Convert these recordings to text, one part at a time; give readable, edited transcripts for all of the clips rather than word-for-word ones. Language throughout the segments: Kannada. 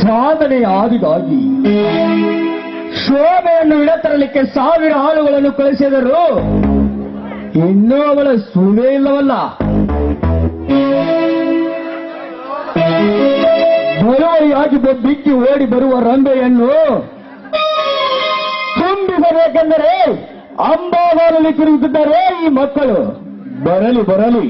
ಸಾಧನೆಯ ಆದಿಗಾಗಿ ಶೋಭೆಯನ್ನು ಇಡತರಲಿಕ್ಕೆ 1000 ಆಳುಗಳನ್ನು ಕಳಿಸಿದರು. ಇನ್ನೂ ಅವಳ ಸುಳಿವೇ ಇಲ್ಲವಲ್ಲ. ಬರುವರಿಯಾಗಿ ಬಿಕ್ಕಿ ಓಡಿ ಬರುವ ರಂಬೆಯನ್ನು ತುಂಬಿಸಬೇಕೆಂದರೆ ಅಂಬಾಬಾಲಲ್ಲಿ ತಿರುಗುತ್ತಿದ್ದಾರೆ ಈ ಮಕ್ಕಳು. ಬರಲಿ ಬರಲಿ.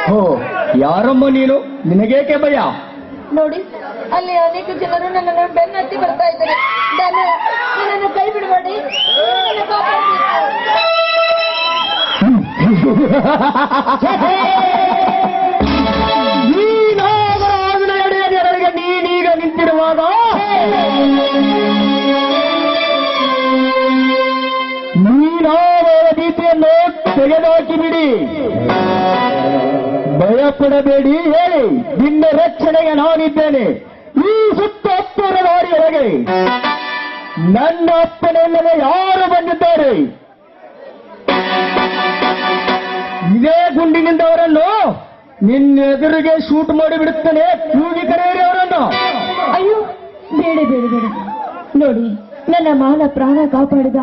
ಹೋ, ಯಾರಮ್ಮ ನೀನು? ನಿನಗೇಕೆ ಭಯ? ನೋಡಿ, ಅಲ್ಲಿ ಅನೇಕ ಜನರು ನನ್ನನ್ನು ಬೆನ್ನತ್ತಿ ಬರ್ತಾ ಇದ್ದಾರೆ. ನನ್ನನ್ನು ಕೈ ಬಿಡಬೇಡಿ. ನೀನೀಗ ನಿಂತಿರುವಾಗ ನೀನಾವರ ಭೀತಿಯನ್ನು ತೆಗೆದುಹಾಕಿ ಬಿಡಿ. ಭಯಪಡಬೇಡಿ, ಹೇಳಿ. ನಿನ್ನ ರಕ್ಷಣೆಗೆ ನಾನಿದ್ದೇನೆ. ಈ ಸುತ್ತ 10 ದಾರಿಯೊಳಗೆ ನನ್ನ ಅಪ್ಪನೆಲ್ಲದೆ ಯಾರು ಬಂದಿದ್ದಾರೆ? ಇದೇ ಗುಂಡಿನಿಂದ ಅವರನ್ನು ನಿನ್ನ ಎದುರಿಗೆ ಶೂಟ್ ಮಾಡಿಬಿಡುತ್ತೇನೆ. ಕೂಗಿ ಕರೆಯಿರಿ ಅವರನ್ನು. ಅಯ್ಯೋ, ಬೇಡ ಬೇಡ ಬೇಡ. ನೋಡಿ, ನನ್ನ ಮಾನ ಪ್ರಾಣ ಕಾಪಾಡಿದ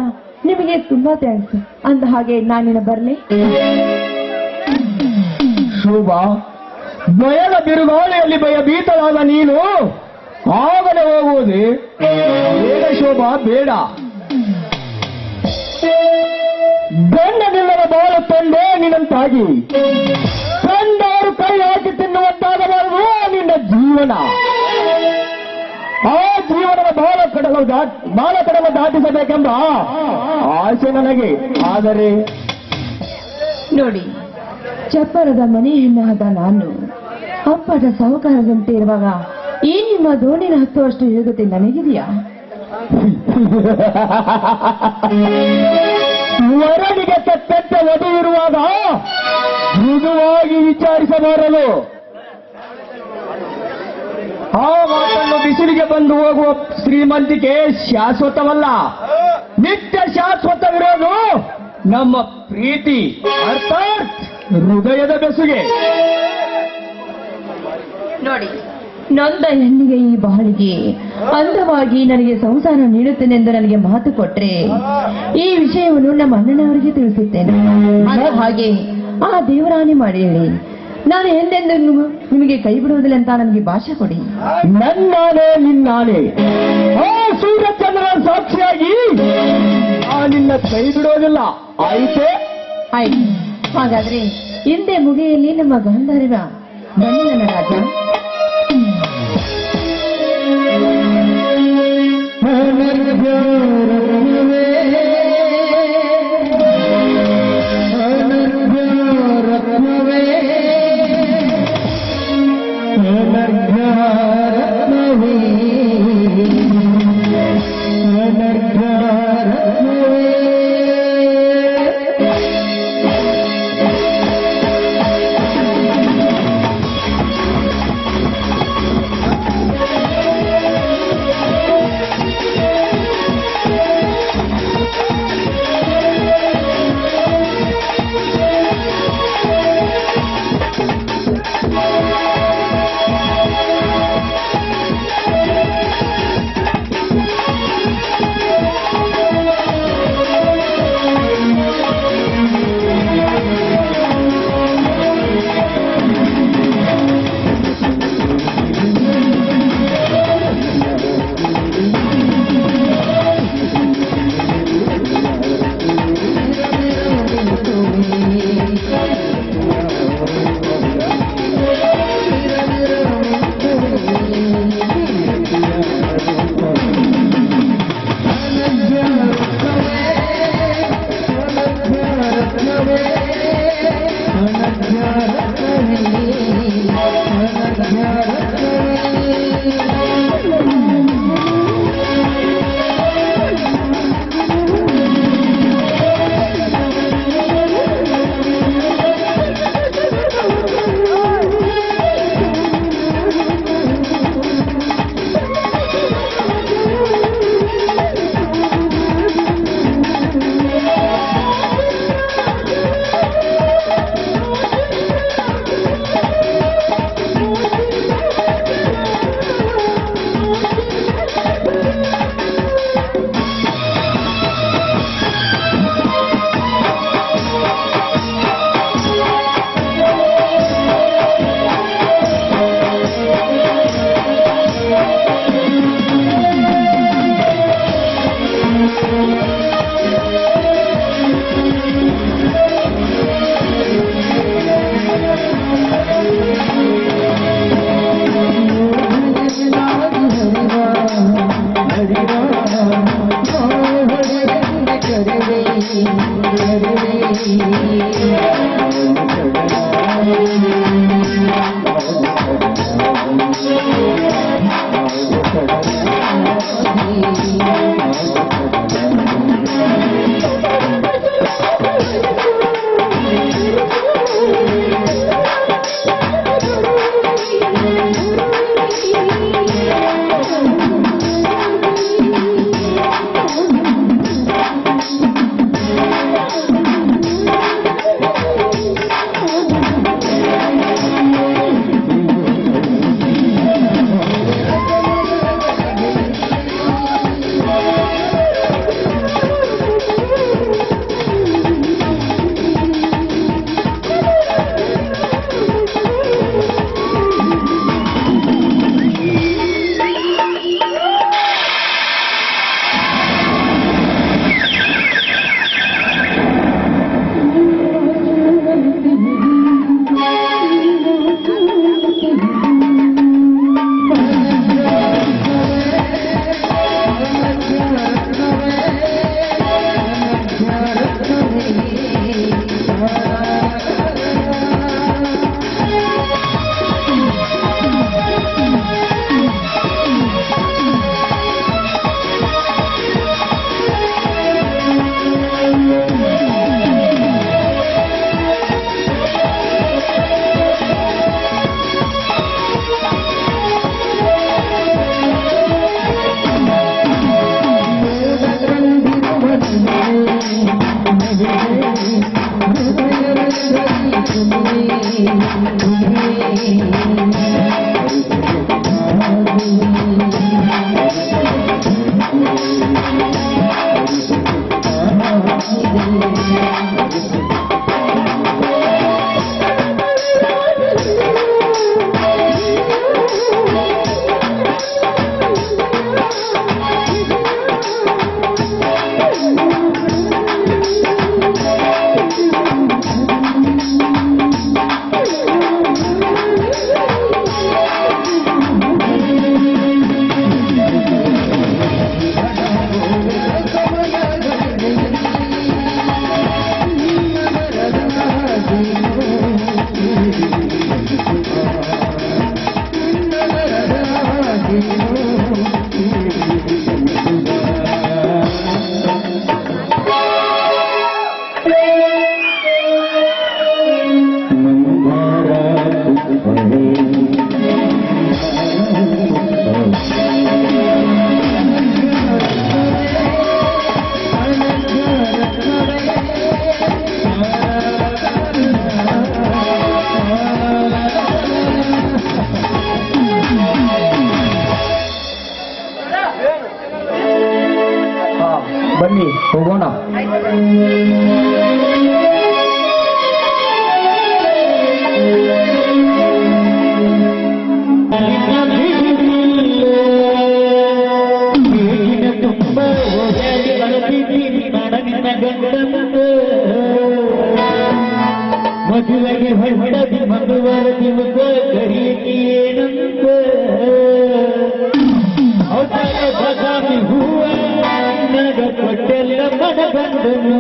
ನಿಮಗೆ ತುಂಬಾ ಥ್ಯಾಂಕ್ಸ್. ಅಂದ ಹಾಗೆ ನಾನಿನ ಬರಲಿ. ಶೋಭ, ಭಯದ ಬಿರುಗಾಳಿಯಲ್ಲಿ ಭಯಭೀತರಾದ ನೀನು ಆಗಲೇ ಹೋಗುವುದೇ? ಬೇಡ ಶೋಭಾ, ಬೇಡ. ಗಂಡನಿಲ್ಲದ ಬಾಳು ತಂದೆ ನಿನ್ನಂತಾಗಿ ಕಂಡವರು ಕೈ ಹಾಕಿ ತಿನ್ನುವಂತಾಗಬಾರದು ನಿನ್ನ ಜೀವನ. ಆ ಜೀವನದ ಬಾಲ ಕಡಲ ದಾಟಿಸಬೇಕೆಂಬ ಆಸೆ ನನಗೆ. ಆದರೆ ನೋಡಿ, ಚಪ್ಪರದ ಮನೆ ಹೆಣ್ಣಾದ ನಾನು ಅಪ್ಪಟ ಸಾಹುಕಾರದಂತೆ ಇರುವಾಗ ಈ ನಿಮ್ಮ ದೋಣಿನ ಹತ್ತುವಷ್ಟು ಯೋಗ್ಯತೆ ನನಗಿದೆಯಾ? ವರನಿಗೆ ತಕ್ಕಂತೆ ವಧು ಇರುವಾಗ ಮೃದುವಾಗಿ ವಿಚಾರಿಸಬಾರದು. ಆ ಮಾತನ್ನು ಬಿಸಿಲಿಗೆ ಬಂದು ಹೋಗುವ ಶ್ರೀಮಂತಿಕೆ ಶಾಶ್ವತವಲ್ಲ. ನಿತ್ಯ ಶಾಶ್ವತವಿರೋದು ನಮ್ಮ ಪ್ರೀತಿ, ಅರ್ಥಾತ್ ಹೃದಯದ ಬೆಸುಗೆ. ನೋಡಿ, ನೊಂದ ಹೆಣ್ಣಿಗೆ ಈ ಬಾಳಿಗೆ ಅಂದವಾಗಿ ನನಗೆ ಸಂಸಾರ ನೀಡುತ್ತೇನೆಂದು ನನಗೆ ಮಾತು ಕೊಟ್ರೆ ಈ ವಿಷಯವನ್ನು ನಮ್ಮ ಅಣ್ಣನವರಿಗೆ ತಿಳಿಸುತ್ತೇನೆ. ಹಾಗೆ ಆ ದೇವರಾಣಿ ಮಾಡಿ ಹೇಳಿ, ನಾನು ಎಂದೆಂದು ನಿಮಗೆ ಕೈ ಬಿಡುವುದಿಲ್ಲ ಅಂತ ನನಗೆ ಭಾಷೆ ಕೊಡಿ. ನನ್ನಾನೆ ನಿನ್ನಾನೆ, ಆ ಸೂರ್ಯಚಂದ್ರನ ಸಾಕ್ಷಿಯಾಗಿ ನಿನ್ನ ಕೈ ಬಿಡೋದಿಲ್ಲ. ಆಯ್ತೆ? ಆಯ್ತು. ಹಾಗಾದ್ರೆ ಹಿಂದೆ ಮುಗಿಯಲ್ಲಿ ನಮ್ಮ ಗಾಂಧಾರಿವ ಬನ್ನಿ ನನ್ನ ರಾಜ. ಬನ್ನಿ ಹೋಗೋಣ. ಮದುವೆಗೆ ಹೊರಡಿ ಮಂದುವರ ದಿವಸ ಕರಿಯೇನಂತ ಬದಾಮಿ ಹೂವ ನನಗ ಕೊಟ್ಟೆಲ್ಲ ಮನಗಂಡನು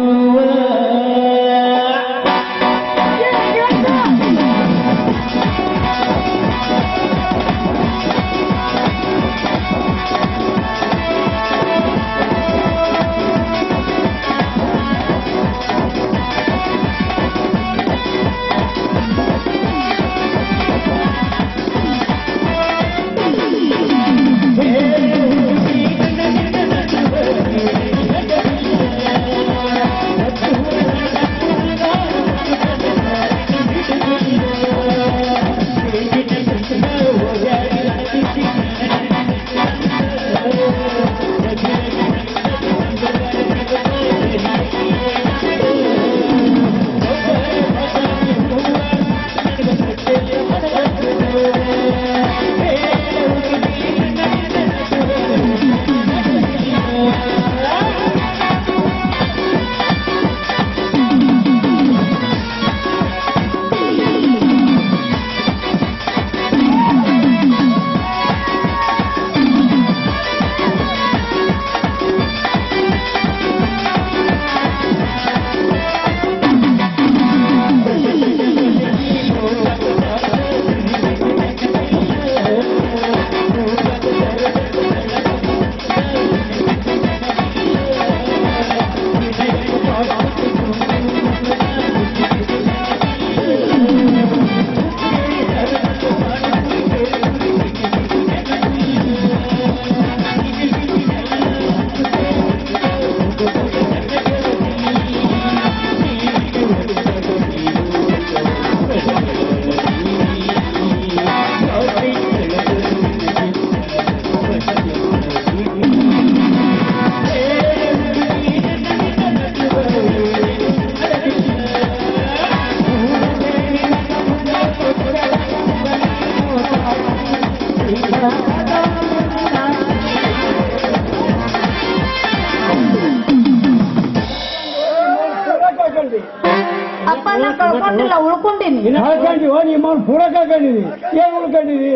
ಅಪ್ಪ ನಾ ಕಳ್ಕೊಂಡಿಲ್ಲ, ಉಳ್ಕೊಂಡಿನಿ. ಹಾಕೊಂಡಿವ ನಿಮ್ಮ ಪೂರ ಕಳ್ಕೊಂಡಿದಿ. ಏನ್ ಉಳ್ಕೊಂಡಿದಿ?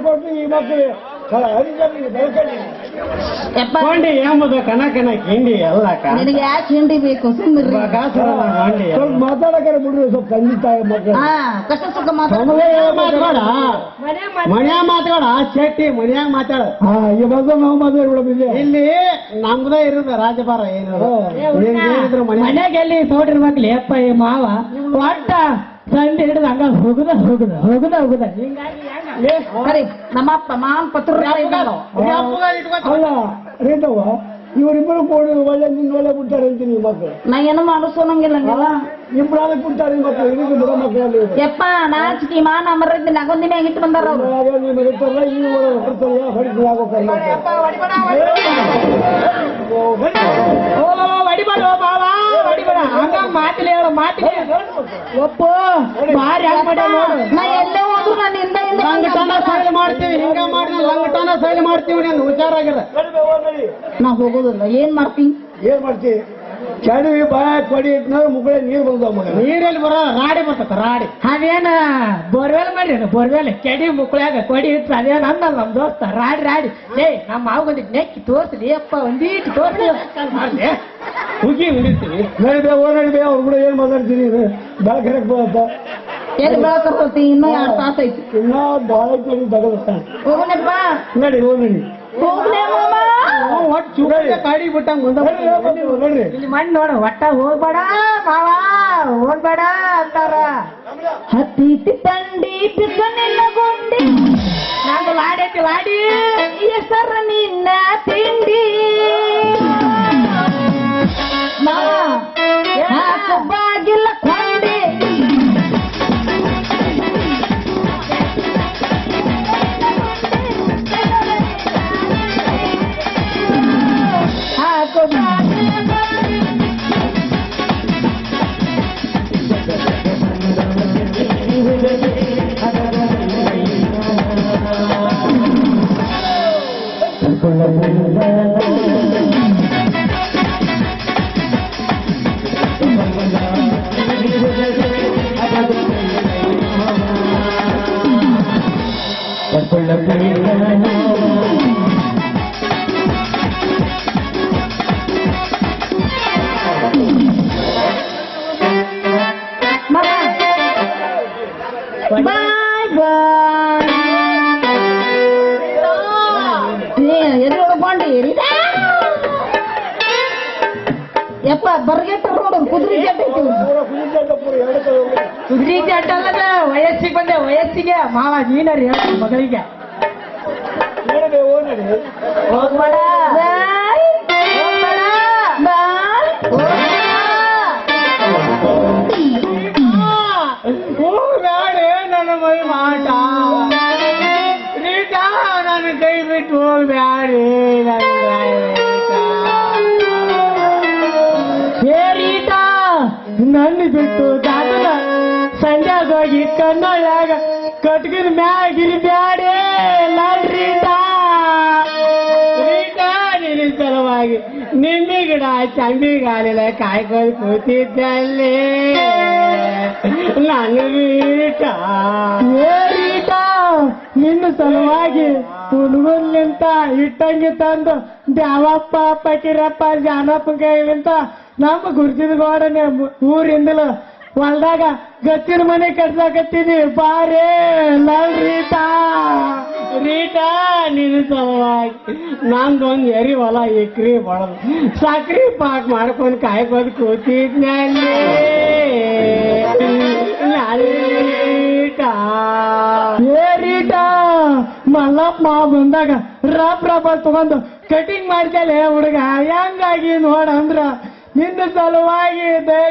ಕೊಟ್ಟು ಈ ಮಕ್ಕಳು ಕೊಂಡಿ ಎಂಬುದು ಕನ ಹಿಂಡಿ ಎಲ್ಲ ನಿನಗೆ ಯಾಕೆ ಹಿಂಡಿ ಬೇಕು? ಸುಮ್ಮನೆ ಸ್ವಲ್ಪ ಮಾತಾಡಕ್ರೆ ಬಿಡ್ರಿ, ಸ್ವಲ್ಪ ತಂದೆ ತಾಯಿ ಮಕ್ಕಳು ಕಷ್ಟ ಸುಖ ಮಾತಾಡ. ಮನ್ಯಾಗ ಮಾತಾಡ ಶೆಟ್ಟಿ, ಮನ್ಯಾಗ ಮಾತಾಡ. ಈ ಮೊದಲು ನಾವು ಮಾತಾಡ್ಬಿಡೋದಿದೆ. ಇಲ್ಲಿ ನಮ್ದೇ ಇರುದ ರಾಜಭಾರ ಏನು ಮನ್ಯಾಗ ಎಲ್ಲಿ ತೋಟಿರ್ಬೇಕಲ್ಲಿ ಅಪ್ಪ ಈ ಮಾವ ಒಟ್ಟ ಸಂಡೆ ಹಿಡಿದ ಹಂಗ ಹೋಗುದ ಸರಿ ನಮ್ಮಪ್ಪ ಮಾನ್ ಪತ್ರ ಅಲ್ಲ ರೇಟವ ಇವರಿಬ್ಬರು ಕೂಡಿ ಒಳ್ಳೆ ನಿನ್ನ ಒಳ್ಳೆ ಬಿಡ್ತಾರೆ ಅಂತೀನಿ ಮಕ್ಕಳು. ನಾ ಏನು ಮಾಡಿಸೋನಂಗಿಲ್ಲ ಇಬ್ಬರಾದ ಬಿಡ್ತಾರೆ ಮಕ್ಕಳು, ಇದಕ್ಕೆ ಬಿಡೋ ಮಕ್ಕಳಲ್ಲಿ ಯಪ್ಪ ನಾಚಿಕೆ ಮಾನ ಮರದ್ದು ನಗೊಂದಿ ಮ್ಯಾಗ ಇಟ್ಟು ಬಂದಾರ ಅವ್ರು. ಬರುತ್ತಲ್ಲ ಈ ಹೊಡಿತಲ್ಲ ಹೊಡಿತು ಆಗೋಕಲ್ಲ. ಹೊಡಿಬೇಡ ಬಾವ ಹೊಡಿಬೇಡ, ಹಂಗ ಮಾತಿಲ್ಲ ಹೇಳು ಮಾತಿಲ್ಲ. ಒಪ್ಪು ಬಾರಿ ಹಂಗ ಮಾಡ ನೋಡು. ನಾ ಎಲ್ಲೇ ಹೋದ್ರು ನಾನು ಹಿಂದ ಹಿಂದೆ ಲಂಗಟನ ಸೈಲ್ ಮಾಡ್ತೀವಿ, ಹಿಂಗ ಮಾಡಿ ಲಂಗಟನ ಸೈಲ್ ಮಾಡ್ತೀವಿ. ನಾನು ಹುಷಾರಾಗಿರ ನಾ ಹೋಗೋದಿಲ್ಲ. ಏನ್ ಮಾಡ್ತೀನಿ? ಏನ್ ಮಾಡ್ತೀವಿ? ಚಡಿವಿ ಬಾಯ ಕೊಡಿ ಇಟ್ನ ಮುಗುಳೆ ನೀರು ಬಂದವ ಮಗ. ನೀರಲ್ಲಿ ಬರೋ ರಾಡಿ ಬರ್ತದ ರಾಡಿ. ಅದೇನ ಬೋರ್ವೆಲ್ ಮಾಡಿ ಬೋರ್ವೆಲ್ ಕೆಡಿ ಮುಕ್ಕಳ್ಯಾಗ ಕೊಡಿ ಇಟ್ಟು ಅದೇನ ಅಂದಲ್ಲ ನಮ್ ದೋಸ್ತ ರಾಡಿ ರಾಡಿ. ನಮ್ಮ ಮಾವಗೊಂದಿಟ್ಟು ನೆಕ್ಕಿ ತೋರ್ಸಲಿ ಅಪ್ಪ ಒಂದೀಟು ತೋರ್ಸಿ ಮಾಡ್ದೆ ಹುಗಿ ಉಳಿತೀವಿ. ನಡಿಬೇ ನಡಿಬೇ ಅವ್ರು ಕೂಡ ಏನ್ ಮಾತಾಡ್ತೀನಿ ಬೆಳಕರಕ್ ಬರತ್ತ. ಎಲ್ಲಿ ಬೆಳಕರ್ತಿ? ಇನ್ನೂ 2 ತಾಸು ಐತಿ. ಇನ್ನ ಬಾಳ ಕಡಿ ದಗದ ಹೋಗೋಣಪ್ಪ. ನಡಿ ನಡಿ ಹೋಗ್ಲೇ ಮಾಮ. ಒಟ್ಟು ಚೂಡಿ ಕಾಡಿ ಬಿಟ್ಟಂಗ ನೋಡ್ರಿ. ಇಲ್ಲಿ ಮಣ್ಣು ನೋಡ ಒಟ್ಟ ಹೋಗ್ಬೇಡ ಮಾವ ಹೋಗ್ಬೇಡ ಅಂತಾರ. ಹತ್ತಿ ತಂಡಿ ಬಿಸನಿಲ್ಲ ಗುಂಡಿ ನಂದು ಲಾಡೈತಿ ಲಾಡಿ ಹೆಸರ ನಿನ್ನ ತಿಂಡಿ ಬಾಗಿಲ್ಲ ಕೊಂಡಿ ಯಪ್ಪ ಬರ್ಗೆಟ್ಟ ನೋಡು ಕುದುರೆ ಜಡ್ಡ ಕುದುರೆ ಜಡ್ಡ ಅಲ್ಲದ ವಯಸ್ಸಿಗೆ ಬಂದೆ ವಯಸ್ಸಿಗೆ ಮಾವ ನೀನರಿ ಹೇಳ ಮಗಳಿಗೆ ಹೋಗ್ಬೇಡ ಹೋಗ್ಬೇಡ ನನ್ನ ಮೈ ಮಾಟ ರೀಟಾ ನನ್ನ ಕೈ ಬಿಟ್ಟು ಹೋಗ್ಬ್ಯಾಡಿ ನನ್ನ ಬಿಟ್ಟು ದಾಟಲ ಸಂಜಾಗ ಹೋಗಿ ಕಣ್ಣೊಳಗ ಕಟ್ಗಿನ ಮ್ಯಾಗಿರಿ ಬ್ಯಾಡೇ ಲಡ್ರೀಟಾ ರೀಟಾ ನಿನ್ನ ಸಲುವಾಗಿ ನಿನ್ನೆ ಗಿಡ ಚಂಬಿಗಾಲಿಲ್ಲ ಕಾಯ್ಕೊಂಡು ಕೂತಿದ್ದಲ್ಲಿ ನಾನು ರೀಟಾ ರೀಟಾ ನಿನ್ನ ಸಲುವಾಗಿ ಹುಡುಗರ್ಲಿಂತ ಇಟ್ಟಂಗಿ ತಂದು ದ್ಯಾವಪ್ಪ ಪಕೀರಪ್ಪ ಜಾನಪ್ಪ ಕೈಲಿಂತ ನಮ್ಮ ಗುರ್ತಿದ ಗೋಡನೆ ಊರಿಂದಲ ಹೊಲ್ದಾಗ ಗಚ್ಚಿನ ಮನೆ ಕಟ್ಸಾಕತ್ತೀನಿ ಬಾರೇ ಲವ್ ರೀಟಾ ರೀಟಾ ನಿನ್ನ ಸಲುವಾಗಿ ನಂದೊಂದು ಎರಿ ಹೊಲ ಎಕ್ರಿ ಹೊಳದು ಸಕ್ರಿ ಪಾಕ್ ಮಾಡ್ಕೊಂಡು ಕಾಯ್ಕೊಂಡು ಕೂತಿದ್ನಲ್ಲಿ ರೀಟಾ ಮಲ್ಲಪ್ಪ ಬಂದಾಗ ರಬ್ಬ ತಗೊಂಡು ಕಟಿಂಗ್ ಮಾಡ್ತೇಲೆ ಹುಡುಗ ಹೆಂಗಾಗಿ ನೋಡಂದ್ರ ನಿನ್ನ ಸಲುವಾಗಿ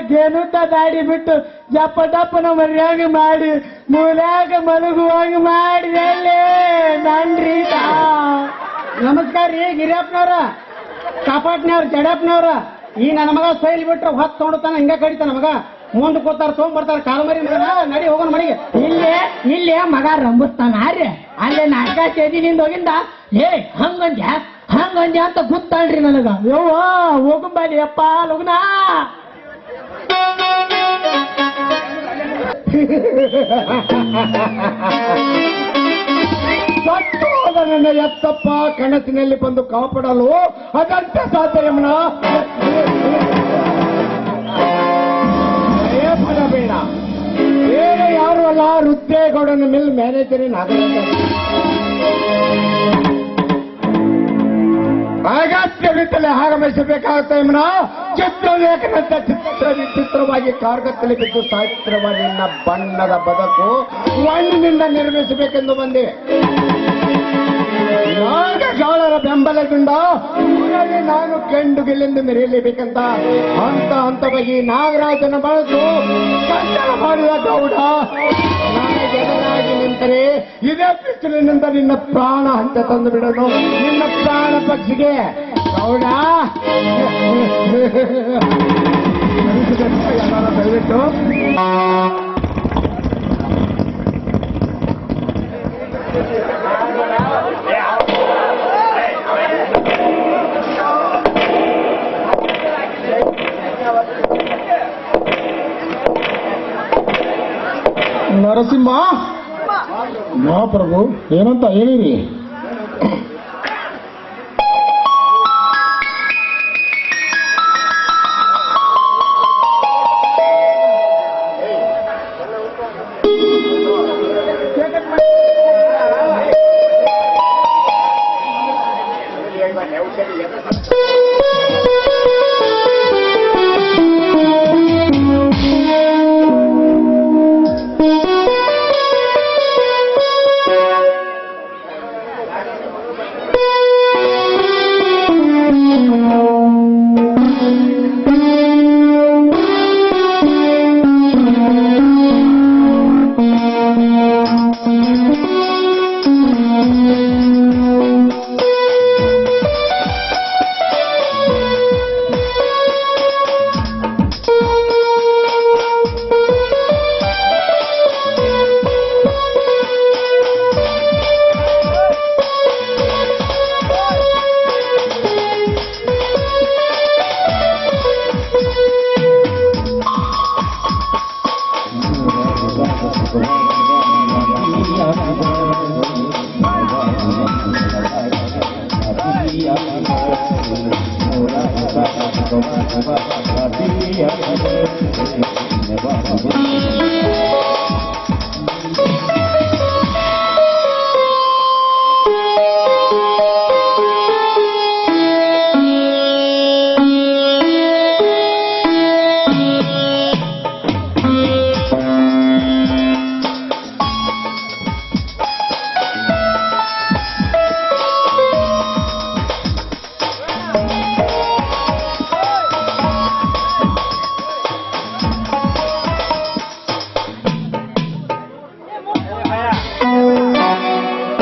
ಗೆನುತ್ತ ದಾಡಿ ಬಿಟ್ಟು ಜಪ್ಪ ಟಪ್ಪನ ಮರ್ಯಾಗ ಮಾಡಿ ಮೂಲ್ಯಾಗ ಮಲಗುವಾಗ ಮಾಡಿದಲ್ಲಿ ನನ್ರಿ. ನಮಸ್ಕಾರ ರೀ ಗಿರಿಯಪ್ಪನವ್ರ, ಕಾಪಾಟ್ನವ್ರ, ಜಡಪ್ಪನವ್ರ. ಈ ನನ್ನ ಮಗ ಸೈಲ್ ಬಿಟ್ರೆ ಹೊತ್ತು ತೊಗೊಂಡ್ತಾನ ಹಿಂಗ ಕಡಿತಾನ ಮಗ. ಮುಂದೆ ಕೂತಾರ ತೊಗೊಂಡ್ಬರ್ತಾರ ಕಾಲಮರಿ ಮಗನ ನಡಿ ಹೋಗೋಣ ಮನೆಗೆ. ಇಲ್ಲೇ ಮಗ ರಂಬಿಸ್ತಾನ ರೀ ಅಲ್ಲೇ ನಾಟಕ ಚೇದಿನಿಂದ ಹೋಗಿಂದ ಲೇ ಹಂಗಂದ್ಯ ಅಂತ ಗೊತ್ತಾಳ್ರಿ ನನಗ. ಯವ್ವ ಹೋಗಂಬಾಲಿ ಅಪ್ಪ ಲಗ್ನ. ಸತ್ತೋದ ನನ್ನ ಎತ್ತಪ್ಪ ಕನಸಿನಲ್ಲಿ ಬಂದು ಕಾಪಾಡಲು ಅದಂತ ಸಾಧ್ಯ ಬೇಡ. ಬೇರೆ ಯಾರು ಅಲ್ಲ, ರುದ್ರೇಗೌಡನ ಮಿಲ್ ಮ್ಯಾನೇಜರ್ ಅಗತ್ಯವಿತ್ತಲೇ ಆಗಮಿಸಬೇಕಾಗುತ್ತೆ ಯಮುನಾ. ಚಿತ್ರಲೇಖನಂತ ಚಿತ್ರವಾಗಿ ಕಾರ್ಗತ್ತಲೆ ಬಿದ್ದು ಸಾಹಿತ್ಯವಾಗಿ ನಿನ್ನ ಬಣ್ಣದ ಬದುಕು ಮಣ್ಣಿನಿಂದ ನಿರ್ಮಿಸಬೇಕೆಂದು ಬಂದೆ. ನಾಗಜಾಳರ ಬೆಂಬಲಗೊಂಡ ಊರಲ್ಲಿ ನಾನು ಕೆಂಡು ಗೆಲ್ಲೆಂದು ಮೆರೆಯಲೇಬೇಕಂತ ಹಂತವಾಗಿ ನಾಗರಾಜನ ಬಳಸು ಕನ್ನಡ ಮಾಡಿದ ಗೌಡ. ನನಗೆದರಾಗಿ ನಿಂತರೆ ಇದೇ ಪಿಚ್ಚಲಿನಿಂದ ನಿನ್ನ ಪ್ರಾಣ ಹಂತ ತಂದು ಬಿಡೋದು, ನಿನ್ನ ಪ್ರಾಣ ಪಕ್ಷಿಗೆ ಗೌಡ. ದಯವಿಟ್ಟು ನರಸಿಂಹ. ಮಹಾಪ್ರಭು ಏನಂತ ಹೇಳಿರಿ?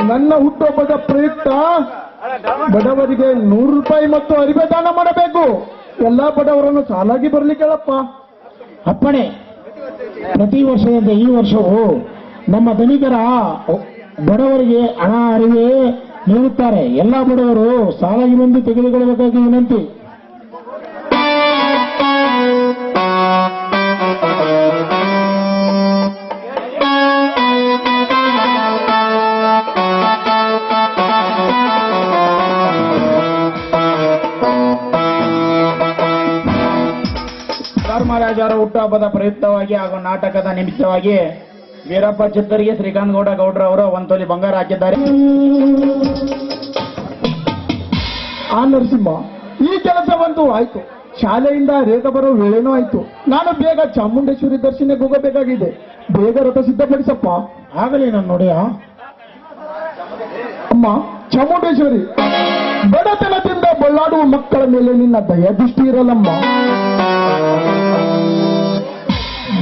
ನನ್ನ ಹುಟ್ಟುಹಬ್ಬದ ಪ್ರಯುಕ್ತ ಬಡವರಿಗೆ 100 ರೂಪಾಯಿ ಮತ್ತು ಅರಿವೆ ದಾನ ಮಾಡಬೇಕು. ಎಲ್ಲಾ ಬಡವರನ್ನು ಸಾಲಾಗಿ ಬರ್ಲಿಕ್ಕೆ ಹೇಳಪ್ಪ. ಅಪ್ಪಣೆ. ಪ್ರತಿ ವರ್ಷದಂತೆ ಈ ವರ್ಷವೂ ನಮ್ಮ ಧನಿಕರ ಬಡವರಿಗೆ ಹಣ ಅರಿವೆ ನೀಡುತ್ತಾರೆ. ಎಲ್ಲಾ ಬಡವರು ಸಾಲಾಗಿ ಬಂದು ತೆಗೆದುಕೊಳ್ಳಬೇಕಾಗಿ ವಿನಂತಿ. ಧರ್ಮರಾಜರ ಹುಟ್ಟುಹಬ್ಬದ ಪ್ರಯುಕ್ತವಾಗಿ ಹಾಗೂ ನಾಟಕದ ನಿಮಿತ್ತವಾಗಿ ವೀರಪ್ಪ ಚಿತ್ತರಿಗೆ ಶ್ರೀಕಾಂತ್ ಗೌಡ ಗೌಡ್ರವರು 1 ತೊಲೆ ಬಂಗಾರ ಹಾಕಿದ್ದಾರೆ. ಆ ನರಸಿಂಹ, ಈ ಕೆಲಸವಂತೂ ಆಯ್ತು. ಶಾಲೆಯಿಂದ ರೇಖ ಬರೋ ವೇಳೆನೂ ಆಯ್ತು. ನಾನು ಬೇಗ ಚಾಮುಂಡೇಶ್ವರಿ ದರ್ಶನಕ್ಕೆ ಹೋಗಬೇಕಾಗಿದೆ. ಬೇಗ ರಥ ಸಿದ್ಧಪಡಿಸಪ್ಪ. ಆಗಲಿ ನನ್ನ ನೋಡಿಯ. ಅಮ್ಮ ಚಾಮುಂಡೇಶ್ವರಿ, ಬಡತನದಿಂದ ಬಳ್ಳಾಡುವ ಮಕ್ಕಳ ಮೇಲೆ ನಿನ್ನ ದಯದೃಷ್ಟಿ ಇರಲಮ್ಮ.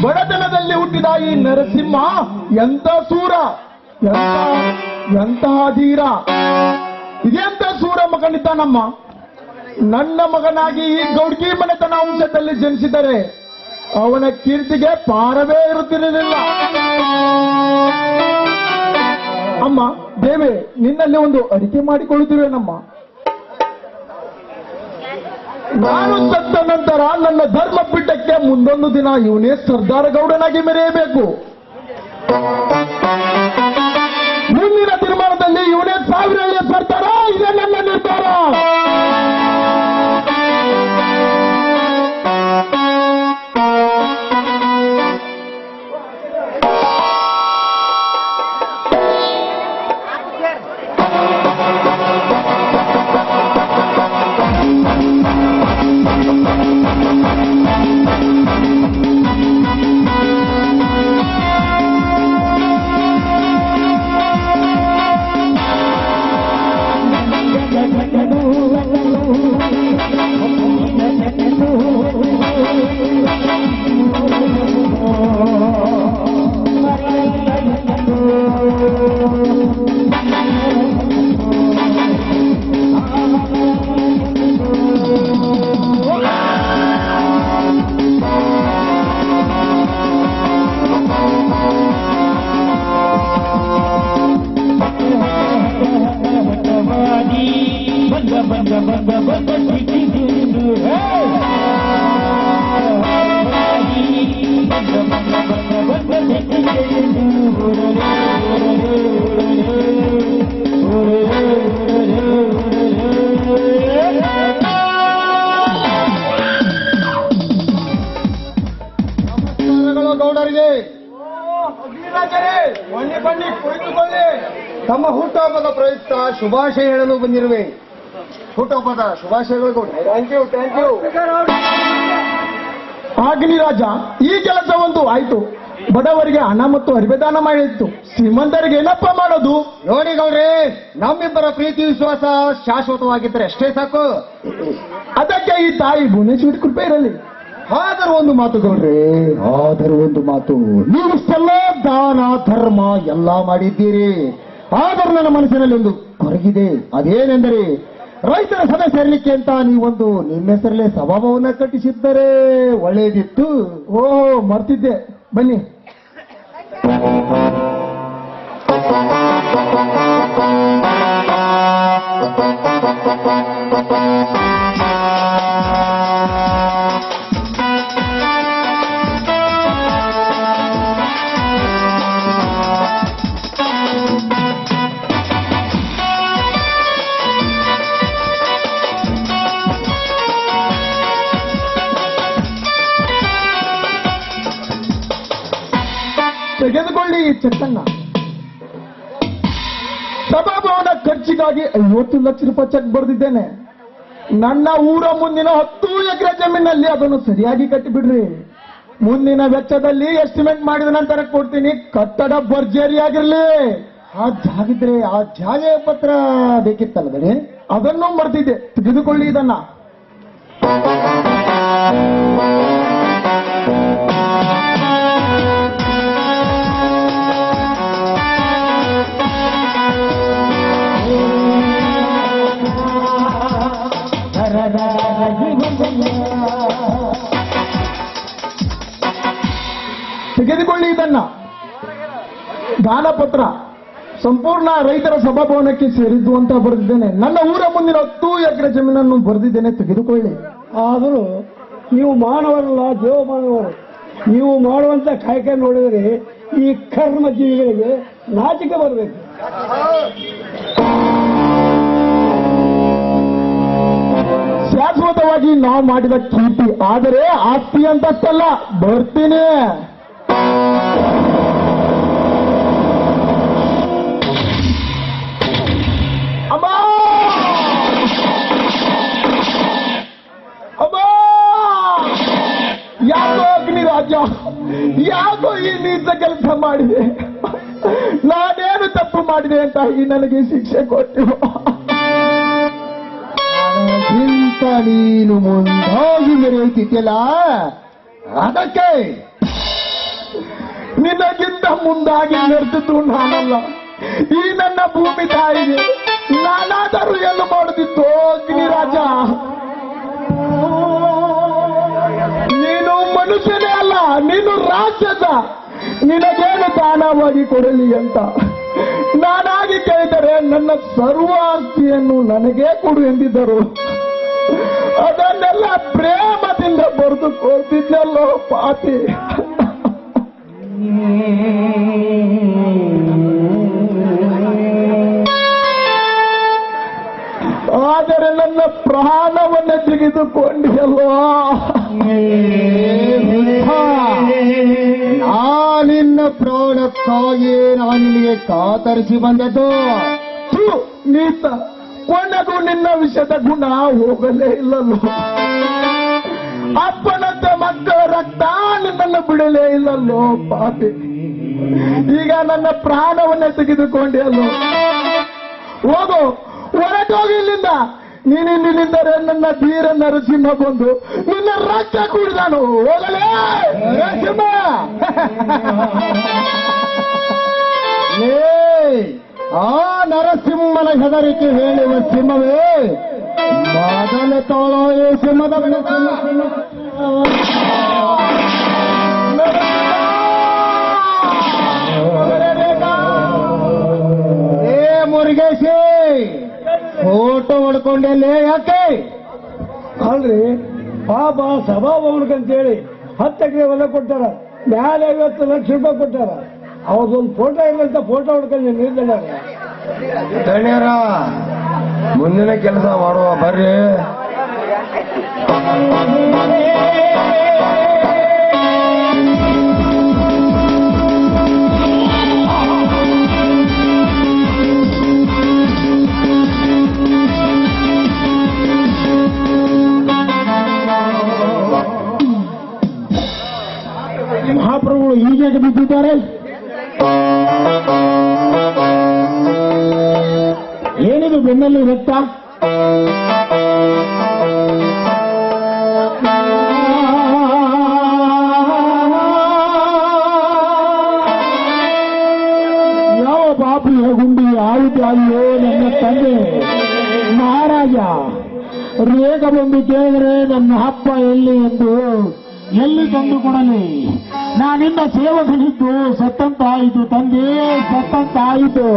ಬಡತನದಲ್ಲಿ ಹುಟ್ಟಿದ ಈ ನರಸಿಂಹ ಎಂತ ಸೂರ, ಎಂತ ಧೀರ, ಇದೆಂತ ಸೂರ ಮಗನಿದ್ದಾನಮ್ಮ. ನನ್ನ ಮಗನಾಗಿ ಈ ಗೌಡ್ಗಿ ಮನೆತನ ವಂಶದಲ್ಲಿ ಜನಿಸಿದರೆ ಅವನ ಕೀರ್ತಿಗೆ ಪಾರವೇ ಇರುತ್ತಿರಲಿಲ್ಲ. ಅಮ್ಮ ದೇವೆ, ನಿನ್ನಲ್ಲಿ ಒಂದು ಅರಿಕೆ ಮಾಡಿಕೊಳ್ಳುತ್ತಿರುವೆನಮ್ಮ. ನಾನು ಸತ್ತ ನಂತರ ನನ್ನ ಧರ್ಮ ಪೀಠಕ್ಕೆ ಮುಂದೊಂದು ದಿನ ಇವನೇ ಸರ್ದಾರ ಗೌಡನಾಗಿ ಮೆರೆಯಬೇಕು. ಮುಂದಿನ ತೀರ್ಮಾನದಲ್ಲಿ ಇವನೇ 1000 ಸರ್ದಾರ. ಇದೇ ನನ್ನ ನಿರ್ಧಾರ. ತಮ್ಮ ಹುಟ್ಟುಹಬ್ಬದ ಪ್ರಯುಕ್ತ ಶುಭಾಶಯ ಹೇಳಲು ಬಂದಿರುವೆ. ಹುಟ್ಟುಹಬ್ಬದ ಶುಭಾಶಯಗಳು. Thank you. ಆಗ್ಲಿ ರಾಜ, ಈ ಕೆಲಸವಂತೂ ಆಯ್ತು. ಬಡವರಿಗೆ ಹಣ ಮತ್ತು ಅರಿವೆದಾನ ಮಾಡಿತ್ತು. ಶ್ರೀಮಂತರಿಗೆ ಏನಪ್ಪ ಮಾಡೋದು? ನೋಡಿ ಗೌಡ್ರಿ, ನಮ್ಮಿಬ್ಬರ ಪ್ರೀತಿ ವಿಶ್ವಾಸ ಶಾಶ್ವತವಾಗಿದ್ದರೆ ಅಷ್ಟೇ ಸಾಕು. ಅದಕ್ಕೆ ಈ ತಾಯಿ ಭುವನೇಶ್ವರಿ ಕೃಪೆ ಇರಲಿ. ಆದರೂ ಒಂದು ಮಾತು ಗೌಡ್ರಿ, ನೀವಿಷ್ಟೆಲ್ಲ ದಾನ ಧರ್ಮ ಎಲ್ಲ ಮಾಡಿದ್ದೀರಿ. ಆದರೂ ನನ್ನ ಮನಸ್ಸಿನಲ್ಲಿ ಒಂದು ಕೊರಗಿದೆ. ಅದೇನೆಂದರೆ, ರೈತರ ಸಭೆ ಸೇರ್ಲಿಕ್ಕೆ ಅಂತ ನೀವೊಂದು ನಿಮ್ಮ ಹೆಸರಲ್ಲೇ ಸಭಾಭವನ ಕಟ್ಟಿಸಿದ್ದರೆ ಒಳ್ಳೆಯದಿತ್ತು. ಓ, ಮರ್ತಿದ್ದೆ. ಬನ್ನಿ. ತೆಗೆದುಕೊಳ್ಳಿ ಈ ಚೆಕ್ಕನ್ನ. ಸಭಾಭವನ ಖರ್ಚಿಗಾಗಿ 50 ಲಕ್ಷ ರೂಪಾಯಿ ಚೆಕ್ ಬರೆದಿದ್ದೇನೆ. ನನ್ನ ಊರ ಮುಂದಿನ 10 ಎಕರೆ ಜಮೀನಲ್ಲಿ ಅದನ್ನು ಸರಿಯಾಗಿ ಕಟ್ಟಿಬಿಡ್ರಿ. ಮುಂದಿನ ವೆಚ್ಚದಲ್ಲಿ ಎಸ್ಟಿಮೇಟ್ ಮಾಡಿದ ನಂತರ ಕೊಡ್ತೀನಿ. ಕಟ್ಟಡ ಭರ್ಜರಿಯಾಗಿರ್ಲಿ. ಆ ಜಾಗಿದ್ರೆ ಆ ಜಾಗ ಪತ್ರ ಬೇಕಿತ್ತಲ್ಲ ಬರೀ, ಅದನ್ನು ಮರ್ತಿದ್ದೆ. ತೆಗೆದುಕೊಳ್ಳಿ ಇದನ್ನ. ತೆಗೆದುಕೊಳ್ಳಿ ಇದನ್ನ. ದಾನಪತ್ರ ಸಂಪೂರ್ಣ ರೈತರ ಸಭಾಭವನಕ್ಕೆ ಸೇರಿದ್ದು ಅಂತ ಬರೆದಿದ್ದೇನೆ. ನನ್ನ ಊರ ಮುಂದಿನ 10 ಎಕರೆ ಜಮೀನನ್ನು ಬರೆದಿದ್ದೇನೆ. ತೆಗೆದುಕೊಳ್ಳಿ. ಆದರೂ ನೀವು ಮಾನವರಲ್ಲ, ದೇವ ಮಾನವರು. ನೀವು ಮಾಡುವಂತ ಕಾಯಕ ನೋಡಿದರೆ ಈ ಕರ್ಮ ಜೀವಿಗಳಿಗೆ ನಾಚಿಕೆ ಬರಬೇಕು. ಶಾಶ್ವತವಾಗಿ ನಾವು ಮಾಡಿದ ಕೀರ್ತಿ, ಆದರೆ ಆಸ್ತಿ ಅಂತಷ್ಟಲ್ಲ. ಬರ್ತೀನಿ. ಅಮ್ಮ, ಯಾಕೋ ಅಗ್ನಿ ರಾಜ, ಯಾಕೋ ಈ ನೀಚ ಕೆಲಸ ಮಾಡಿದೆ? ನಾನೇನು ತಪ್ಪು ಮಾಡಿದೆ ಅಂತ ಈ ನನಗೆ ಶಿಕ್ಷೆ ಕೊಟ್ಟಿರು? ಇಂತ ನೀನು ಮುಂದಾಗಿ ಮೆರೆಯುತ್ತಿದ್ದಲ್ಲ, ಅದಕ್ಕೆ ನಿನಗಿಂತ ಮುಂದಾಗಿ ಮೆರೆದಿದ್ದು ನಾನಲ್ಲ, ಈ ನನ್ನ ಭೂಮಿ ತಾಯಿಗೆ. ನಾನಾದರೂ ಏನು ಮಾಡುತ್ತಿತ್ತು ಅಗ್ನಿರಾಜ? ನೀನು ಮನುಷ್ಯನೇ ಅಲ್ಲ, ನೀನು ರಾಕ್ಷಸ. ನಿನಗೇನು ದಾನವಾಗಿ ಕೊಡಲಿ ಅಂತ ನಾನಾಗಿ ಕೇಳಿದರೆ ನನ್ನ ಸರ್ವ ಆಸ್ತಿಯನ್ನು ನನಗೇ ಕೊಡು ಎಂದಿದ್ದರು. ಅದನ್ನೆಲ್ಲ ಪ್ರೇಮದಿಂದ ಬರೆದುಕೊಳ್ತಿದ್ದಲ್ಲೋ ಪಾಪಿ. ಆದರೆ ನನ್ನ ಪ್ರಾಣವನ್ನೇ ತೆಗೆದುಕೊಂಡಿಯಲ್ಲೋ. ನಾನಿನ್ನ ಪ್ರಾಣಕ್ಕಾಗಿಯೇ ನಾನಿಲ್ಲಿಗೆ ಕಾತರಿಸಿ ಬಂದದ್ದು. ನೀತ ಕೊನೆಗೂ ನಿನ್ನ ವಿಷಯದ ಗುಣ ಹೋಗಲೇ ಇಲ್ಲಲ್ಲೋ. ಅಪ್ಪನಂತೆ ಮಕ್ಕಳ ರಕ್ತ ನಿನ್ನನ್ನು ಬಿಡಲೇ ಇಲ್ಲಲ್ಲೋ ಪಾಪಿ. ಈಗ ನನ್ನ ಪ್ರಾಣವನ್ನೇ ತೆಗೆದುಕೊಂಡೆಯಲ್ಲೋ. ಹೋಗು, ಹೊರಟೋಗಿ ಇಲ್ಲಿಂದ. ನೀನಿಂದಿನಿಂದರೆ ನನ್ನ ಧೀರ ನರಸಿಂಹ ಬಂದು ನಿನ್ನ ರಕ್ತ ಕುಡಿದಾನು. ಹೋಗಲೇ ನರಸಿಂಹ. ಆ ನರಸಿಂಹನ ಹೆದರಿಕೆ ಹೇಳುವ ಸಿಂಹವೇ ಮೊದಲ ತೋಳೋ ಈ ಸಿಂಹದ ಮುರುಗೇಶಿ ಫೋಟೋ ಹೊಡ್ಕೊಂಡೆಲ್ಲೇ ಯಾಕೆ? ಅಲ್ರಿ ಪಾಪ ಸಭಾಭವನಕ್ಕಂತೇಳಿ 10 ಎಕರೆ ಹೊಲ ಕೊಟ್ಟಾರ, ಮೇಲೆ 50 ಲಕ್ಷ ರೂಪಾಯಿ ಕೊಟ್ಟಾರ. ಅವತ್ತೊಂದು ಫೋಟೋ ಇಲ್ಲಂತ ಫೋಟೋ ಹೊಡ್ಕೊಂಡು ನಿರ್ಧಾರ. ಧನ್ಯರ ಮುಂದಿನ ಕೆಲಸ ಮಾಡುವ ಬರ್ರಿ. ಹೀಗೆ ಬಿದ್ದಿದ್ದಾರೆ? ಏನಿದು ಬೆನ್ನಲ್ಲಿ ರಕ್ತ? ಯಾವ ಪಾಪಿಯ ಗುಂಡಿ ಆಯುಧಾಗಿಯೋ ನನ್ನ ತಂದೆ ಮಹಾರಾಜ. ರೇಖ ಬಂದು ಕೇಳಿದರೆ ನನ್ನ ಅಪ್ಪ ಎಲ್ಲಿ ಎಂದು ಎಲ್ಲಿ ತಂದು ಕೊಡಲಿ? ನಾನಿನ್ನ ಸೇವಕನಿದ್ದು ಸತ್ತಂತಾಯಿತು ತಂದೆ, ಸತ್ತಂತಾಯಿತು.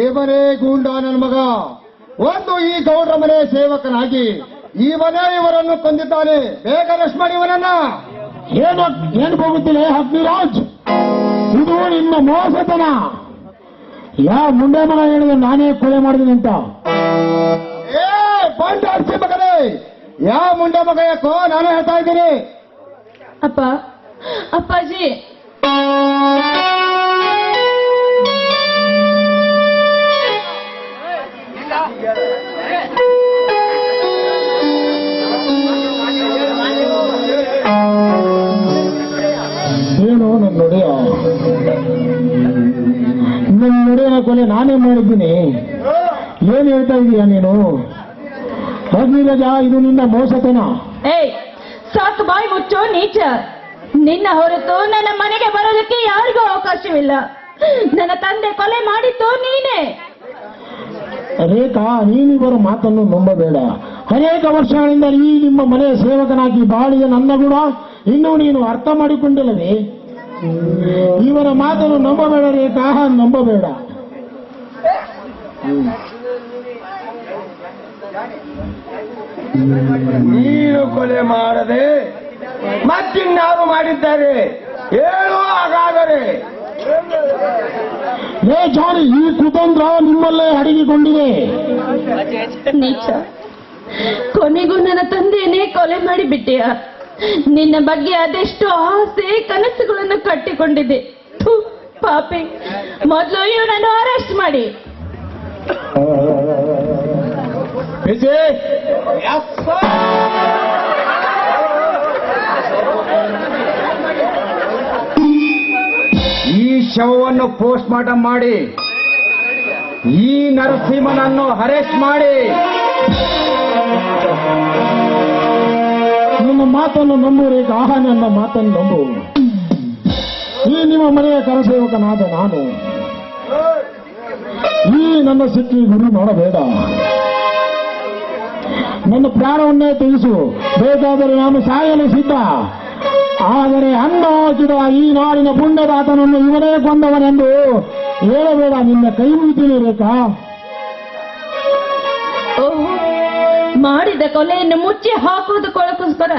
ಇವನೇ ಗೂಂಡ ನನ್ನ ಮಗ. ಒಂದು ಈ ಗೌಡ್ರ ಮನೆ ಸೇವಕನಾಗಿ ಇವನೇ ಇವರನ್ನು ಕೊಂದಿದ್ದಾನೆ. ಬೇಗ ಅರೆಸ್ಟ್ ಮಾಡಿ ಇವನನ್ನ. ಏನು ಹೋಗುತ್ತಿಲ್ಲ ಅಗ್ನಿರಾಜ್? ಇದು ನಿನ್ನ ಮೋಸತನ. ಯಾವ ಮುಂಡೆ ಮಗ ಹೇಳಿದ ನಾನೇ ಕೊಲೆ ಮಾಡಿದ್ದೀನಿ ಅಂತ? ಏ ಬಂಡ ಅರ್ಸಿ ಮಗನೇ, ಯಾವ ಮುಂಡೆ ಮಗ ಯಾಕೋ ನಾನೇ ಹೇಳ್ತಾ ಇದ್ದೀನಿ. ಅಪ್ಪ, ಅಪ್ಪಾಜಿ, ಏನು ನನ್ನ ನೊಡೆಯ ಕೊಲೆ ನಾನೇ ಮಾಡಿದ್ದೀನಿ. ಏನ್ ಹೇಳ್ತಾ ಇದೀಯ ನೀನು? ಅಗ್ನಿರಾಜ, ಇದು ನಿನ್ನ ಮೋಸತನ. ಏಯ್, ಸಾಕು ಬಾಯಿ ಮುಚ್ಚೋ ನೀಚ. ನಿನ್ನ ಹೊರತು ನನ್ನ ಮನೆಗೆ ಬರೋದಕ್ಕೆ ಯಾರಿಗೂ ಅವಕಾಶವಿಲ್ಲ. ನನ್ನ ತಂದೆ ಕೊಲೆ ಮಾಡಿದ್ದು ನೀನೇ. ರೇಖಾ, ನೀನಿವರ ಮಾತನ್ನು ನಂಬಬೇಡ. ಅನೇಕ ವರ್ಷಗಳಿಂದ ಈ ನಿಮ್ಮ ಮನೆಯ ಸೇವಕನಾಗಿ ಬಾಳಿದ ನನ್ನ ಗುಣ ಇನ್ನೂ ನೀನು ಅರ್ಥ ಮಾಡಿಕೊಂಡಿಲ್ಲವೇ? ಇವರ ಮಾತನ್ನು ನಂಬಬೇಡ ರೇಖಾ, ನಂಬಬೇಡ. ನೀನು ಕೊಲೆ ಮಾಡದೆ ಮತ್ತಿನ್ಯಾರು ಮಾಡಿದ್ದಾರೆ ಹೇಳು. ಹಾಗಾದರೆ ಏ ಜಾನಿ, ಈ ಕುತಂತ್ರ ನಿಮ್ಮಲ್ಲೇ ಅಡಗಿಕೊಂಡಿದೆ. ನೀಚ, ಕೊನೆಗೂ ನನ್ನ ತಂದೆಯನ್ನೇ ಕೊಲೆ ಮಾಡಿಬಿಟ್ಟೆಯ. ನಿನ್ನ ಬಗ್ಗೆ ಅದೆಷ್ಟು ಆಸೆ ಕನಸುಗಳನ್ನು ಕಟ್ಟಿಕೊಂಡಿದ್ದೆ. ಥು, ಪಾಪಿ, ಮೊದಲು ಇವನನ್ನು ಅರೆಸ್ಟ್ ಮಾಡಿ. ಈ ಶವವನ್ನು ಪೋಸ್ಟ್ ಮಾರ್ಟಮ್ ಮಾಡಿ ಈ ನರಸಿಂಹನನ್ನು ಅರೆಸ್ಟ್ ಮಾಡಿ. ನಿಮ್ಮ ಮಾತನ್ನು ನಂಬು ರೇಖಾ, ನನ್ನ ಮಾತನ್ನು ನಂಬು. ಈ ನಿಮ್ಮ ಮನೆಯ ಕರಸೇವಕನಾದ ನಾನು ಈ ನನ್ನ ಸಿಕ್ಕಿ ಗುರಿ ಮಾಡಬೇಡ. ನನ್ನ ಪ್ರಾಣವನ್ನೇ ತಿಳಿಸು, ಬೇಕಾದರೆ ನಾನು ಸಾಯಲು ಸಿದ್ಧ. ಆದರೆ ಅನ್ನ ಹಾಕಿದ ಈ ನಾಡಿನ ಪುಣ್ಯದಾತನನ್ನು ಇವನೇ ಕೊಂದವನೆಂದು ಹೇಳಬೇಡ. ನಿನ್ನ ಕೈ ಮುಗಿತೀನಿ ರೇಖಾ. ಓಹೋ, ಮಾಡಿದ ಕೊಲೆಯನ್ನು ಮುಚ್ಚಿ ಹಾಕುವುದಕ್ಕೋಸ್ಕರ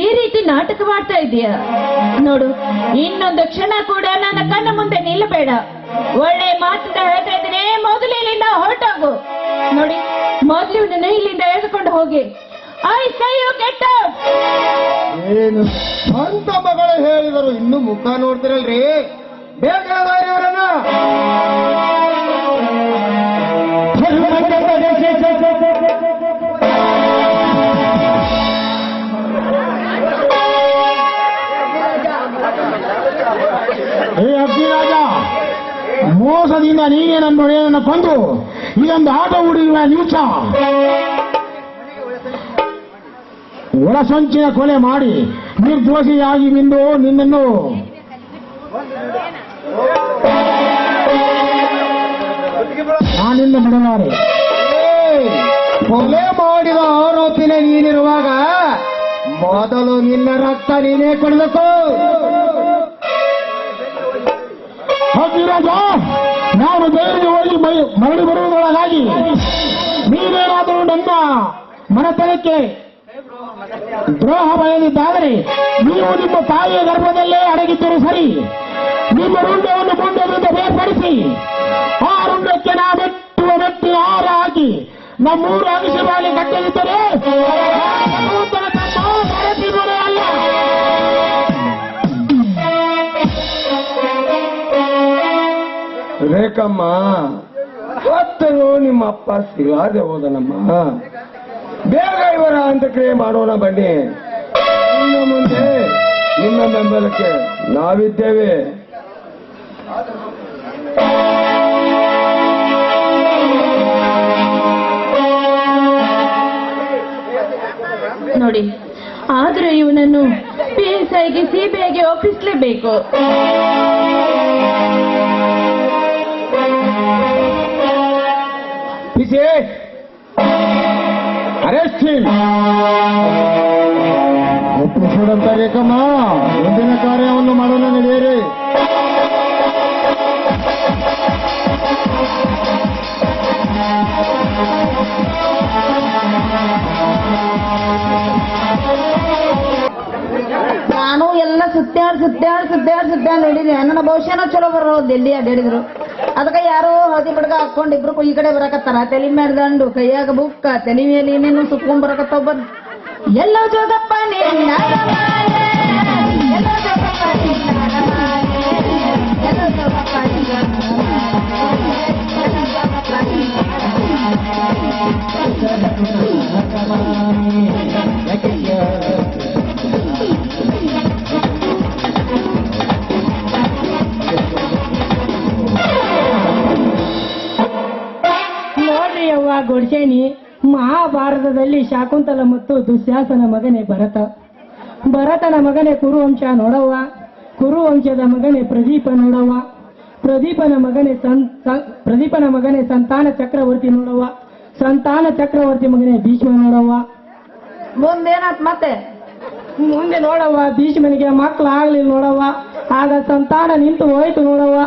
ಈ ರೀತಿ ನಾಟಕ ಮಾಡ್ತಾ ಇದೀಯ ನೋಡು. ಇನ್ನೊಂದು ಕ್ಷಣ ಕೂಡ ನನ್ನ ಕಣ್ಣ ಮುಂದೆ ನಿಲ್ಲಬೇಡ. ಒಳ್ಳೆ ಮಾತಿಂದ ಹೇಳ್ತಾ ಇದ್ದೀನಿ, ಮೊದಲು ಇಲ್ಲಿಂದ ಹೊರಟೋಗು. ನೋಡಿ, ಮೊದಲು ಇವನನ್ನು ಇಲ್ಲಿಂದ ಎಳೆದುಕೊಂಡು ಹೋಗಿ. I say you get out. ಏನು ಸ್ವಂತ ಮಗಳು ಹೇಳಿದರು ಇನ್ನು ಮುಖ ನೋಡ್ತಿರಲ್ರಿ? ಬೇಗ ಇವರನ್ನ. ನೀನೇ ನನ್ನ ಒಡೆಯನನ್ನು ಕೊಂದು ಇದೊಂದು ಆಟ ಹುಡುಗಿನ ನೀಚ ಒಳಸಂಚಿನ ಕೊಲೆ ಮಾಡಿ ನಿರ್ದೋಷಿಯಾಗಿ ನಿಂದು ನಿನ್ನನ್ನು ನಾನಿಂದ ಬಿಡಲಾರೆ. ಕೊಲೆ ಮಾಡಿದ ಆರೋಪಿನ ನೀನಿರುವಾಗ ಮೊದಲು ನಿನ್ನ ರಕ್ತ ನೀನೇ ಕೊಡಬೇಕು. ಹೌದಿರಾಜ, ನಾನು ಬೇರೆಗೆ ಹೋಗಿ ಮರಳಿ ಬರುವುದರೊಳಗಾಗಿ ನೀವೇನಾದರೂ ನನ್ನ ಮನತನಕ್ಕೆ ದ್ರೋಹ ಬಯಲಿದ್ದಾದರೆ ನೀವು ನಿಮ್ಮ ತಾಯಿಯ ಗರ್ಭದಲ್ಲೇ ಅಡಗಿದ್ದರೂ ಸರಿ, ನಿಮ್ಮ ರುಂಡವನ್ನು ಮುಂಡದಿಂದ ಬೇರ್ಪಡಿಸಿ ಆ ರುಂಡಕ್ಕೆ ನಾ ಮೆಟ್ಟುವ ಮೆಟ್ಟಿನ ಆರ ಹಾಕಿ ನಮ್ಮೂರು ಅಗಿಸಿ ಬಾಳಿ ಕಟ್ಟಲಿದ್ದರೆ ಅಲ್ಲ. ರೇಖಮ್ಮ, ಹೊತ್ತನು ನಿಮ್ಮ ಅಪ್ಪ ಸಿಗಾದೆ ಹೋದನಮ್ಮ. ಬೇಗ ಇವರ ಅಂತ್ಯಕ್ರಿಯೆ ಮಾಡೋಣ ಬನ್ನಿ. ಇನ್ನು ಮುಂದೆ ನಿಮ್ಮ ಬೆಂಬಲಕ್ಕೆ ನಾವಿದ್ದೇವೆ. ನೋಡಿ, ಆದ್ರೆ ಇವನನ್ನು PSIಗೆ CBIಗೆ ಒಪ್ಪಿಸಲೇಬೇಕು. ಅರೆಸ್ಟ್ ಒಪ್ಪಿಸೋದಂತ ರೇಖಮ್ಮ, ಮುಂದಿನ ಕಾರ್ಯವನ್ನು ಮಾಡೋಣ ನಡೆಯಿರಿ. ನಾನು ಎಲ್ಲ ಸುತ್ತಾಡ್ ನೋಡಿದ್ದೆ. ನನ್ನ ಭವಿಷ್ಯನ ಚಲೋ ಬರೋದು ಎಲ್ಲಿ ಅಡ್ಡಾಡಿದ್ರು. ಅದಕ್ಕೆ ಯಾರೋ ಹಳದಿ ಬಡ್ಗ ಹಾಕೊಂಡು ಇಬ್ರು ಈ ಕಡೆ ಬರಕತ್ತಾರ. ತಲೆ ಮೇಲೆ ದಂಡು, ಕೈಯಾಗ ಬುಕ್ಕ, ತಲೆ ಮೇಲೆ ಏನೇನು ಸುತ್ಕೊಂಡ್ ಬರಕತ್ತಾವ. ಬಂದು ಎಲ್ಲ ಜೋಗಪ್ಪ ನಿನ್ನ ಮಾಯೆ, ಎಲ್ಲೋ ಜೋಗಪ್ಪ ನಿನ್ನ ಮಾಯೆ, ಎಲ್ಲೋ ಜೋಗಪ್ಪ ನಿನ್ನ ಮಾಯೆ, ಎಲ್ಲೋ ಜೋಗಪ್ಪ ನಿನ್ನ ನೋಡ್ರಿ ಅವ್ವ ಗೊಡ್ಸೇನಿ, ಮಹಾಭಾರತದಲ್ಲಿ ಶಾಕುಂತಲ ಮತ್ತು ದುಶ್ಯಾಸನ ಮಗನೇ ಭರತನ ಮಗನೇ ಕುರುವಂಶ ನೋಡವ್ವ, ಕುರುವಂಶದ ಮಗನೇ ಪ್ರದೀಪ ನೋಡವ್ವ, ಪ್ರದೀಪನ ಮಗನೇ ಸಂತಾನ ಚಕ್ರವರ್ತಿ ನೋಡವ್ವ, ಸಂತಾನ ಚಕ್ರವರ್ತಿ ಮಗನೇ ಭೀಷ್ಮ ನೋಡವ್ವ. ಮುಂದೇನಾತ್ ಮತ್ತೆ? ಮುಂದೆ ನೋಡವ್ವ, ಭೀಷ್ಮನಿಗೆ ಮಕ್ಕಳಾಗ್ಲಿಲ್ಲ ನೋಡವ್ವ. ಆಗ ಸಂತಾನ ನಿಂತು ಹೋಯ್ತು ನೋಡವ್ವ.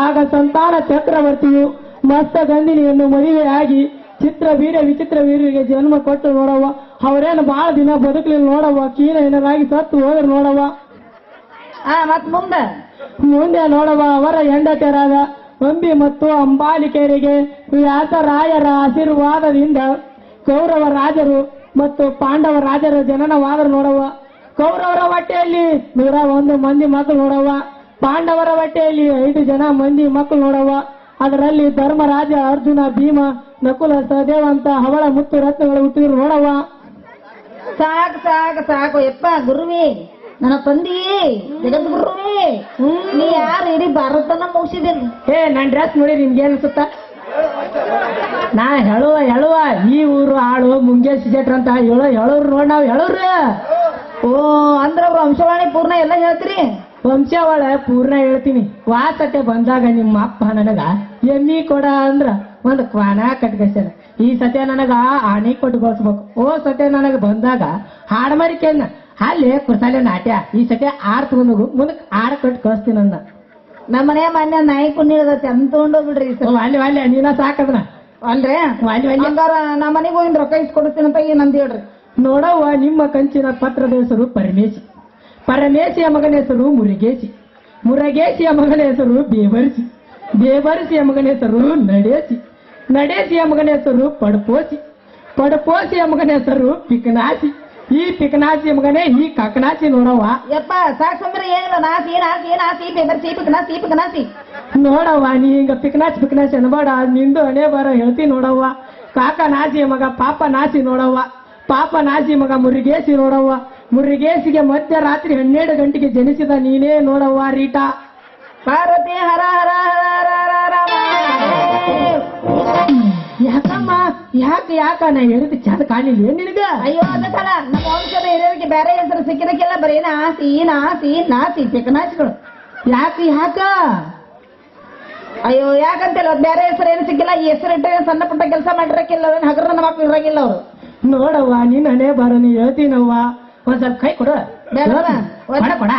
ಆಗ ಸಂತಾನ ಚಕ್ರವರ್ತಿಯು ಮಸ್ತ ಗಂಧಿನಿಯನ್ನು ಮದುವೆಯಾಗಿ ವಿಚಿತ್ರ ವೀರರಿಗೆ ಜನ್ಮ ಕೊಟ್ಟು ನೋಡವ್ವ. ಅವರೇನು ಬಹಳ ದಿನ ಬದುಕಲಿಲ್ಲ ನೋಡವ್ವ. ಕೀಲಹೀನರಾಗಿ ಸತ್ತು ಹೋದ್ರು ನೋಡವ್ವ. ಮತ್ ಮುಂದೆ ನೋಡವ್ವ, ಅವರ ಹೆಂಡತಿಯರಾದ ಅಂಬಿ ಮತ್ತು ಅಂಬಾಲಿಕೆಯರಿಗೆ ವ್ಯಾಸರಾಯರ ಆಶೀರ್ವಾದದಿಂದ ಕೌರವ ರಾಜರು ಮತ್ತು ಪಾಂಡವ ರಾಜರ ಜನನವಾದರು ನೋಡವ್ವ. ಕೌರವರ ಹೊಟ್ಟೆಯಲ್ಲಿ 101 ಮಂದಿ ಮಕ್ಕಳು ನೋಡವ್ವ. ಪಾಂಡವರ ಹೊಟ್ಟೆಯಲ್ಲಿ 5 ಜನ ಮಂದಿ ಮಕ್ಕಳು ನೋಡವ್ವ. ಅದರಲ್ಲಿ ಧರ್ಮರಾಜ, ಅರ್ಜುನ, ಭೀಮ, ನಕುಲ, ಸಹದೇವ ಅಂತ ಹವಳ ಮುತ್ತು ರತ್ನಗಳು ಹುಟ್ಟಿದ್ರು ನೋಡವ್ವ. ಸಾಕು ಯಪ್ಪ ಗುರುವಿ, ನನ್ನ ತಂದಿ ಜಗದ್ಗುರುವಿ, ನೀ ಯಾರು ಇಡೀ ಭಾರತನ ಮುಗಿಸಿದಿಲ್ಲ. ನನ್ ಡ್ರೆಸ್ ನೋಡಿ ನಿಮ್ಗೆ ಅನ್ಸುತ್ತ? ನಾ ಹೇಳುವ ಈ ಊರು ಆಳು ಮುಂಗೇಶ್ ಶೆಟ್ರ್ ಅಂತ ಹೇಳೋರು ನೋಡ್ ನಾವ್ ಹೇಳೋರು. ಓ ಅಂದ್ರ ವಂಶವಾಣಿ ಪೂರ್ಣ ಎಲ್ಲ ಹೇಳ್ತೀರಿ? ವಂಶಾವಳ ಪೂರ್ಣ ಹೇಳ್ತೀನಿ. ವಾಸತೆ ಬಂದಾಗ ನಿಮ್ಮ ಅಪ್ಪ ನನಗ ಎಮ್ಮಿ ಕೊಡ ಅಂದ್ರ ಒಂದ್ ಕ್ವಾನ ಕಟ್ಕಸ್ಯಾನ. ಈ ಸತ್ಯ ನನಗ ಆಣಿ ಕೊಟ್ಟು ಬಳಸ್ಬೇಕು. ಓ ಸತ್ಯ ನನಗ ಬಂದಾಗ ಹಾಡ್ಮರಿಕೆನ್ನ ಅಲ್ಲಿ ಕುರ್ಸಾಲೆ ನಾಟ್ಯ. ಈ ಸತ್ಯ ಆರ್ ತಗೊಂಡು ಮುಂದಕ್ಕೆ ಆಡ ಕಟ್ಟು ಕಳಿಸ್ತೀನಿ ಅಂದ. ನಮ್ಮ ಮನೆ ಮೊನ್ನೆ ನಾಯಿ ಕುಣ್ಣಿಡದತ್ತೆ ಅಂತ ತಗೊಂಡೋಗ್ ಬಿಡ್ರಿ. ಅಲ್ಲಿ ನೀನ ಸಾಕದನ ಅಲ್ರಿ ಹಂಗಾರ ನಮ್ಮ ಮನೆಗೆ ಹೋಗಿನ ರೊಕ್ಕ ಇಸ್ಕೊಡ್ತೀನಿ ಅಂತ ಏನಂತ ಹೇಳ್ರಿ. ನೋಡವ್ವ, ನಿಮ್ಮ ಕಂಚಿನ ಪತ್ರದ ಹೆಸರು ಪರಮೇಶಿ, ಪರಮೇಶಿಯ ಮಗನ ಹೆಸರು ಮುರುಗೇಶಿ, ಮುರುಗೇಶಿಯ ಮಗನ ಹೆಸರು ಬೇಬರ್ಸಿ, ಬೇಬರ್ಸಿಯ ಮಗನ ಹೆಸರು ನಡೆಸಿ, ನಡೆಸಿಯ ಮಗನ ಹೆಸರು ಪಡಪೋಸಿ, ಪಡಪೋಸಿಯ ಮಗನ ಹೆಸರು ಪಿಕನಾಸಿ, ಈ ಪಿಕನಾಸಿಯ ಮಗನೇ ಈ ಕಕನಾಸಿ. ನೋಡವ್ವ ಯಪ್ಪ ಸಾಕ್ ಸುಮ್ರೆ ಏನಿಲ್ಲ. ನಾಸಿ ನಾಸಿ ನಾಸಿ ಬೇಬರ್ಸಿ ಪಿಕನಾಸಿ ಪಿಕನಾಸಿ. ನೋಡವ್ವ, ನೀ ಹಿಂಗ ಪಿಕನಾಸಿ ಅನ್ಬೇಡ. ನಿಂದು ಹಣೆ ಬರ ಹೇಳ್ತಿ ನೋಡವ್ವ. ಕಾಕ ನಾಸಿಯ ಮಗ ಪಾಪ ನಾಸಿ ನೋಡವ್ವ. ಪಾಪ ನಾಸಿ ಮಗ ಮುರುಗೇಸಿ ನೋಡವ್ವ. ಮುರುಗೇಸಿಗೆ ಮಧ್ಯರಾತ್ರಿ 12 ಗಂಟೆಗೆ ಜನಿಸಿದ ನೀನೇ ನೋಡವ್ವ ರೀಟಾ. ಪಾರ್ವತಿ ಹರ ಹರ ಹರ ಹರ ಹರ ಯಾಕಮ್ಮ ಯಾಕ ನಾ ಹೇಳಿದ ಚಂದ ಕಾಣಲಿಲ್ಲ ಏನ್ ನಿನಗ ಅಯ್ಯೋ ಅದಕ್ಕಲ್ಲ ನಮ್ಮ ವಂಶದ ಹಿರಿಯರಿಗೆ ಬೇರೆ ಹೆಸರು ಸಿಕ್ಕಿದಕ್ಕೆಲ್ಲ ಬರೀ ನಾಸಿ ಚಿಕ್ಕನಾಚಿಗಳು. ಯಾಕ ಅಯ್ಯೋ ಯಾಕಂತಲ್ಲ ಬೇರೆ ಹೆಸರು ಏನು ಸಿಕ್ಕಿಲ್ಲ. ಈ ಹೆಸರು ಇಟ್ಟರೆ ಸಣ್ಣ ಪುಟ್ಟ ಕೆಲಸ ಮಾಡಿರಕ್ಕಿಲ್ಲ, ಏನು ಹಗರನ ಮಕ್ಕಳು ಇರಗಿಲ್ಲ ಅವರು. ನೋಡವ್ವ ನೀನ್ ಹಣೆ ಬಾರ ನೀ ಹೇಳ್ತೀನವ್ವ, ಒಂದ್ ಸ್ವಲ್ಪ ಕೈ ಕೊಡು. ಕೊಡ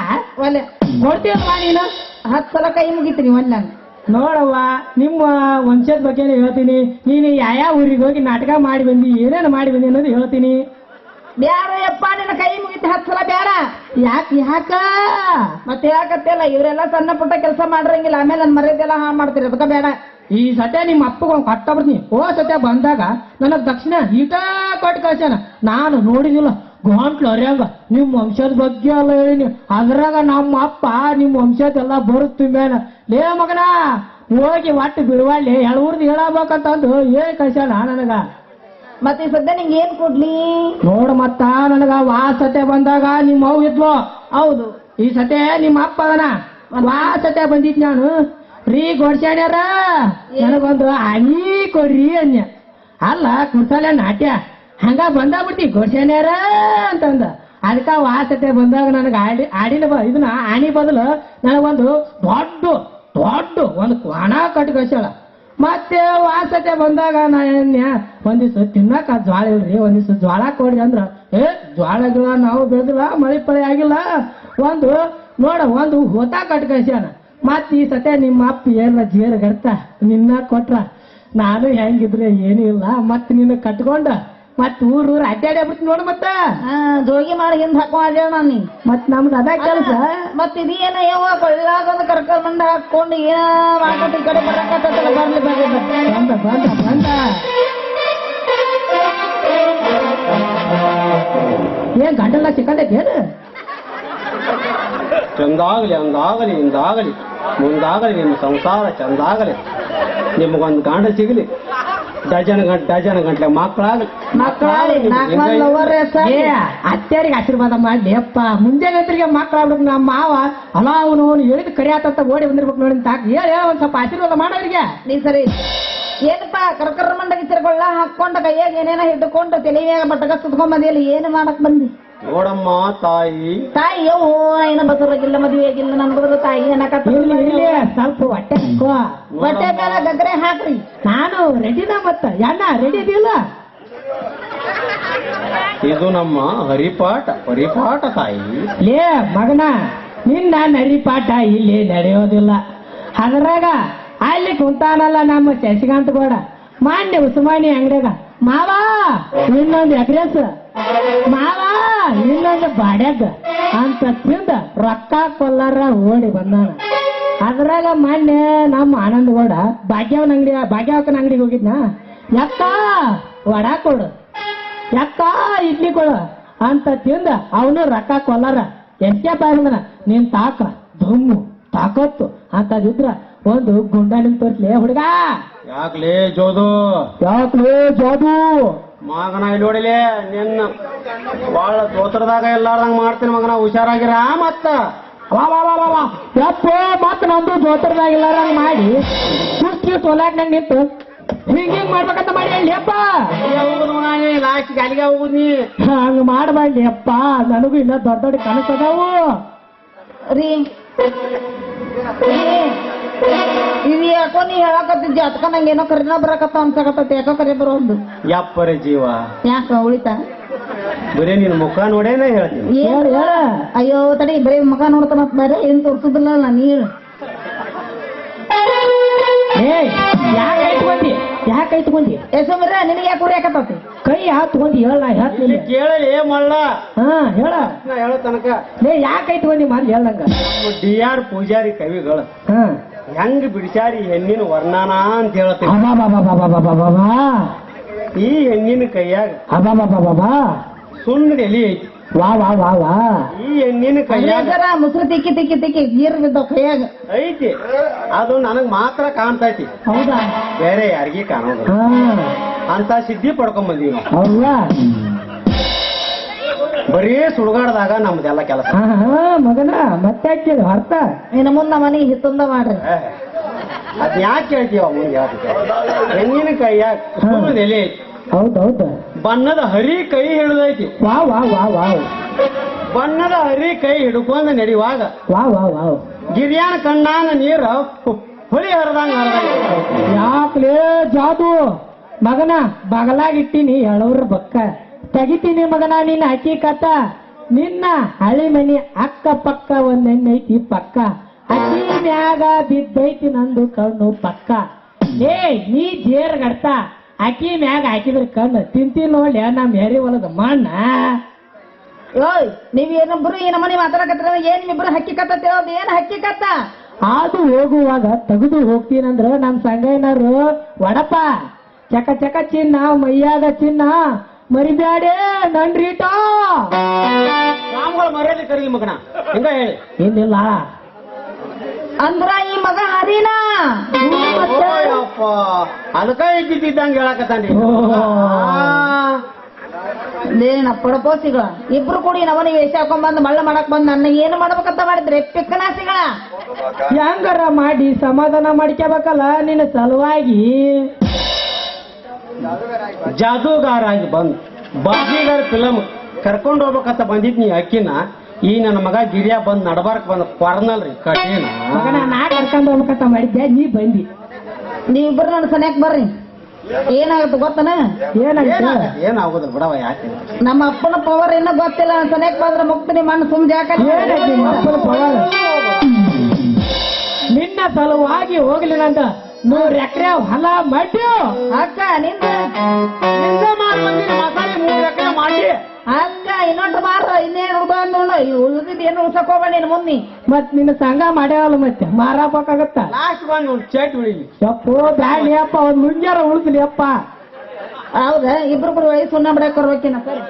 ಕೊಡ್ತೀವಲ್ವಾ ನೀನು? 10 ಸಲ ಕೈ ಮುಗಿತೀನಿ ಒಂದ್ ನಾನು. ನೋಡವ್ವ ನಿಮ್ಮ ವಂಶದ ಬಗ್ಗೆ ಹೇಳ್ತೀನಿ. ನೀನು ಯಾವ ಊರಿಗೆ ಹೋಗಿ ನಾಟಕ ಮಾಡಿ ಬಂದಿ, ಏನೇನು ಮಾಡಿ ಬಂದಿ ಅನ್ನೋದು ಹೇಳ್ತೀನಿ. ಬ್ಯಾಡ ಯಪ್ಪ, ನಿನ್ನ ಕೈ ಮುಗಿತು 10 ಸಲ ಬ್ಯಾಡ. ಯಾಕ ಮತ್ತೆ ಯಾಕತ್ತಿಲ್ಲ, ಇವರೆಲ್ಲ ಸಣ್ಣ ಪುಟ್ಟ ಕೆಲಸ ಮಾಡಿರಂಗಿಲ್ಲ, ಆಮೇಲೆ ನನ್ನ ಮರ್ಯಾದೆಲ್ಲ ಹಾಳು ಮಾಡ್ತೀರಿ, ಅದಕ್ಕ ಬೇಡ. ಈ ಸತ್ಯ ನಿಮ್ಮ ಅಪ್ಪಗ ಕಟ್ಟ ಬರ್ತೀನಿ. ಸತ್ಯ ಬಂದಾಗ ನನಗ್ ದಕ್ಷಿಣ ಈಟ ಕೊಟ್ಟು ಕಳ್ಸ್ಯಾನ. ನಾನು ನೋಡಿದಿಲ್ಲ ಗೋಂಟ್ಲು ಅರ್ಯಾಂಗ ನಿಮ್ ವಂಶದ ಬಗ್ಗೆ ಎಲ್ಲ ಹೇಳಿನಿ. ಅದ್ರಾಗ ನಮ್ಮ ಅಪ್ಪ ನಿಮ್ ವಂಶದೆಲ್ಲ ಬರುತ್ತೆ ಮೇಲ. ಲೇ ಮಗನ ಹೋಗಿ ಒಟ್ಟು ಬಿಡುವಲ್ಲಿ ಎಳೂರ್ದು ಹೇಳಬೇಕಂತಂದು ಕಳ್ಸ್ಯಾನ ನನಗ. ಮತ್ತೆ ಈ ಸದ್ಯ ನಿಂಗೆ ಏನ್ ಕೊಡ್ಲಿ ನೋಡ ಮತ್ತ ನನಗ ಸತ್ಯ ಬಂದಾಗ ನಿಮ್ಮ ಅವ್ ಇದ್ಲು. ಹೌದು, ಈ ಸತ್ಯ ನಿಮ್ಮ ಅಪ್ಪ ಅದನ ಸತ್ಯ ಬಂದಿದ್ ನಾನು. ರೀ ಗೋಡ್ಸ್ಯಾಣ್ಯಾರ ನನಗೊಂದು ಅಣಿ ಕೊಡ್ರಿ ಅನ್ಯ. ಅಲ್ಲ ಕುರ್ಸಾಲೆ ನಾಟ್ಯ ಹಂಗ ಬಂದಾಗ್ಬಿಡ್ತಿ ಗೋಡ್ಸ್ಯಾಣ್ಯಾರ ಅಂತಂದ. ಅದಕ್ಕ ಸತ್ಯ ಬಂದಾಗ ನನಗ ಆಡಿನ ಇದನ್ನ ಆಣಿ ಬದಲು ನನಗೊಂದು ದೊಡ್ಡ ಒಂದು ಕ್ವಾಣ ಕಟ್ಟಿ ಕಳ್ಸ್ಯಾಳ. ಮತ್ತೆ ಸತ್ಯ ಬಂದಾಗ ನಾ ಒಂದ್ ದಿವ್ಸ ತಿನ್ನಕ ಜ್ವಾಳ ಇಲ್ರಿ, ಒಂದ್ ದಿವ್ಸ ಜ್ವಾಳ ಕೊಡ್ರಿ ಅಂದ್ರ ಜ್ವಾಳ ಗಿಳ ನಾವು ಬೆಳೆದಿಲ್ಲ, ಮಳೆ ಪಳೆ ಆಗಿಲ್ಲ. ಒಂದು ಹೊತ ಕಟ್ಟಿ ಕಳ್ಸ್ಯಾನ. ಮತ್ ಈ ಸತ್ಯ ನಿಮ್ಮ ಅಪ್ಪ ಏನ ಜೇರ್ ಗಡ್ತ ನಿನ್ನ ಕೊಟ್ರ ನಾನು ಹೆಂಗಿದ್ರೆ ಏನೂ ಇಲ್ಲ. ಮತ್ ನಿನ್ನ ಕಟ್ಕೊಂಡ ಮತ್ ಊರು ಅಡ್ಡಾಡಿ ಬಿಡ್ತೀನಿ ನೋಡು. ಮತ್ತ ಜೋಗಿ ಮಾಡಿ ಹಿಂದ್ ಹಾಕೊಂಡ್ ನಾನು. ಮತ್ ನಮ್ದು ಅದ ಕೆಲಸ. ಮತ್ ಇದೇನ ಯಾವ ಕೊಳ್ಳಾಗ ಒಂದು ಕರ್ಕೊಂಡ್ ಬಂದ ಹಾಕೊಂಡು ಏನ ಮಾಡ್ಕೊತ ಈ ಕಡೆ ಬರಕತ್ತಲ್ಲ. ಬರ್ಲಿ ಬಂದ ಏನ್ ಗಂಟೆಲ್ಲ ಸಿಕ್ಕಂಡೈತಿ ಏನು? ಚಂದಾಗಲಿ ಅಂದಾಗಲಿ ಇಂದಾಗಲಿ ಮುಂದಾಗಲಿ ನಿಮ್ಮ ಸಂಸಾರ ಚಂದಾಗಲಿ. ನಿಮಗೊಂದು ಗಂಡ ಸಿಗಲಿ, ಡಜನ್ ಗಂಟ್ಲೆ ಮಕ್ಕಳಾಗಲಿ. ಅತ್ಯಾರಿಗೆ ಆಶೀರ್ವಾದ ಮಾಡಿ ಅಪ್ಪ. ಮುಂಜಾನೆ ಮಕ್ಕಳಾಗ್ಬೇಕು. ನಮ್ಮ ಮಾವ ಅಲ್ಲ ಅವನು ಹೇಳಿದ್ ಕರಿ ಆತಂತ ಓಡಿ ಬಂದಿರ್ಬೇಕು ನೋಡಿ. ಹೇಳಿ ಒಂದ್ ಸ್ವಲ್ಪ ಆಶೀರ್ವಾದ ಮಾಡೋರಿಗೆ. ನೀ ಸರಿ ಏನಪ್ಪ ಕರ್ಕರ ಮಂಡಗಿ ತಿರ್ಗೊಳ್ಳ ಹಾಕೊಂಡ ಕೈಯಾಗ ಏನೇನ ಹಿಡ್ಕೊಂಡು ತಲೆಯಾಗ ಬಟ್ಟಗ ಸುತ್ಕೊಂಡ್ ಬಂದಿಲ್ಲ. ಏನು ಮಾಡಕ್ ಬಂದಿ? ನೋಡಮ್ಮ ತಾಯಿ ಏನ ಬಸರಾಗಿಲ್ಲ, ಮದುವೆ ಆಗಿಲ್ಲ, ನನ್ ಬದಲು ತಾಯಿ ಸ್ವಲ್ಪ ಹೊಟ್ಟೆ ಹೊಟ್ಟೆ ಮೇಲೆ ಗಗ್ರೆ ಹಾಕ್ರಿ. ನಾನು ರೆಡಿನ ಮತ್ತ ಯಾನ ರೆಡಿ ಇದೆಯಲ್ಲ. ಇದು ನಮ್ಮ ಪರಿಪಾಠ ತಾಯಿ. ಲೇ ಮಗನ ನಿನ್ನ ನರಿಪಾಠ ಇಲ್ಲಿ ನಡೆಯೋದಿಲ್ಲ. ಅದ್ರಾಗ ಅಲ್ಲಿ ಕುಂತಾನಲ್ಲ ನಮ್ಮ ಶಶಿಕಾಂತ್ ಗೌಡ ಮಾನ್ಯ ಉಸ್ಮಾನಿ ಅಂಗಡಿಯಾಗ ಮಾವ ಇನ್ನೊಂದು ಎಗ್ರೆಸ್, ಮಾವ ಇನ್ನೊಂದು ಬಾಡ್ಯಾಗ ಅಂತ ತಿಂದ ರೊಕ್ಕ ಕೊಲ್ಲಾರ ಓಡಿ ಬಂದಾನ. ಅದ್ರಾಗ ಮೊನ್ನೆ ನಮ್ಮ ಆನಂದ್ ಗೌಡ ಭಾಗ್ಯವಕ್ಕನ ಅಂಗಡಿಗೆ ಹೋಗಿದ್ನ. ಯಕ್ಕ ವಡಾ ಕೊಡು, ಯಕ್ಕ ಇಡ್ಲಿ ಕೊಡು ಅಂತ ತಿಂದ ಅವನು ರೊಕ್ಕ ಕೊಲ್ಲಾರ ಎಷ್ಟೇ ಬಾಯಂದನ. ನೀನ್ ಧಮ್ಮು ತಾಕತ್ತು ಅಂತದಿದ್ರ ಒಂದು ಗುಂಡ ನಿಮ್ ತೋರ್ಸ್ಲಿ ಹುಡುಗ. ಯಾಕ್ಲೇ ಜೋದು ಮಗನ ಇಲ್ಲಿ ನೋಡಿಲೆ ನಿನ್ನ ಬಾಳ ತೋತ್ರದಾಗ ಎಲ್ಲಾರ್ದಂಗ ಮಾಡ್ತೀನಿ ಮಗನ, ಹುಷಾರಾಗಿರ. ಮತ್ತ ಯಪ್ಪ ಮತ್ ನಮ್ದು ಜೋತ್ರದಾಗಿಲ್ಲಾರಂಗ್ ಮಾಡಿ ಕುಸ್ತಿ ಸೋಲಾಕ್ ನಂಗೆ ನಿಂತು ಹಿಂಗ್ ಮಾಡ್ಬೇಕಂತ ಮಾಡಿ ಹೇಳಿ ಅಪ್ಪ. ಲಾಸ್ಟ್ ಗಾಲಿಗೆ ಹೋಗುದ್ ನೀ ಹಂಗ ಮಾಡಬಾರ್ಲಿ ಅಪ್ಪ. ನನಗೂ ಇನ್ನ ದೊಡ್ಡ ಕನಸದಾವು ರೀ. ಇದು ಯಾಕೋ ನೀ ಹೇಳಕತ್ತಿದ್ದಿ ಅದಕ್ಕ ನಂಗೆ ಏನೋ ಕರಿನ ಬರಕತ್ತ ಅನ್ಸಕತ್ತೈತಿ. ಯಾಕೋ ಕರಿ ಬರೋದು ಯಪ್ಪರೆ ಜೀವ. ಯಾಕ ಉಳಿತಾ? ಬರೀ ನಿನ್ ಮುಖ ನೋಡೇನ ಹೇಳ್ತೀನಿ. ಹೇಳ ಅಯ್ಯೋ ತಡಿ, ಬರೀ ಮುಖ ನೋಡ್ತಾನ ಬೇರೆ ಏನ್ ತೋರ್ಸುದಿಲ್ಲ ನಾನು. ಹೇಳು ಯಾಕೆ ಐತ್ಕೊಂಡಿ ಯಶೋಮ್ರ ನಿನಗೆ ಯಾಕೆ ಉರಿ ಹಾಕತ್ತತಿ? ಕೈ ಹಾತ್ಕೊಂಡಿ ಹೇಳ ಹೇಳ್ತೀನಿ ಕೇಳಲಿ ಮಳ್ಳ. ಹೇಳ ಹೇಳೋ ತನಕ ಯಾಕೆ ಐತ್ಕೊಂಡಿ ಮಂದಿ ಹೇಳ್ದಂಗ. DR ಪೂಜಾರಿ ಕವಿಗಳು ಹೆಂಗ್ ಬಿಡಿಸಾರಿ ಹೆಣ್ಣಿನ ವರ್ಣನ ಅಂತ ಹೇಳ್ತೀವಿ. ಈ ಹೆಣ್ಣಿನ ಕೈಯಾಗ ಸುಣ್ಣದ ಎಲಿ ಐತಿ. ಈ ಹೆಣ್ಣಿನ ಕೈಯಾಗ ಮುಸ್ರು ತಿಕ್ಕಿ ತಿಕ್ಕಿ ತಿಕ್ಕಿ ಗೀರ್ ಬಿದ್ದಾವ ಕೈಯಾಗ ಐತಿ. ಅದು ನನಗ್ ಮಾತ್ರ ಕಾಣ್ತೈತಿ, ಹೌದಾ? ಬೇರೆ ಯಾರಿಗಿ ಕಾಣೋದು. ಅಂತ ಸಿದ್ಧಿ ಪಡ್ಕೊಂಡ್ ಬಂದೀವಿ ನಾವು. ಹೌದಾ? ಬರೀ ಸುಡುಗಾಡ್ದಾಗ ನಮ್ದೆಲ್ಲ ಕೆಲಸ. ಮಗನ ಮತ್ತೆ ಹಾಕಿದ ಅರ್ಥ ಇನ್ನು ಮುಂದೆ ಮನೆ ಹಿತ್ತಂದ ಮಾಡ್ರಿ. ಅದ್ ಯಾಕೆ ಕೇಳ್ತೀವ ಮುಂದೆ ತೆಂಗಿನಕಾಯಿಯ ಎಲೆ ಐತಿ, ಹೌದೌದು. ಬಣ್ಣದ ಹರಿ ಕೈ ಹಿಡಿದೈತಿ. ವಾ ವಾ ವಾ ವಾವ್ ಬಣ್ಣದ ಹರಿ ಕೈ ಹಿಡ್ಕೊಂಡ್ ನಡಿವಾಗ ವಾ ವಾ ವಾವ್. ಗಿರಿಯಾನ ಕಣ್ಣಾನ ನೀರ ಹೊಳಿ ಹರಿದಂಗ ಯಾಕ್ಲೇ ಜಾದು ಮಗನ ಬಗಲಾಗಿಟ್ಟಿನಿ ಎಳವ್ರ ಬಕ್ಕ ತೆಗಿತೀನಿ ಮಗನ ನಿನ್ನ ಹಕ್ಕಿಕತ್ತ. ನಿನ್ನ ಹಳಿ ಮನಿ ಅಕ್ಕ ಪಕ್ಕ ಒಂದೆಣ್ಣೈತಿ ಪಕ್ಕ, ಅಕ್ಕಿ ಮ್ಯಾಗ ಬಿದ್ದೈತಿ ನಂದು ಕಣ್ಣು ಪಕ್ಕ. ಏ ನೀ ಜೇರ್ ಗಡ್ತ ಅಕ್ಕಿ ಮ್ಯಾಗ ಹಾಕಿದ್ರ ಕಣ್ಣು ತಿಂತಿ ನೋಡ್ಯ ನಮ್ ಹೆರಿ ಹೊಲದ ಮಣ್ಣ. ಓಯ್ ನೀವ್ ಏನೊಬ್ರು ಈ ನಮ್ಮನೆ ಮಾತಾಡಕತ್ರ ಏನ್ ನಿಮ್ಮಿಬ್ರು ಹಕ್ಕಿ ಕತ್ತ ಏನ್ ಹಕ್ಕಿ ಕತ್ತ? ಅದು ಹೋಗುವಾಗ ತೆಗೆದು ಹೋಗ್ತೀನಂದ್ರ ನಮ್ ಸಂಗಯ್ಯನರು ವಡಪ ಚಕ ಚಕ ಚಿನ್ನ ಮೈಯಾಗ ಚಿನ್ನ ಮರಿಬ್ಯಾಡೆ ನನ್ರೀಟ ರಾಮ್ಗಳು ಮರ್ಯಾದೆ ಕರೀಲಿ ಮಗನ ಹಿಂಗ ಹೇಳಿ. ಏನಿಲ್ಲ ಅಂದ್ರ ಈ ಮಗ ಹರಿನಾ ಅದಕ್ಕ ಇದ್ದಿದ್ದಂಗ ಹೇಳಕತ್ತಾನ್ರಿ. ಏನ ಪಡಪೋಸಿಗಳ ಇಬ್ರು ಕೂಡಿ ನಮ್ಮನೆ ವೇಷ ಹಾಕೊಂಡ್ ಬಂದ್ ಮಳ್ಳ ಮಾಡಕ್ ಬಂದ್ ನನ್ನ ಏನು ಮಾಡ್ಬೇಕಂತ ಮಾಡಿದ್ರೆ ಪಿಕ್ಕನಾಸಿಗಳ ಹೆಂಗಾರ ಮಾಡಿ ಸಮಾಧಾನ ಮಾಡ್ಕೋಬೇಕಲ್ಲ ನಿನ್ನ ಸಲುವಾಗಿ. ಜಾದೂಗಾರಾಗಿ ಬಂದ್ ಬಾಜಿಗಾರ ಫಿಲಮ್ ಕರ್ಕೊಂಡ್ ಹೋಗ್ಬೇಕಂತ ಬಂದಿದ್ ನೀ ಅಕ್ಕಿನ ಈ ನನ್ನ ಮಗ ಗಿರಿಯ ಬಂದ್ ನಡಬಾರ್ಕ್ ಬಂದ ಕೊರ್ನಲ್ರಿ ಕಠಿಣ ಮಗನ ನಾ ಕರ್ಕೊಂಡ್ ಹೋಗ್ಬೇಕಂತ ಮಾಡಿದ್ದೆ ನೀ ಬಂದಿ. ನೀವಿಬ್ರು ನನ್ನ ಸನ್ಯಾಕ್ ಬರ್ರಿ. ಏನಾಗುತ್ತೆ ಗೊತ್ತನ? ಏನಾಗುದಿಲ್ಲ ಬಿಡವ ಯಾಕೆ ನಮ್ಮ ಅಪ್ಪನ ಪವರ್ ಏನೋ ಗೊತ್ತಿಲ್ಲ. ಸನ್ಯಾಕ್ ಬಂದ್ರೆ ಮುಕ್ತೀನಿ ಮಣ್ಣು ಸುಮ್ಜೆ ನಿನ್ನ ಸಲುವಾಗಿ ಹೋಗ್ಲಿನಂತ 100 ಎಕರೆ ಹೊಲ ಮಾಡ್ಯೋ ಅಕ್ಕ ನಿಂದ ಮಸಾಲೆ 3 ಎಕರೆ ಮಾಡಿ ಅಕ್ಕ ಇನ್ನೊಂದು ಮಾರ ಇನ್ನೇನು ಬಂದು ಉಳಿದಿದ್ದು ಏನು ಉಳ್ಸಕ್ ಹೋಗ್ಬೇಡ ನೀನು ಮುನ್ನಿ. ಮತ್ ನಿನ್ನ ಸಂಘ ಮಾಡ್ಯಾವಲ್ಲ ಮತ್ತೆ ಮಾರಾಪಕ್ಕಾಗತ್ತ. ಲಾಸ್ಟ್ ಬಂದು ಒಂದು ಚೇಟ್ ಉಳಿಲಿ ಯಪ್ಪೋ ಬ್ಯಾಡಿ ಅಪ್ಪ ಒಂದ್ ಮುಂಜಾರ ಉಳಿಸ್ಲಿ ಅಪ್ಪ. ಹೌದಾ ಇಬ್ರು ಕೂಡ ವಯಸ್ಸು ಸುಣ್ಣ ಬಿಡಕ್ ಬರ್ಬೇಕಿನ ಸರಿ.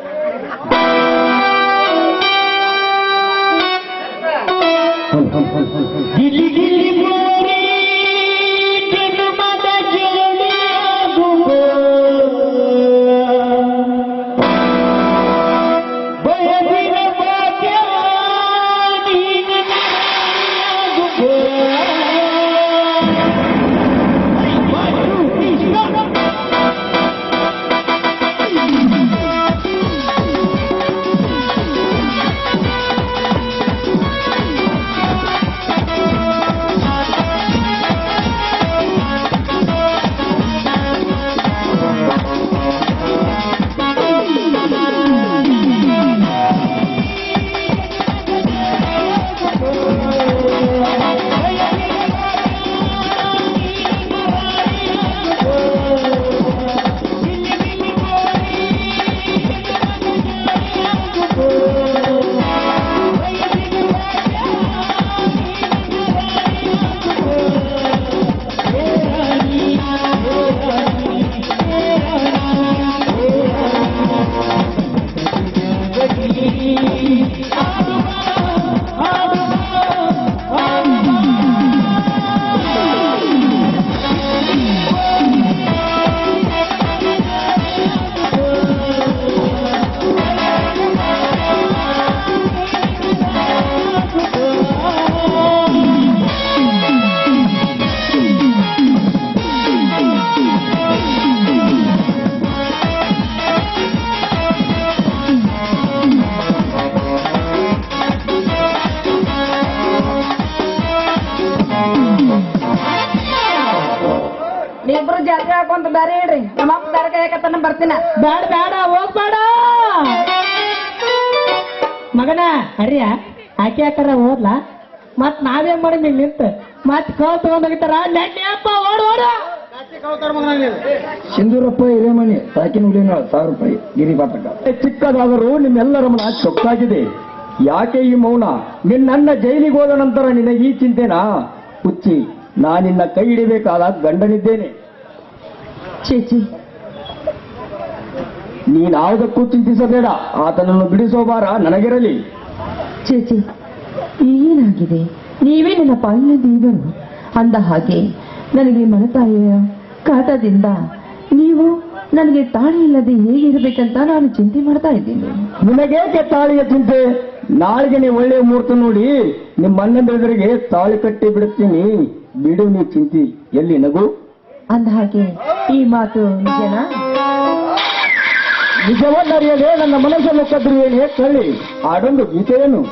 ನೀವಿಬ್ರು ಜಾತ್ರೆ ಹಾಕೊಂತ ಬ್ಯಾರೆ ಹೇಳ್ರಿ. ನಮ್ಮ ಅಪ್ಪ ಬ್ಯಾರೆ ಕೈಯಾಕತ್ತಾನ ಬರ್ತೀನ. ಬ್ಯಾಡ ಬ್ಯಾಡ ಹೋಗ್ಬೇಡ ಮಗನ ಹರಿಯ ಆಕೆ ಯಾಕಾರ ಹೋದ್ಲಾ ಮತ್ ನಾವೇನ್ ಮಾಡಿ ನಿಂಗೆ ನಿಂತ ಮತ್ ಕೌ ತಗೊಂಡೋಗಿತ್ತಾರ ಅಪ್ಪ ಓಡ್ ಓಡ. ಸಿಂಧೂರಪ್ಪ ಹಿರೇಮಣಿ ಸಾಕಿನ ಹುಲಿನ 1000 ರೂಪಾಯಿ ಗಿರಿಪಾಠಕ. ಚಿಕ್ಕದಾದರೂ ನಿಮ್ಮೆಲ್ಲರ ಮನ ಚೊಕ್ಕಾಗಿದೆ. ಯಾಕೆ ಈ ಮೌನ? ನಿನ್ನ ಜೈಲಿಗೆ ಹೋದ ನಂತರ ನಿನಗೆ ಈ ಚಿಂತೆನಾ? ಹುಚ್ಚಿ, ನಾನಿನ್ನ ಕೈ ಹಿಡಿಬೇಕಾದ ಗಂಡನಿದ್ದೇನೆ. ಚೇಚಿ ನೀನಾವುದಕ್ಕೂ ಚಿಂತಿಸಬೇಡ. ಆತನನ್ನು ಬಿಡಿಸೋ ಭಾರ ನನಗಿರಲಿ. ಚೇಚಿ ಏನಾಗಿದೆ? ನೀವೇ ನನ್ನ ಪಾಲಿನ ದೇವರು ಅಂದ ಹಾಗೆ ನನಗೆ ಮನತಾಯಿಯ ಕಾಟದಿಂದ ನೀವು ನನಗೆ ತಾಳಿ ಇಲ್ಲದೆ ಹೇಗಿರಬೇಕಂತ ನಾನು ಚಿಂತೆ ಮಾಡ್ತಾ ಇದ್ದೀನಿ. ನಿನಗೇಕೆ ತಾಳಿಯ ಚಿಂತೆ? ನಾಳೆಗೆ ನೀವು ಒಳ್ಳೆಯ ಮುಹೂರ್ತ ನೋಡಿ ನಿಮ್ಮ ಅಣ್ಣನ ಎದುರಿಗೆ ತಾಳಿ ಕಟ್ಟಿ ಬಿಡುತ್ತೀನಿ. ಬಿಡು ನೀ ಚಿಂತಿ, ಎಲ್ಲಿ ನಗು? ಅಂದ ಹಾಗೆ ಈ ಮಾತು ನಿಜನಾ? ನಿಜವನ್ನರಿಯದೆ ನನ್ನ ಮನಸ್ಸನ್ನು ಕದ್ರು ಏನೇ ಕಳ್ಳಿ ಆಡೊಂದು ಗೀತೆಯನ್ನು.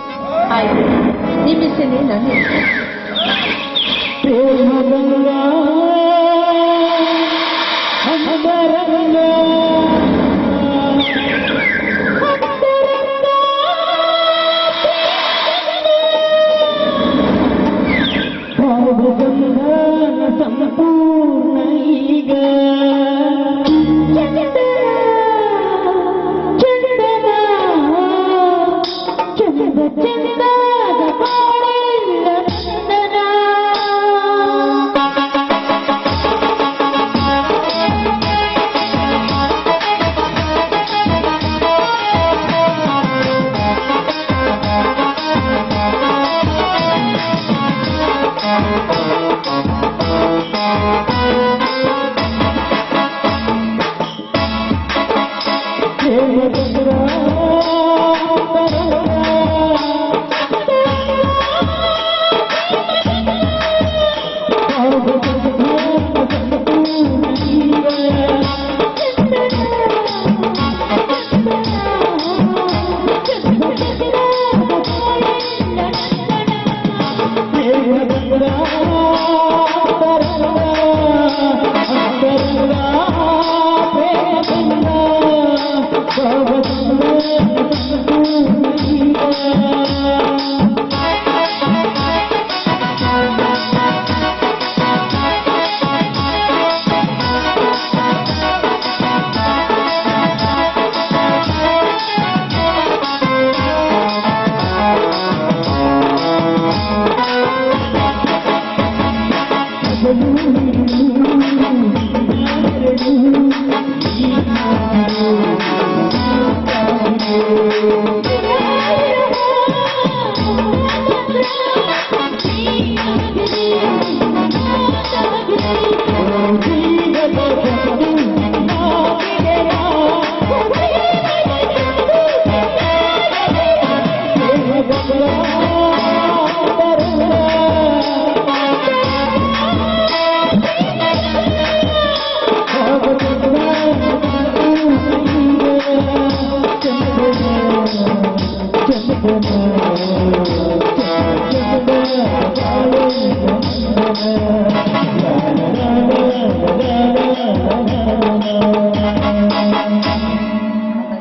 ಆಯ್ತು, ನಿಮ್ಮಿಷ್ಟನೇ ನಾನು ಸಂಪೂರ್ಣ ಈಗ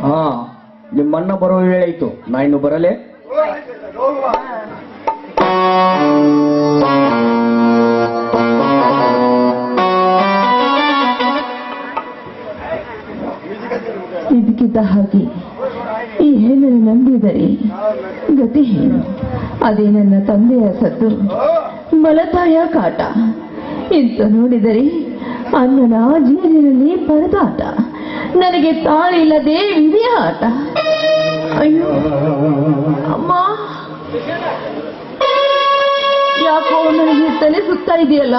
ಹಾ, ನಿಮ್ಮಣ್ಣ ಬರೋ ವೇಳೆ ಆಯ್ತು. ನಾ ಇನ್ನು ಬರಲೇ. ಇದಕ್ಕಿದ್ದ ಹಾಗೆ ಈ ಹೆಣ್ಣನ್ನು ನಂಬಿದರೆ ಗತಿ ಏನು? ಅದೇ ನನ್ನ ತಂದೆಯ ಸತ್ತು, ಮಲತಾಯ ಕಾಟ. ಇಂತ ನೋಡಿದರೆ ಅಣ್ಣನ ಜೀವನದಲ್ಲಿ ಪರದಾಟ, ನನಗೆ ತಾಳಿ ಇಲ್ಲದೆ ವಿಧಿಯ ಆಟ. ಅಯ್ಯೋ ಅಮ್ಮ, ಯಾಕೋ ನನಗೆ ತಲೆ ಸುತ್ತಾ ಇದೆಯಲ್ಲ.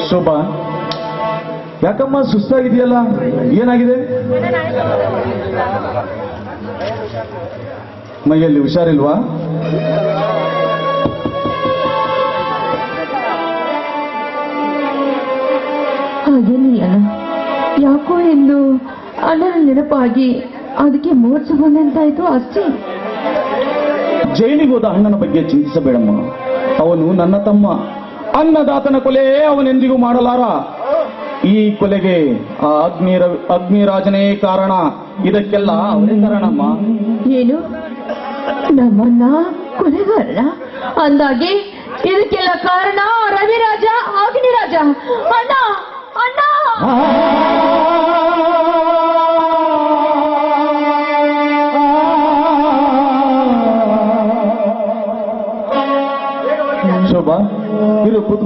ಶೋಭಾ, ಯಾಕಮ್ಮ ಸುಸ್ತಾಗಿದೆಯಲ್ಲ, ಏನಾಗಿದೆ? ಮೈಯಲ್ಲಿ ಹುಷಾರಿಲ್ವಾ? ಹಾಗೇನಿಲ್ಲ, ಯಾಕೋ ಎಂದು ಅಣ್ಣನ ನೆನಪಾಗಿ ಅದಕ್ಕೆ ಮೂರ್ಛೆ ಬಂದಂತಾಯ್ತು ಅಷ್ಟೇ. ಜೈಲಿಗೆ ಹೋದ ಅಣ್ಣನ ಬಗ್ಗೆ ಚಿಂತಿಸಬೇಡಮ್ಮ. ಅವನು ನನ್ನ ತಮ್ಮ. ಅನ್ನದಾತನ ಕೊಲೆ ಅವನೆಂದಿಗೂ ಮಾಡಲಾರ. ಈ ಕೊಲೆಗೆ ಆ ಅಗ್ನಿರಾಜನೇ ಕಾರಣ. ಇದಕ್ಕೆಲ್ಲ ಅವನೇ ಕಾರಣಮ್ಮ. ಏನು, ನಮ್ಮನ್ನ ಕೊಲೆಗಾರನ? ಅಂದಾಗೆ ಇದಕ್ಕೆಲ್ಲ ಕಾರಣ ರವಿರಾಜ, ಅಗ್ನಿರಾಜ. ಅಣ್ಣ ಅಣ್ಣ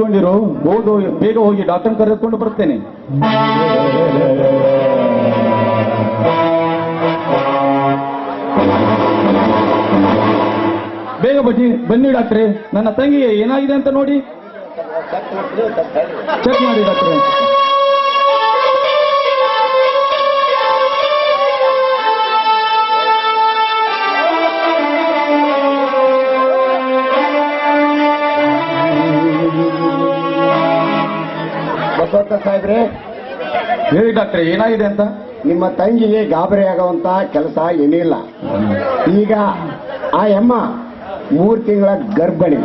ಕೂತ್ಕೊಂಡಿರು, ಬೇಗ ಹೋಗಿ ಡಾಕ್ಟರ್ ಕರೆದುಕೊಂಡು ಬರ್ತೇನೆ. ಬೇಗ ಬನ್ನಿ ಡಾಕ್ಟ್ರೆ, ನನ್ನ ತಂಗಿಗೆ ಏನಾಗಿದೆ ಅಂತ ನೋಡಿ. ಚೆಕ್ ಮಾಡಿ ಡಾಕ್ಟ್ರೆ. ಬಸವಪ್ಪ ಸಾಹೇಬ್ರೆ, ಹೇಳಿ ಡಾಕ್ಟ್ರೆ, ಏನಾಗಿದೆ ಅಂತ. ನಿಮ್ಮ ತಂಗಿಗೆ ಗಾಬರಿ ಆಗುವಂತ ಕೆಲಸ ಏನಿಲ್ಲ. ಈಗ ಆ ಅಮ್ಮ 3 ತಿಂಗಳ ಗರ್ಭಿಣಿ.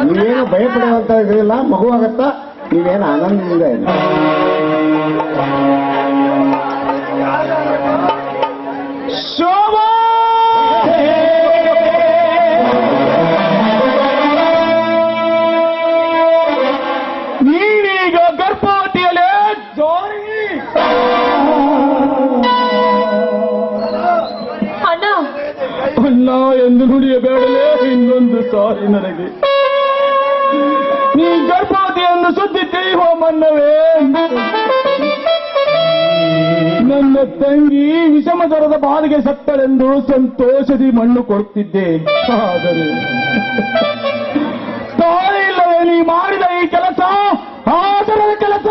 ನೀವೇನು ಭಯಪಡುವಂತ ಇದಿಲ್ಲ, ಮಗುವಾಗತ್ತಾ, ನೀವೇನು ಆನಂದದಿಂದ ಇಲ್ಲ. ಶೋಭಾ, ನೀನೀಗ ಗರ್ಭವತಿಯಲ್ಲೇ ಜೋರಿ. ಅಣ್ಣ, ಅಣ್ಣ ಎಂದು ನುಡಿಯಬೇಡಲೇ ಇನ್ನೊಂದು ಸಾರಿ ನನಗೆ. ನೀ ಗರ್ಭವತಿ ಎಂದು ಸುದ್ದಿ ತಿಳಿಯುವ ಮನ್ನವೇ ನನ್ನ ತಂಗಿ ವಿಷಮ ಜ್ವರದ ಬಾಧೆಗೆ ಸತ್ತಳೆಂದು ಸಂತೋಷದಿ ಮಣ್ಣು ಕೊಡುತ್ತಿದ್ದೆ. ಆದರೆ ತಾಯಿ ಇಲ್ಲವೇ ನೀ ಮಾಡಿದ ಈ ಕೆಲಸ ಆದರದ ಕೆಲಸ.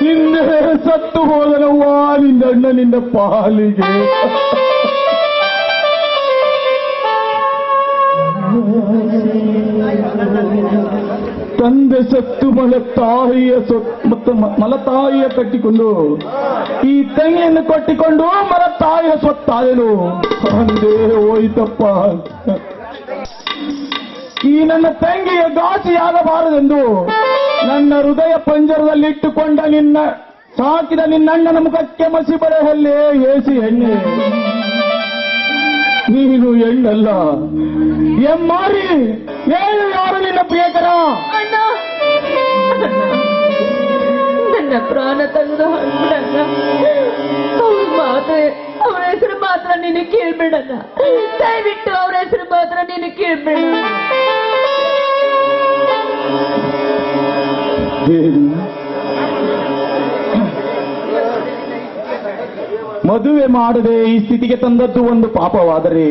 ಹಿಂದೆ ಸತ್ತು ಹೋದನವ್ವ ನಿನ್ನ ಅಣ್ಣನಿಂದ ಪಾಲಿಗೆ. ತಂದೆ ಸತ್ತು ಮಲತಾಯಿಯ ಕಟ್ಟಿಕೊಂಡು ಈ ತಂಗಿಯನ್ನು ಕಟ್ಟಿಕೊಂಡು ಮಲತಾಯಿಯ ಸ್ವತ್ತಾದೆನು. ಅಂದೇ ಹೋಯ್ತಪ್ಪ. ಈ ನನ್ನ ತಂಗಿಯ ಘಾಸಿಯಾಗಬಾರದೆಂದು ನನ್ನ ಹೃದಯ ಪಂಜರದಲ್ಲಿಟ್ಟುಕೊಂಡ ಸಾಕಿದ ನಿನ್ನಣ್ಣನ ಮುಖಕ್ಕೆ ಮಸಿ ಬರೆಯಲ್ಲೇ ಏಸಿ ಎಣ್ಣೆ. ನೀನು ಹೆಣ್ಣಲ್ಲ, ಎಮ್ಮಾರಿ. ಏನು ಯಾರು ನಿನ್ನ ಪ್ರಿಯಕರ? ಅಣ್ಣ, ನನ್ನ ಪ್ರಾಣ ತಂದು ಹಾಕ್ಬಿಡಣ್ಣ. ಅವರ ಹೆಸರು ಮಾತ್ರ ನೀನು ಕೇಳ್ಬೇಡಣ್ಣ. ದಯವಿಟ್ಟು ಅವರ ಹೆಸರು ಮಾತ್ರ ನೀನು ಕೇಳ್ಬೇಡ. ಮದುವೆ ಮಾಡದೆ ಈ ಸ್ಥಿತಿಗೆ ತಂದದ್ದು ಒಂದು ಪಾಪವಾದರೆ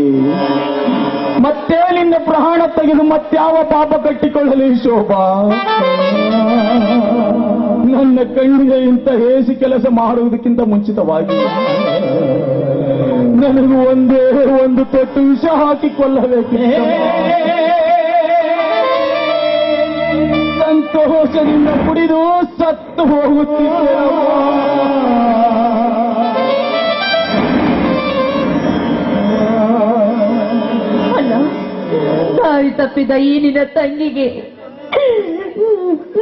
ಮತ್ತೆ ನಿನ್ನ ಪ್ರಾಣ ತೆಗೆದು ಮತ್ಯಾವ ಪಾಪ ಕಟ್ಟಿಕೊಳ್ಳಲಿ ಶೋಭಾ? ನನ್ನ ಕಣ್ಣಿಗೆ ಇಂಥ ಹೇಸಿ ಕೆಲಸ ಮಾಡುವುದಕ್ಕಿಂತ ಮುಂಚಿತವಾಗಿ ನನಗೂ ಒಂದೇ ಒಂದು ತೊಟ್ಟು ವಿಷ ಹಾಕಿಕೊಳ್ಳಬೇಕು. ಸಂತೋಷದಿಂದ ಕುಡಿದು ಸತ್ತು ಹೋಗುತ್ತಿದ್ದೆ. ದಾರಿ ತಪ್ಪಿದ ಈ ನಿನ್ನ ತಂಗಿಗೆ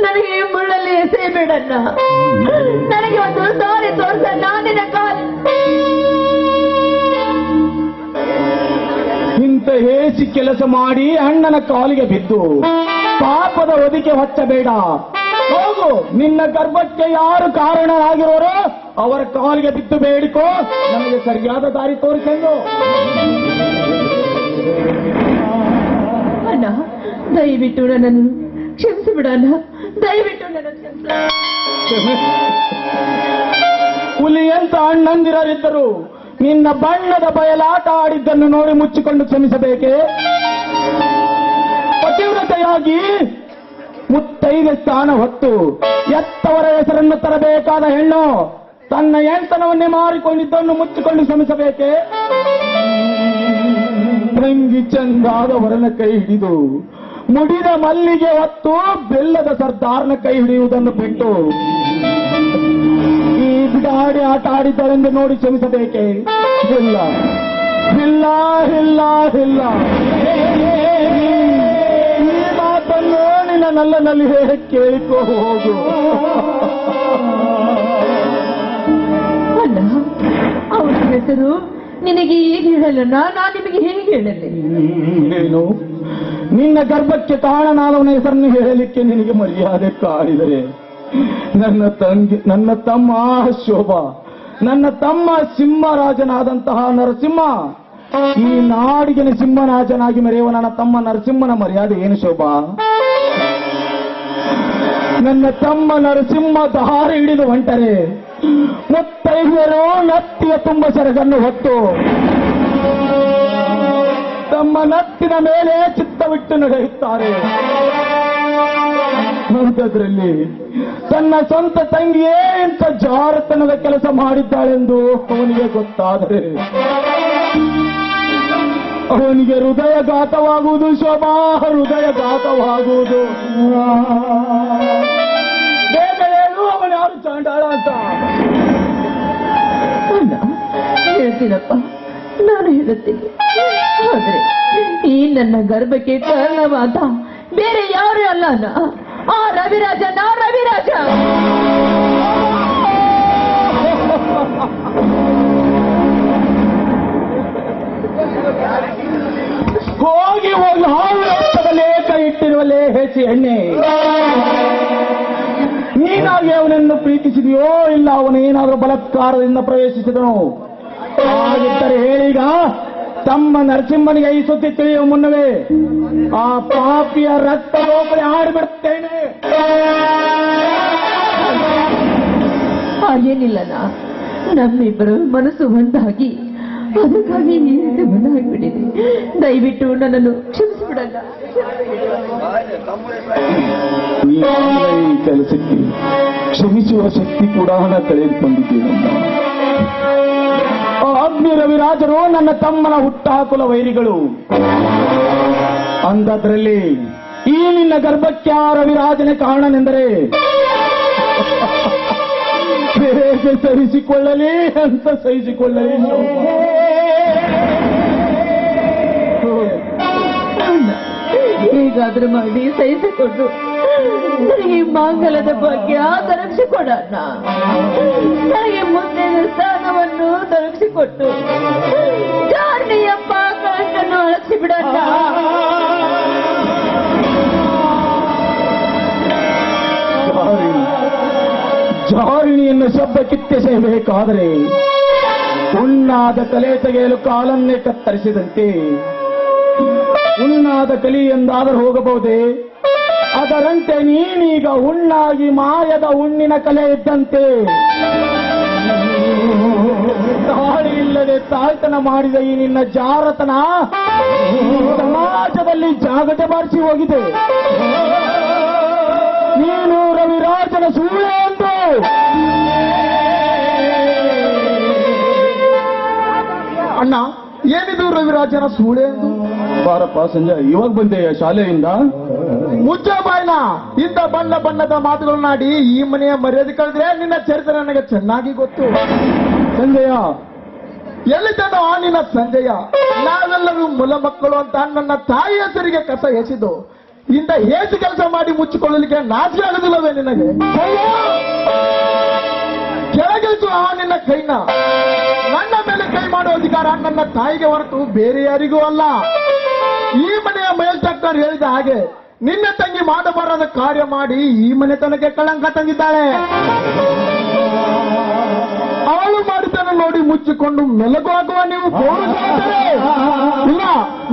ನನಗೆ ಮುಳ್ಳಲ್ಲಿ ಎಸೆಯಬೇಡಣ್ಣ. ನನಗೆ ಒಂದು ದಾರಿ ತೋರಿಸ. ನಾನಿನ ಕಾಲು ಇಂಥ ಹೇಸಿ ಕೆಲಸ ಮಾಡಿ ಅಣ್ಣನ ಕಾಲಿಗೆ ಬಿದ್ದು ಪಾಪದ ಒದಿಕೆ ಹೊಚ್ಚಬೇಡ. ಹೋಗು, ನಿನ್ನ ಗರ್ಭಕ್ಕೆ ಯಾರು ಕಾರಣರಾಗಿರೋರೋ ಅವರ ಕಾಲಿಗೆ ಬಿದ್ದು ಬೇಡಿಕೋ, ನನಗೆ ಸರಿಯಾದ ದಾರಿ ತೋರಿಸೆಂದು. ಅಣ್ಣ, ದಯವಿಟ್ಟು ನನ್ನನ್ನು ಕ್ಷಮಿಸಿಬಿಡಣ್ಣ. ದಯವಿಟ್ಟು ನನ್ನನ್ನು ಹುಲಿ ಅಂತ ಅಣ್ಣಂದಿರರಿದ್ದರು ನಿನ್ನ ಬಣ್ಣದ ಬಯಲಾಟ ಆಡಿದ್ದನ್ನು ನೋಡಿ ಮುಚ್ಚಿಕೊಂಡು ಕ್ಷಮಿಸಬೇಕೆ? ಪತಿವ್ರತೆಯಾಗಿ ಮುತ್ತೈದೆ ಸ್ಥಾನ ಹೊತ್ತು ಎತ್ತವರ ಹೆಸರನ್ನು ತರಬೇಕಾದ ಹೆಣ್ಣು ತನ್ನ ಹೆಣ್ತನವನ್ನೇ ಮಾರಿಕೊಂಡಿದ್ದನ್ನು ಮುಚ್ಚಿಕೊಂಡು ಶ್ರಮಿಸಬೇಕೆ? ತಂಗಿ ಚಂದಾದ ವರನ ಕೈ ಹಿಡಿದು ಮುಡಿದ ಮಲ್ಲಿಗೆ ಹೊತ್ತು ಬೆಲ್ಲದ ಸರ್ದಾರ್ನ ಕೈ ಹಿಡಿಯುವುದನ್ನು ಬಿಟ್ಟು ಈ ಬಿಡಾಡಿ ಆಟ ಆಡಿದ್ದರೆಂದು ನೋಡಿ ಶ್ರಮಿಸಬೇಕೆ? ಇಲ್ಲ ಇಲ್ಲ ಇಲ್ಲ ಇಲ್ಲ. ಈ ಮಾತನ್ನು ನಿನ್ನ ನಲ್ಲನಲ್ಲಿ ಕೇಳಿಕೋ ಹೋಗು. ಅಣ್ಣ, ಅವಳ ಹೆಸರು ನಿನಗೆ ಈಗ ಹೇಳಲ್ಲ, ನಾನು ನಿಮಗೆ ಹೇಗೆ ಹೇಳಲಿ? ಏನು ನಿನ್ನ ಗರ್ಭಕ್ಕೆ ಕಾರಣನಾದವನ ಹೆಸರನ್ನು ಹೇಳಲಿಕ್ಕೆ ನಿನಗೆ ಮರ್ಯಾದೆ ಕಾಡಿದರೆ ನನ್ನ ತಮ್ಮ ಶೋಭಾ ನನ್ನ ತಮ್ಮ ಸಿಂಹರಾಜನಾದಂತಹ ನರಸಿಂಹ ಈ ನಾಡಿಗೆ ಸಿಂಹರಾಜನಾಗಿ ಮೆರೆಯುವ ನನ್ನ ತಮ್ಮ ನರಸಿಂಹನ ಮರ್ಯಾದೆ ಏನು ಶೋಭಾ? ನನ್ನ ತಮ್ಮ ನರಸಿಂಹ ದಾರಿ ಹಿಡಿದು ಹೊಂಟರೆ ಮುತ್ತೈದೆಯರು ನತ್ತಿಯ ತುಂಬ ಸೆರಗನ್ನು ಹೊತ್ತು ತಮ್ಮ ನತ್ತಿನ ಮೇಲೆ ಚಿತ್ತವಿಟ್ಟು ನಡೆಯುತ್ತಾರೆ. ಅಂಥದ್ರಲ್ಲಿ ತನ್ನ ಸ್ವಂತ ತಂಗಿಯೇ ಇಂಥ ಜಾರತನದ ಕೆಲಸ ಮಾಡಿದ್ದಾಳೆಂದು ಅವನಿಗೆ ಗೊತ್ತಾದರೆ ಅವನಿಗೆ ಹೃದಯಘಾತವಾಗುವುದು ಶೋಭಾ, ಹೃದಯಘಾತವಾಗುವುದು. ಬೇಗ ಹೇಳು, ಅವನು ಯಾರು ಚಾಂಡಾಳ ಅಂತ. ಅಣ್ಣ, ಹೇಳ್ತೀನಪ್ಪ, ನಾನು ಹೇಳುತ್ತೇನೆ. ಆದ್ರೆ ಈ ನನ್ನ ಗರ್ಭಕ್ಕೆ ಕಾರಣವಾದ ಬೇರೆ ಯಾರು ಅಲ್ಲ ಅಣ್ಣ, ಆ ರವಿರಾಜ. ಹೋಗಿ ಹೋಗಿ ಹಾಳು ಕೈ ಇಟ್ಟಿರುವಲ್ಲೇ ಹೆಚ್ಚಿ ಎಣ್ಣೆ. ನೀನಾಗಿ ಅವನನ್ನು ಪ್ರೀತಿಸಿದೆಯೋ ಇಲ್ಲ ಅವನೇನಾದರೂ ಬಲಾತ್ಕಾರದಿಂದ ಪ್ರವೇಶಿಸಿದನೋ? ಹಾಗಿದ್ದರೆ ಹೇಳೀಗ ತಮ್ಮ ನರಸಿಂಹನಿಗೆ ಈ ಸುದ್ದಿ ತಿಳಿಯುವ ಮುನ್ನವೇ ಆ ಪಾಪಿಯ ರಕ್ತ ರೋಪಣೆ ಆಡಿಬಿಡುತ್ತೇನೆ. ಹಾಗೇನಿಲ್ಲಣ್ಣ, ನಮ್ಮಿಬ್ಬರು ಮನಸ್ಸು ಒಂದಾಗಿ ಅದಕ್ಕಾಗಿ ಒಂದಾಗಿಬಿಟ್ಟಿದೆ. ದಯವಿಟ್ಟು ನನ್ನನ್ನು ಕ್ಷಮಿಸಿಬಿಡಲ್ಲ. ಈ ಕೆಲಸಕ್ಕೆ ಕ್ಷಮಿಸುವ ಶಕ್ತಿ ಕೂಡ ಕಳೆದುಕೊಂಡಿದ್ದೇನಮ್ಮ. ಅಗ್ನಿ ರವಿರಾಜರು ನನ್ನ ತಮ್ಮನ ಹುಟ್ಟಾಕುಲ ವೈರಿಗಳು. ಅಂದದ್ರಲ್ಲಿ ಈ ನಿನ್ನ ಗರ್ಭಕ್ಕೆ ಆ ರವಿರಾಜನೇ ಕಾರಣನೆಂದರೆ ಹೇಗೆ ಸಹಿಸಿಕೊಳ್ಳಲಿ ಅಂತ ಸಹಿಸಿಕೊಳ್ಳಲಿ. ಹೇಗಾದ್ರೂ ಮಾಡಿ ಸಹಿಸಿಕೊಂಡು ನನಗೆ ಮಾಂಗಲ್ಯದ ಬಗ್ಗೆ ದೊರಕಿಸಿಕೊಡಣ್ಣ. ನನಗೆ ಮುಂದಿನ ಸ್ಥಾನವನ್ನು ದೊರಕಿಸಿಕೊಟ್ಟು ಜಾರ್ನಿಯಪ್ಪ ಕಳಕನ್ನು ಅಳಸಿಬಿಡಣ್ಣ. ಜಾರಿಣಿಯನ್ನು ಶಬ್ದ ಕಿತ್ತೆಸೆಯಬೇಕಾದರೆ ಹುಣ್ಣಾದ ತಲೆ ತೆಗೆಯಲು ಕಾಲನ್ನೇ ಕತ್ತರಿಸಿದಂತೆ ಹುಣ್ಣಾದ ಕಲಿ ಎಂದಾದರೂ ಹೋಗಬಹುದೇ? ಅದರಂತೆ ನೀನೀಗ ಹುಣ್ಣಾಗಿ ಮಾಯದ ಹುಣ್ಣಿನ ಕಲೆ ಇದ್ದಂತೆ ತಾಳಿ ಇಲ್ಲದೆ ತಾಯ್ತನ ಮಾಡಿದ ಈ ನಿನ್ನ ಜಾರತನ ಸಮಾಜದಲ್ಲಿ ಜಾಗಟೆ ಬಾರಿಸಿ ಹೋಗಿದೆ. ನೀನು ರವಿರಾಜನ ಸುಳ್ಳು ಎಂದು ಅಣ್ಣ, ಏನಿದು ರವಿರಾಜನ ಸೂಳೆ ಎಂದು? ಬಾರಪ್ಪ ಸಂಜಯ್, ಇವಾಗ ಬಂದೆ ಶಾಲೆಯಿಂದ. ಮುಚ್ಚ ಬಾಯ್ನ, ಇಂಥ ಬಣ್ಣ ಬಣ್ಣದ ಮಾತುಗಳನ್ನಾಡಿ ಈ ಮನೆಯ ಮರ್ಯಾದೆ ಕಳೆದ್ರೆ ನಿನ್ನ ಚರಿತ್ರೆ ನನಗೆ ಚೆನ್ನಾಗಿ ಗೊತ್ತು. ಸಂಜಯ ಎಲ್ಲಿದ್ದಾನೋ ಆ ನಿನ್ನ ಸಂಜಯ? ನಾವೆಲ್ಲರೂ ಮುಲ ಮಕ್ಕಳು ಅಂತ ನನ್ನ ತಾಯಿ ಹೆಸರಿಗೆ ಕಸ ಎಸೆದು ಇಂಥ ಹೇಸಿ ಕೆಲಸ ಮಾಡಿ ಮುಚ್ಚಿಕೊಳ್ಳಲಿಕ್ಕೆ ನಾಚಿಕೆ ಆಗುದಿಲ್ಲವೇ ನಿನಗೆ? ಕೆಳಗಿಳಿಸು ಆ ನಿನ್ನ ಕೈನ. ನನ್ನ ಮೇಲೆ ಕೈ ಮಾಡುವ ಅಧಿಕಾರ ನನ್ನ ತಾಯಿಗೆ ಹೊರತು ಬೇರೆ ಯಾರಿಗೂ ಅಲ್ಲ. ಈ ಮನೆಯ ಮೇಲ್ಚಕ್ಕಾರ ಹೇಳಿದ ಹಾಗೆ ನಿನ್ನ ತಂಗಿ ಮಾಡಬಾರದ ಕಾರ್ಯ ಮಾಡಿ ಈ ಮನೆತನಕ್ಕೆ ಕಳಂಕ ತಂದಿದ್ದಾಳೆ. ಅವಳು ಮಾಡಿದ್ದನ್ನು ನೋಡಿ ಮುಚ್ಚಿಕೊಂಡು ಮೆಲುಗುವಾಗುವ ನೀವು ಗೌರವಿಸುತ್ತಾರೆ ಇಲ್ಲ?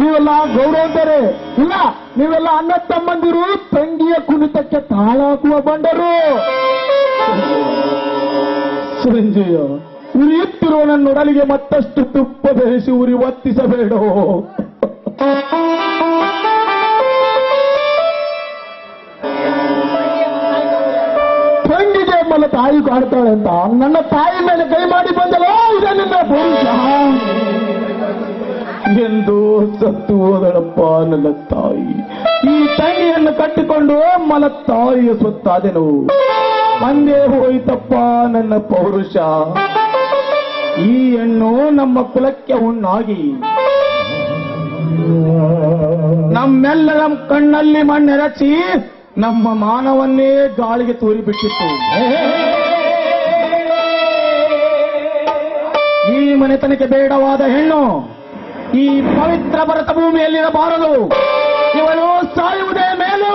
ನೀವೆಲ್ಲ ಗೌರವಂತಾರೆ ಇಲ್ಲ? ನೀವೆಲ್ಲ ಅಣ್ಣ ತಮ್ಮಂದಿರು ತಂಗಿಯ ಕುಣಿತಕ್ಕೆ ತಾಳಾಕುವ ಬಂಡರು. ಸಂಜಯ, ಉರಿಯುತ್ತಿರುವ ನನ್ನ ಒಡಲಿಗೆ ಮತ್ತಷ್ಟು ತುಪ್ಪ ಬೆರೆಸಿ ಉರಿ ಒತ್ತಿಸಬೇಡೋ. ತಂಗಿಗೆ ಮಲ್ಲ ತಾಯಿ ಕಾಡ್ತಾಳೆ ಅಂತ ನನ್ನ ತಾಯಿ ಮೇಲೆ ಕೈ ಮಾಡಿ ಬಂದಲೋ ಇದೆ ನಿನ್ನ ಪುರುಷ ಎಂದು ಸತ್ತು ಹೋದಳಪ್ಪ ನನ್ನ ತಾಯಿ. ಈ ತಂಗಿಯನ್ನು ಕಟ್ಟಿಕೊಂಡು ಮಲ ತಾಯಿಯ ಸ್ವತ್ತಾದೆನು. ಅಂದೇ ಹೋಯ್ತಪ್ಪ ನನ್ನ ಪೌರುಷ. ಈ ಹೆಣ್ಣು ನಮ್ಮ ಕುಲಕ್ಕೆ ಹುಣ್ಣಾಗಿ ನಮ್ಮೆಲ್ಲರ ಕಣ್ಣಲ್ಲಿ ಮಣ್ಣೆರಚಿ ನಮ್ಮ ಮಾನವನ್ನೇ ಗಾಳಿಗೆ ತೂರಿಬಿಟ್ಟಿತ್ತು. ಈ ಮನೆತನಕ್ಕೆ ಬೇಡವಾದ ಹೆಣ್ಣು ಈ ಪವಿತ್ರ ಭರತ ಭೂಮಿಯಲ್ಲಿರಬಾರದು. ಇವಳು ಸಾಯುವುದೇ ಮೇಲು.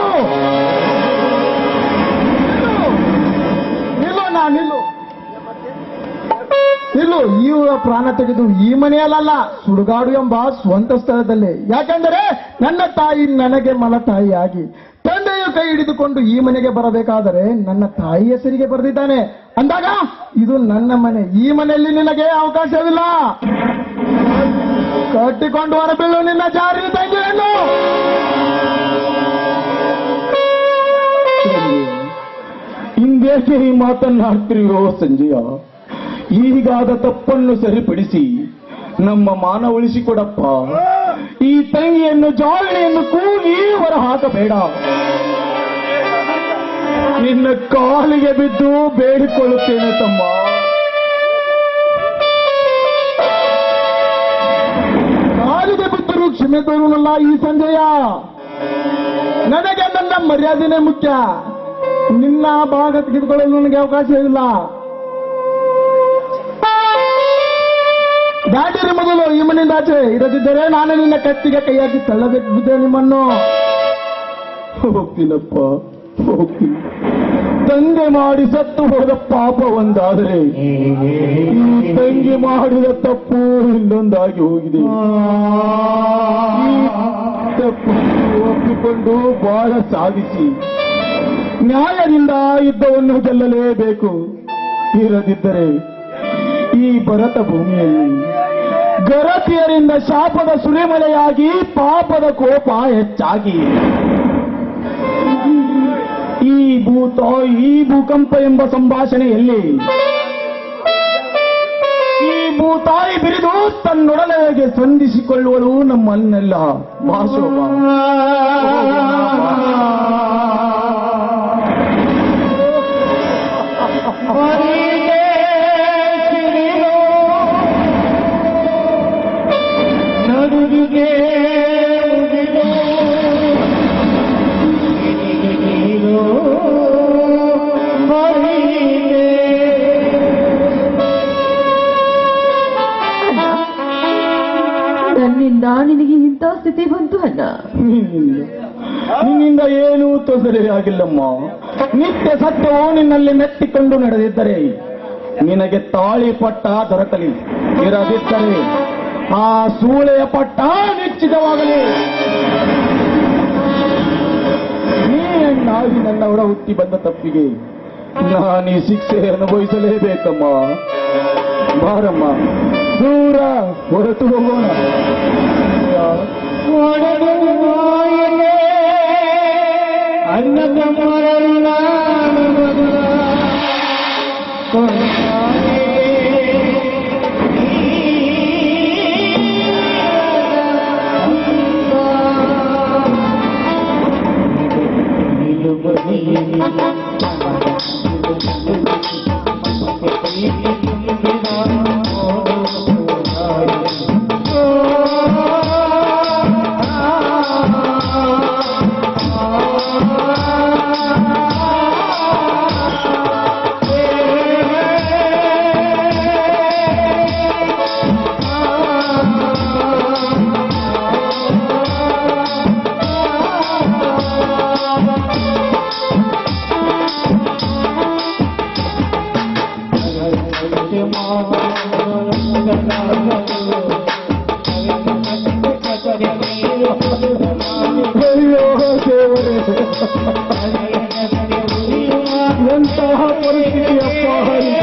ನಿಲ್ಲು, ನಿಲ್ಲು. ಇಲ್ಲೂ ಇವರ ಪ್ರಾಣ ತೆಗೆದು ಈ ಮನೆಯಲ್ಲ ಸುಡುಗಾಡು ಎಂಬ ಸ್ವಂತ ಸ್ಥಳದಲ್ಲಿ. ಯಾಕೆಂದರೆ ನನ್ನ ತಾಯಿ ನನಗೆ ಮಲತಾಯಿಯಾಗಿ ತಂದೆಯು ಕೈ ಹಿಡಿದುಕೊಂಡು ಈ ಮನೆಗೆ ಬರಬೇಕಾದರೆ ನನ್ನ ತಾಯಿ ಹೆಸರಿಗೆ ಬರೆದಿದ್ದಾನೆ ಅಂದಾಗ ಇದು ನನ್ನ ಮನೆ. ಈ ಮನೆಯಲ್ಲಿ ನಿನಗೆ ಅವಕಾಶವಿಲ್ಲ. ಕಟ್ಟಿಕೊಂಡು ಹೊರಬೀಳು ನಿನ್ನ ಜಾರಿ ತಂಗಿಯನ್ನು. ಹಿಂದೇಕೆ ಈ ಮಾತನ್ನಾಡ್ತಿರೋ ಸಂಜಯ? ಈಗಾದ ತಪ್ಪನ್ನು ಸರಿಪಡಿಸಿ ನಮ್ಮ ಮಾನ ಉಳಿಸಿಕೊಡಪ್ಪ. ಈ ತಂಗಿಯನ್ನು ಜಾಲನೆಯನ್ನು ಕೂಗಿ ಹೊರ ಹಾಕಬೇಡ. ನಿನ್ನ ಕಾಲಿಗೆ ಬಿದ್ದು ಬೇಡಿಕೊಳ್ಳುತ್ತೇನೆ ತಮ್ಮ. ಕಾಲಿಗೆ ಬಿದ್ದರೂ ಕ್ಷಮೆ ತೋರುನಲ್ಲ ಈ ಸಂಜಯ. ನನಗೆ ನನ್ನ ಮರ್ಯಾದೆನೇ ಮುಖ್ಯ. ನಿನ್ನ ಭಾಗ ತೆಗೆದುಕೊಳ್ಳಲು ನನಗೆ ಅವಕಾಶ ಇಲ್ಲ. ದಾಟಿರಿ ಮೊದಲು ಈ ಮನೆಯಿಂದ ಆಚೆ. ಇರದಿದ್ದರೆ ನಾನು ನಿನ್ನ ಕತ್ತಿಗೆ ಕೈ ಹಾಕಿ ತಳ್ಳಬೇಕಿದ್ದೆ ನಿಮ್ಮನ್ನು. ಹೋಗ್ತೀನಪ್ಪ, ಹೋಗ್ತೀನಿ. ತಂದೆ ಮಾಡಿ ಸತ್ತು ಹೋದ ಪಾಪ ಒಂದಾದರೆ ಈ ತಂಗಿ ಮಾಡಿದ ತಪ್ಪು ಇನ್ನೊಂದಾಗಿ ಹೋಗಿದೆ. ಈ ತಪ್ಪು ಒಪ್ಪಿಕೊಂಡು ಬಾಳ ಸಾಗಿಸಿ ನ್ಯಾಯದಿಂದ ಯುದ್ಧವನ್ನು ಗೆಲ್ಲಲೇಬೇಕು. ಇರದಿದ್ದರೆ ಈ ಭರತ ಭೂಮಿಯಲ್ಲಿ ಗರತಿಯರಿಂದ ಶಾಪದ ಸುರಿಮಳೆಯಾಗಿ ಪಾಪದ ಕೋಪ ಹೆಚ್ಚಾಗಿ ಈ ಭೂಕಂಪ ಎಂಬ ಸಂಭಾಷಣೆಯಲ್ಲಿ ಈ ಭೂತಾಯಿ ಬಿರಿದು ತನ್ನೊಡನೆಗೆ ಸಂಧಿಸಿಕೊಳ್ಳುವಳು ನಮ್ಮನ್ನೆಲ್ಲ ಭಾಷೋಭ. ನನ್ನಿಂದ ನಿನಗೆ ಇಂಥ ಸ್ಥಿತಿ ಬಂತು ಅಣ್ಣ. ನಿನ್ನಿಂದ ಏನೂ ತೊಂದರೆಯಾಗಿಲ್ಲಮ್ಮ. ನಿತ್ಯ ಸತ್ಯವೂ ನಿನ್ನಲ್ಲಿ ಮೆಟ್ಟಿಕೊಂಡು ನಡೆದಿದ್ದರೆ ನಿನಗೆ ತಾಳಿ ಪಟ್ಟ ದೊರಕಲಿ. ಇರದಿದ್ದರೆ ಆ ಸೂಳೆಯ ಪಟ್ಟ ನಿಶ್ಚಿತವಾಗಲಿ. ನೀನಾಗಿ ನನ್ನ ಹೊರ ಹುಟ್ಟಿ ಬಂದ ತಪ್ಪಿಗೆ ನಾನೀ ಶಿಕ್ಷೆ ಅನುಭವಿಸಲೇಬೇಕಮ್ಮ. ಬಾರಮ್ಮ, ದೂರ ಹೊರಟು ಹೋಗೋಣ. ಅನ್ನ ಎಂತಹ ಪರಿಸ್ಥಿತಿಯಪ್ಪ ಇದು.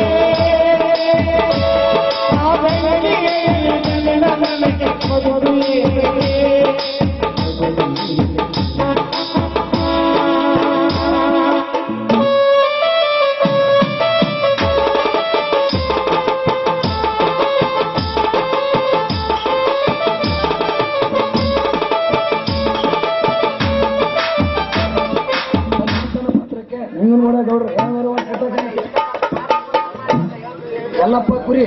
ಎಲ್ಲಪ್ಪ ಕುರಿ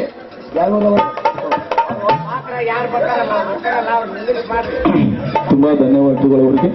ತುಂಬಾ ಧನ್ಯವಾದಗಳು ಅವರಿಗೆ.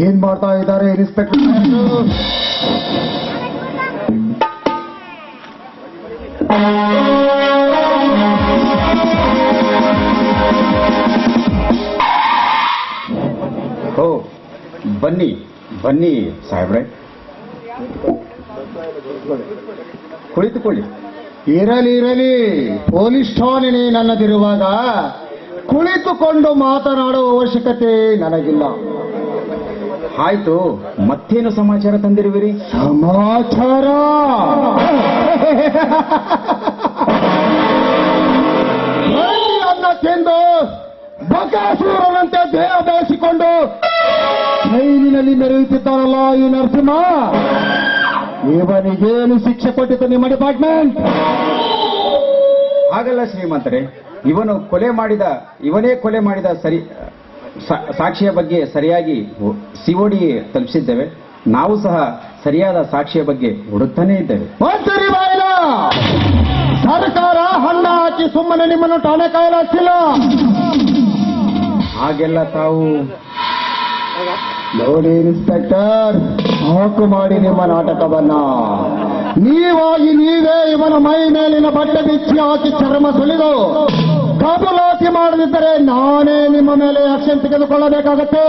ಏನ್ ಮಾಡ್ತಾ ಇದ್ದಾರೆ ಇನ್ಸ್ಪೆಕ್ಟರ್? ಓ ಬನ್ನಿ ಬನ್ನಿ ಸಾಹೇಬ್ರೆ, ಕುಳಿತುಕೊಳ್ಳಿ. ಇರಲಿ ಇರಲಿ, ಪೊಲೀಸ್ ಠಾಣೆ ನನ್ನದಿರುವಾಗ ಕುಳಿತುಕೊಂಡು ಮಾತನಾಡುವ ಅವಶ್ಯಕತೆ ನನಗಿಲ್ಲ. ಆಯ್ತು, ಮತ್ತೇನು ಸಮಾಚಾರ ತಂದಿರುವಿರಿ? ಸಮಾಚಾರ ಅನ್ನ ತಿಂದು ಬಕಾಸೂರನಂತೆ ದೇಹ ಬೆಳೆಸಿಕೊಂಡು ಜೈಲಿನಲ್ಲಿ ಮೆರೆಯುತ್ತಿದ್ದಾರಲ್ಲ ಈ ನರಸಿಂಹ, ಇವನಿಗೇನು ಶಿಕ್ಷೆ ಕೊಟ್ಟಿತ್ತು ನಿಮ್ಮ ಡಿಪಾರ್ಟ್ಮೆಂಟ್? ಹಾಗಲ್ಲ ಶ್ರೀಮಂತರೇ, ಇವನೇ ಕೊಲೆ ಮಾಡಿದ ಸಾಕ್ಷಿಯ ಬಗ್ಗೆ ಸರಿಯಾಗಿ ಸಿಒಡಿ ತಲುಪಿಸಿದ್ದೇವೆ. ನಾವು ಸಹ ಸರಿಯಾದ ಸಾಕ್ಷಿಯ ಬಗ್ಗೆ ಹುಡುಕ್ತಾನೇ ಇದ್ದೇವೆ. ಸರ್ಕಾರ ಹಣ್ಣ ಹಾಕಿ ಸುಮ್ಮನೆ ನಿಮ್ಮನ್ನು ಠಾಣೆ ಕಾಯಲಾಗ್ತಿಲ್ಲ. ಹಾಗೆಲ್ಲ ತಾವು ನೋಡಿ ಇನ್ಸ್ಪೆಕ್ಟರ್, ಸಾಕು ಮಾಡಿ ನಿಮ್ಮ ನಾಟಕವನ್ನ. ನೀವಾಗಿ ನೀವೇ ಇವನ ಮೈ ಮೇಲಿನ ಬಟ್ಟೆ ಬಿಚ್ಚಿ ಹಾಕಿ ಚರ್ಮ ಸುಲಿದು ಕಬಲಾತಿ ಮಾಡದಿದ್ದರೆ ನಾನೇ ನಿಮ್ಮ ಮೇಲೆ ಆಕ್ಷನ್ ತೆಗೆದುಕೊಳ್ಳಬೇಕಾಗತ್ತೆ.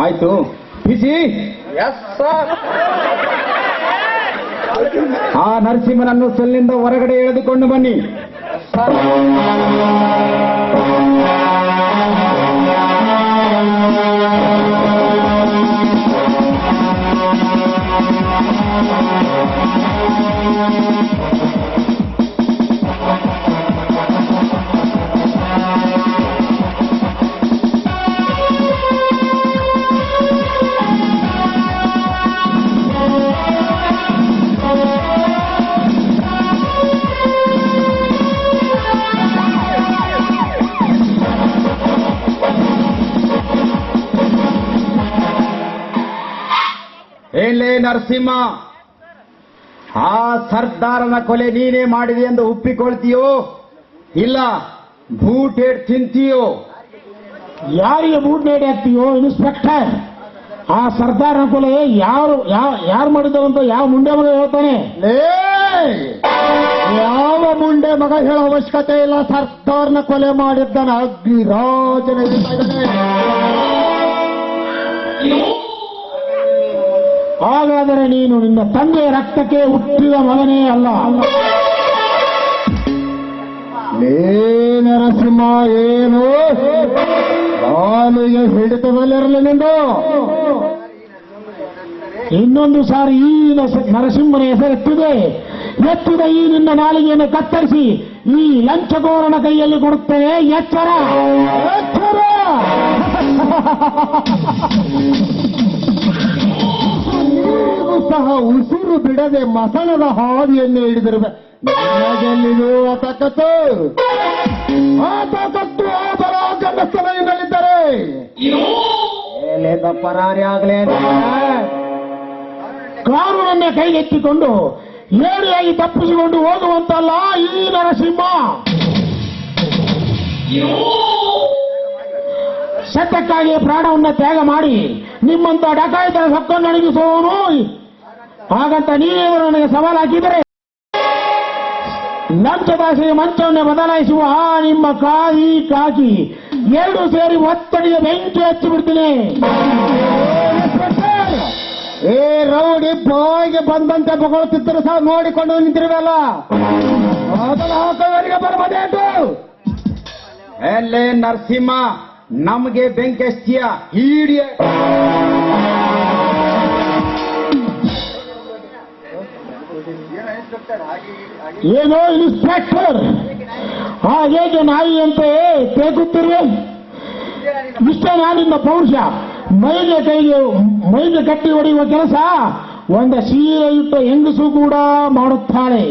ಆಯ್ತು, ಬಿಸಿ. ಆ ನರಸಿಂಹನನ್ನು ಸೆಲ್ನಿಂದ ಹೊರಗಡೆ ಎಳೆದುಕೊಂಡು ಬನ್ನಿ. ಏನ್ಲೇ ನರಸಿಂಹ, ಆ ಸರ್ದಾರನ ಕೊಲೆ ನೀನೇ ಮಾಡಿದೆ ಎಂದು ಒಪ್ಪಿಕೊಳ್ತೀಯೋ ಇಲ್ಲ ಬೂಟೇಡ್ ತಿಂತೀಯೋ? ಯಾರಿಗೆ ಬೂಟ್ ನೇಡಿ ಹಾಕ್ತೀಯೋ ಇನ್ಸ್ಪೆಕ್ಟರ್? ಆ ಸರ್ದಾರನ ಕೊಲೆ ಯಾರು ಮಾಡಿದವು ಅಂತ ಯಾವ ಮುಂಡೆ ಮಗ ಹೇಳ್ತಾನೆ? ಯಾವ ಮುಂಡೆ ಮಗ ಹೇಳೋ ಅವಶ್ಯಕತೆ ಇಲ್ಲ. ಸರ್ದಾರನ ಕೊಲೆ ಮಾಡಿದ್ದಾನೆ ಅಗ್ನಿರಾಜನ. ಹಾಗಾದರೆ ನೀನು ನಿನ್ನ ತಂದೆಯ ರಕ್ತಕ್ಕೆ ಹುಟ್ಟಿದ ಮಗನೇ ಅಲ್ಲ. ನರಸಿಂಹ, ಏನು ನಾಲಿಗೆ ಹಿಡಿತದಲ್ಲಿರಲಿ ನಿಂದು. ಇನ್ನೊಂದು ಸಾರಿ ಈ ನರಸಿಂಹನ ಎತ್ತಿದ ಈ ನಿನ್ನ ನಾಲಿಗೆಯನ್ನು ಕತ್ತರಿಸಿ ಈ ಲಂಚಗೋರನ ಕೈಯಲ್ಲಿ ಕೊಡುತ್ತೇನೆ. ಎಚ್ಚರ ಎಚ್ಚರ. ಸಹ ಉಸಿರು ಬಿಡದೆ ಮಸಣದ ಹಾದಿಯನ್ನು ಹಿಡಿದಿರುವೆ. ನಿಮಗೆಲ್ಲಿಗೂ ಆತಕತ್ತು ಆ ಪರಾಗಂಡಸ್ಥಲಿದ್ದಾರೆ. ಎಲ್ಲಿಂದ ಪರಾರಿ ಆಗಲೇ ಕಾನೂನನ್ನೇ ಕೈಗೆತ್ತಿಕೊಂಡು ಏರಿಯಾಗಿ ತಪ್ಪಿಸಿಕೊಂಡು ಹೋಗುವಂತಲ್ಲ ಈ ನರಸಿಂಹ. ಸತ್ಯಕ್ಕಾಗಿ ಪ್ರಾಣವನ್ನು ತ್ಯಾಗ ಮಾಡಿ ನಿಮ್ಮಂತ ಡಕಾಯಿತರ ಸೊಕ್ಕನ್ನು ಅಡಗಿಸುವವನು. ಹಾಗಂತ ನೀವೇ ನನಗೆ ಸವಾಲು ಹಾಕಿದರೆ ಲಂಚ ಭಾಷೆಯ ಮಂಚವನ್ನೇ ಬದಲಾಯಿಸುವ ನಿಮ್ಮ ಕಾಯಿ ಕಾಕಿ ಎರಡು ಸೇರಿ ಒತ್ತಡಿಯ ಬೆಂಕಿ ಹಚ್ಚಿಬಿಡ್ತೀನಿ. ಏ ರೌಡಿ ಬಾಯಿಗೆ ಬಂದಂತೆ ಬಗೊಳ್ತಿದ್ದರು ಸಹ ನೋಡಿಕೊಂಡು ನಿಂತಿರುವಲ್ಲ, ಅವರಿಗೆ ಬರಬಹುದೇಂಟು. ಎಲ್ಲೇ ನರಸಿಂಹ, ನಮಗೆ ಬೆಂಕಿ ಹಚ್ಚಿಯ ಹೀಡಿಯ. ಏನೋ ಇನ್ಸ್ಪೆಕ್ಟರ್, ಹಾಗೇಗೆ ನಾಯಿಯಂತೆ ತೇಗುತ್ತಿರುವೆ. ಇಷ್ಟೇ ನಾನಿನ್ನ ಪೌರುಷ. ಮೈಗೆ ಕಟ್ಟಿ ಹೊಡೆಯುವ ಕೆಲಸ ಒಂದು ಸೀರೆ ಇಟ್ಟ ಹೆಂಗಸು ಕೂಡ ಮಾಡುತ್ತಾಳೆ.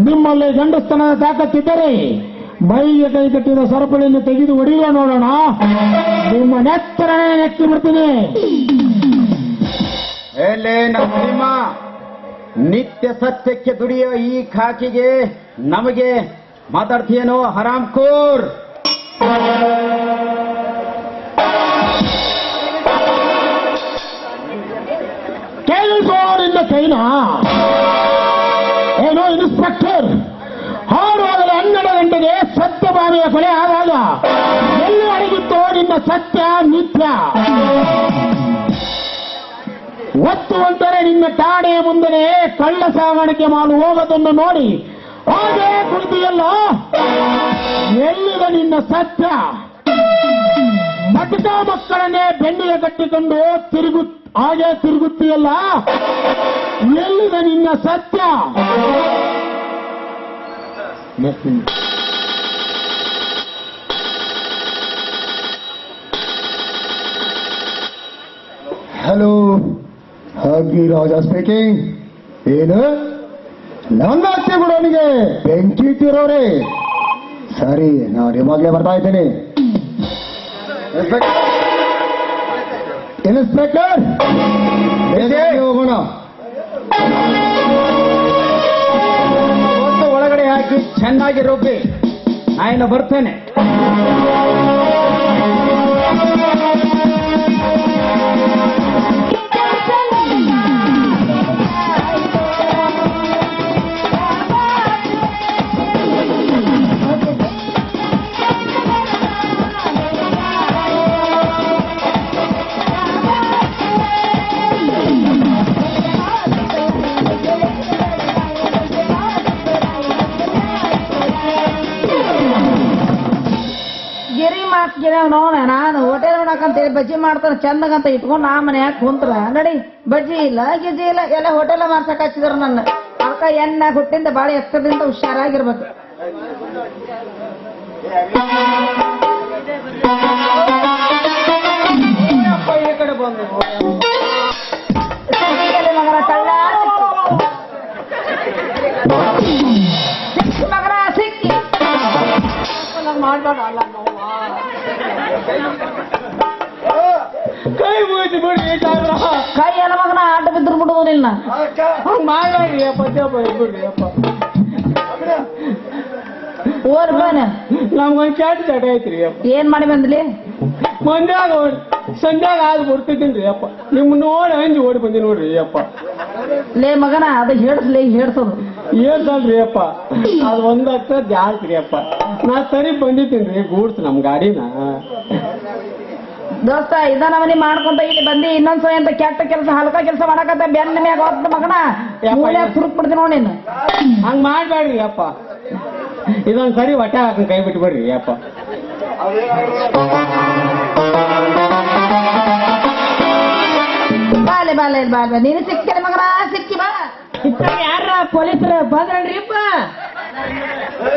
ನಿಮ್ಮಲ್ಲಿ ಗಂಡಸ್ತನದ ತಾಕತ್ತಿದ್ದರೆ ಮೈಗೆ ಕೈ ಕಟ್ಟಿದ ಸರಪಳಿಯನ್ನು ತೆಗೆದು ಹೊಡೆಯುವ ನೋಡೋಣ. ನಿಮ್ಮ ನೆತ್ತರನೇ ನೆಕ್ಕಿ ಬಿಡ್ತೀನಿ. ಎಲ್ಲೇ ನರಸಿಂಹ, ನಿತ್ಯ ಸತ್ಯಕ್ಕೆ ದುಡಿಯೋ ಈ ಖಾಕಿಗೆ ನಮಗೆ ಮಾತಾಡ್ತೀಯೇನೋ ಹರಾಮ್ಖೋರ್? ಕೇಳಿಸೋರಿಂದ ಕೈನ. ಏನೋ ಇನ್ಸ್ಪೆಕ್ಟರ್, ಹಾಡುವಾಗಲೇ 12 ಗಂಟೆಗೆ ಸತ್ಯಭಾಮಿಯ ಕೊಲೆ ಆದಾಗ ಎಲ್ಲಿ ಅಡಗಿತ್ತೋ ನಿನ್ನ ಸತ್ಯ ನಿತ್ಯ? ಒತ್ತು ಅಂತಾರೆ ನಿನ್ನ ಠಾಣೆಯ ಮುಂದೆ ಕಳ್ಳ ಸಾಗಾಣಿಕೆ ಮಾಡಿ ಹೋಗೋದನ್ನು ನೋಡಿ ಹಾಗೆ ಕುಳಿತಿಯಲ್ಲ, ಎಲ್ಲಿದೆ ನಿನ್ನ ಸತ್ಯ? ಮಟಕ ಮಕ್ಕಳನ್ನೇ ಬೆನ್ನಿಗೆ ಕಟ್ಟಿಕೊಂಡು ಹಾಗೆ ತಿರುಗುತ್ತೀಯಲ್ಲ, ಎಲ್ಲಿದೆ ನಿನ್ನ ಸತ್ಯ? ಹಲೋ, ಹಾಗಿ ರಾಜ ಸ್ಪೀಕಿಂಗ್. ಏನು ನನ್ನ ಅತ್ತೆ ಬಿಡೋನಿಗೆ ಬೆಂಕಿ ಇಟ್ಟಿರೋರೆ? ಸರಿ, ನಾನು ಇವಾಗಲೇ ಬರ್ತಾ ಇದ್ದೇನೆ. ಇನ್ಸ್ಪೆಕ್ಟರ್, ಹೋಗೋಣ. ಒಳಗಡೆ ಹಾಕಿ ಚೆನ್ನಾಗಿ ರುಬ್ಬಿ ನಾನು ಬರ್ತೇನೆ. ನೋಡ, ನಾನು ಹೋಟೆಲ್ ನೋಡಕಂತೇಳಿ ಬಜ್ಜಿ ಮಾಡ್ತಾನೆ ಚಂದಗಂತ ಇಟ್ಕೊಂಡು ನಾ ಮನ್ಯಾಗ ಕುಂತ್ರ ನಡಿ. ಬಜ್ಜಿ ಇಲ್ಲ ಗಿಜ್ಜಿ ಇಲ್ಲ, ಎಲ್ಲ ಹೋಟೆಲ್ ಮಾಡ್ಸಕ್ ಹಚ್ಚಿದ್ರು ನನ್ನ. ಅದಕ್ಕ ಎಣ್ಣೆ ಹುಟ್ಟಿಂದ ಬಾಳ ಎತ್ತರದಿಂದ ಹುಷಾರಾಗಿರ್ಬೇಕು. ಈ ಕಡೆ ಬಂದು ಮಗನ ಕಳ್ಳ ಸಿಕ್ಕಿ ಮಗನ ಸಿಕ್ಕಿ ಮಾಡ್ಬೇಡ. ಅಲ್ಲ ಕೈ ಮುಗಿದು ಬಿಡಿ, ಕೈ ಎಲ್ಲ ಮಗನ ಆಟ ಬಿದ್ರು ಬಿಡುವುದಿಲ್ಲ. ಹಂಗ್ ಮಾಡ್ಬೇಡ್ರಿ ಅಪ್ಪ, ಬಿಡ್ರಿ ಅಪ್ಪ. ಓರ್ ಬನ ನಮ್ಗೊಂದ್ ಕೆಟ್ಟ ಚಟ ಐತ್ರಿ ಅಪ್ಪ. ಏನ್ ಮಾಡಿ ಬಂದ್ಲಿ? ಮಂದ್ಯಾಗ ಸಂಧ್ಯಾಗ ಆದ್ ಬಿಡ್ತಿದ್ದೀನಿ ಅಪ್ಪ. ನಿಮ್ ನೋಡಿ ಅಂಜಿ ಓಡಿ ಬಂದಿ ನೋಡ್ರಿ ಅಪ್ಪ. ಲೇ ಮಗನ ಅದು ಹೇಳಸ್ಲೇ ಹೇಳ್ಸೋದು ಹೇಳ್ತಲ್ರಿ ಅಪ್ಪ. ಅದು ಒಂದಾಗ್ತ ಜಾಸ್ತಿ ಅಪ್ಪ. ನಾ ಸರಿ ಬಂದಿದ್ದೀನಿ ಗೂಡ್ಸ್ ನಮ್ ಗಾಡಿನ. ದೋಸ್ತ ಇದ ನಮನಿ ಮಾಡ್ಕೊಂತ ಇಲ್ಲಿ ಬಂದಿ ಇನ್ನೊಂದ್ಸಲ ಅಂತ ಕೆಟ್ಟ ಕೆಲಸ ಹಲ್ಕ ಕೆಲಸ ಮಾಡಕತ್ತ ಬೆನ್ನ ಮ್ಯಾಗ ಹೊತ್ತ ಮಗನ ಸುರುಕ್ ಬಿಡ್ತೀನಿ ನೋಡಿ. ನೀನು ಹಂಗ್ ಮಾಡ್ಬೇಡ್ರಿ ಅಪ್ಪ. ಇದೊಂದ್ ಸರಿ ಹೊಟ್ಟೆ ಹಾಕಂಗ್ ಕೈ ಬಿಟ್ಬಿಡ್ರಿ ಅಪ್ಪ. ಬಾಲೆ ಬಾಲೆ ಬಾಲೆ ನೀನು ಸಿಕ್ಕಿದೆ ಮಗನ, ಸಿಕ್ಕಿ ಬಾ. ಯಾರ ಪೊಲೀಸರ ಬಂದ್ರಲ್ರಿಪ್ಪ?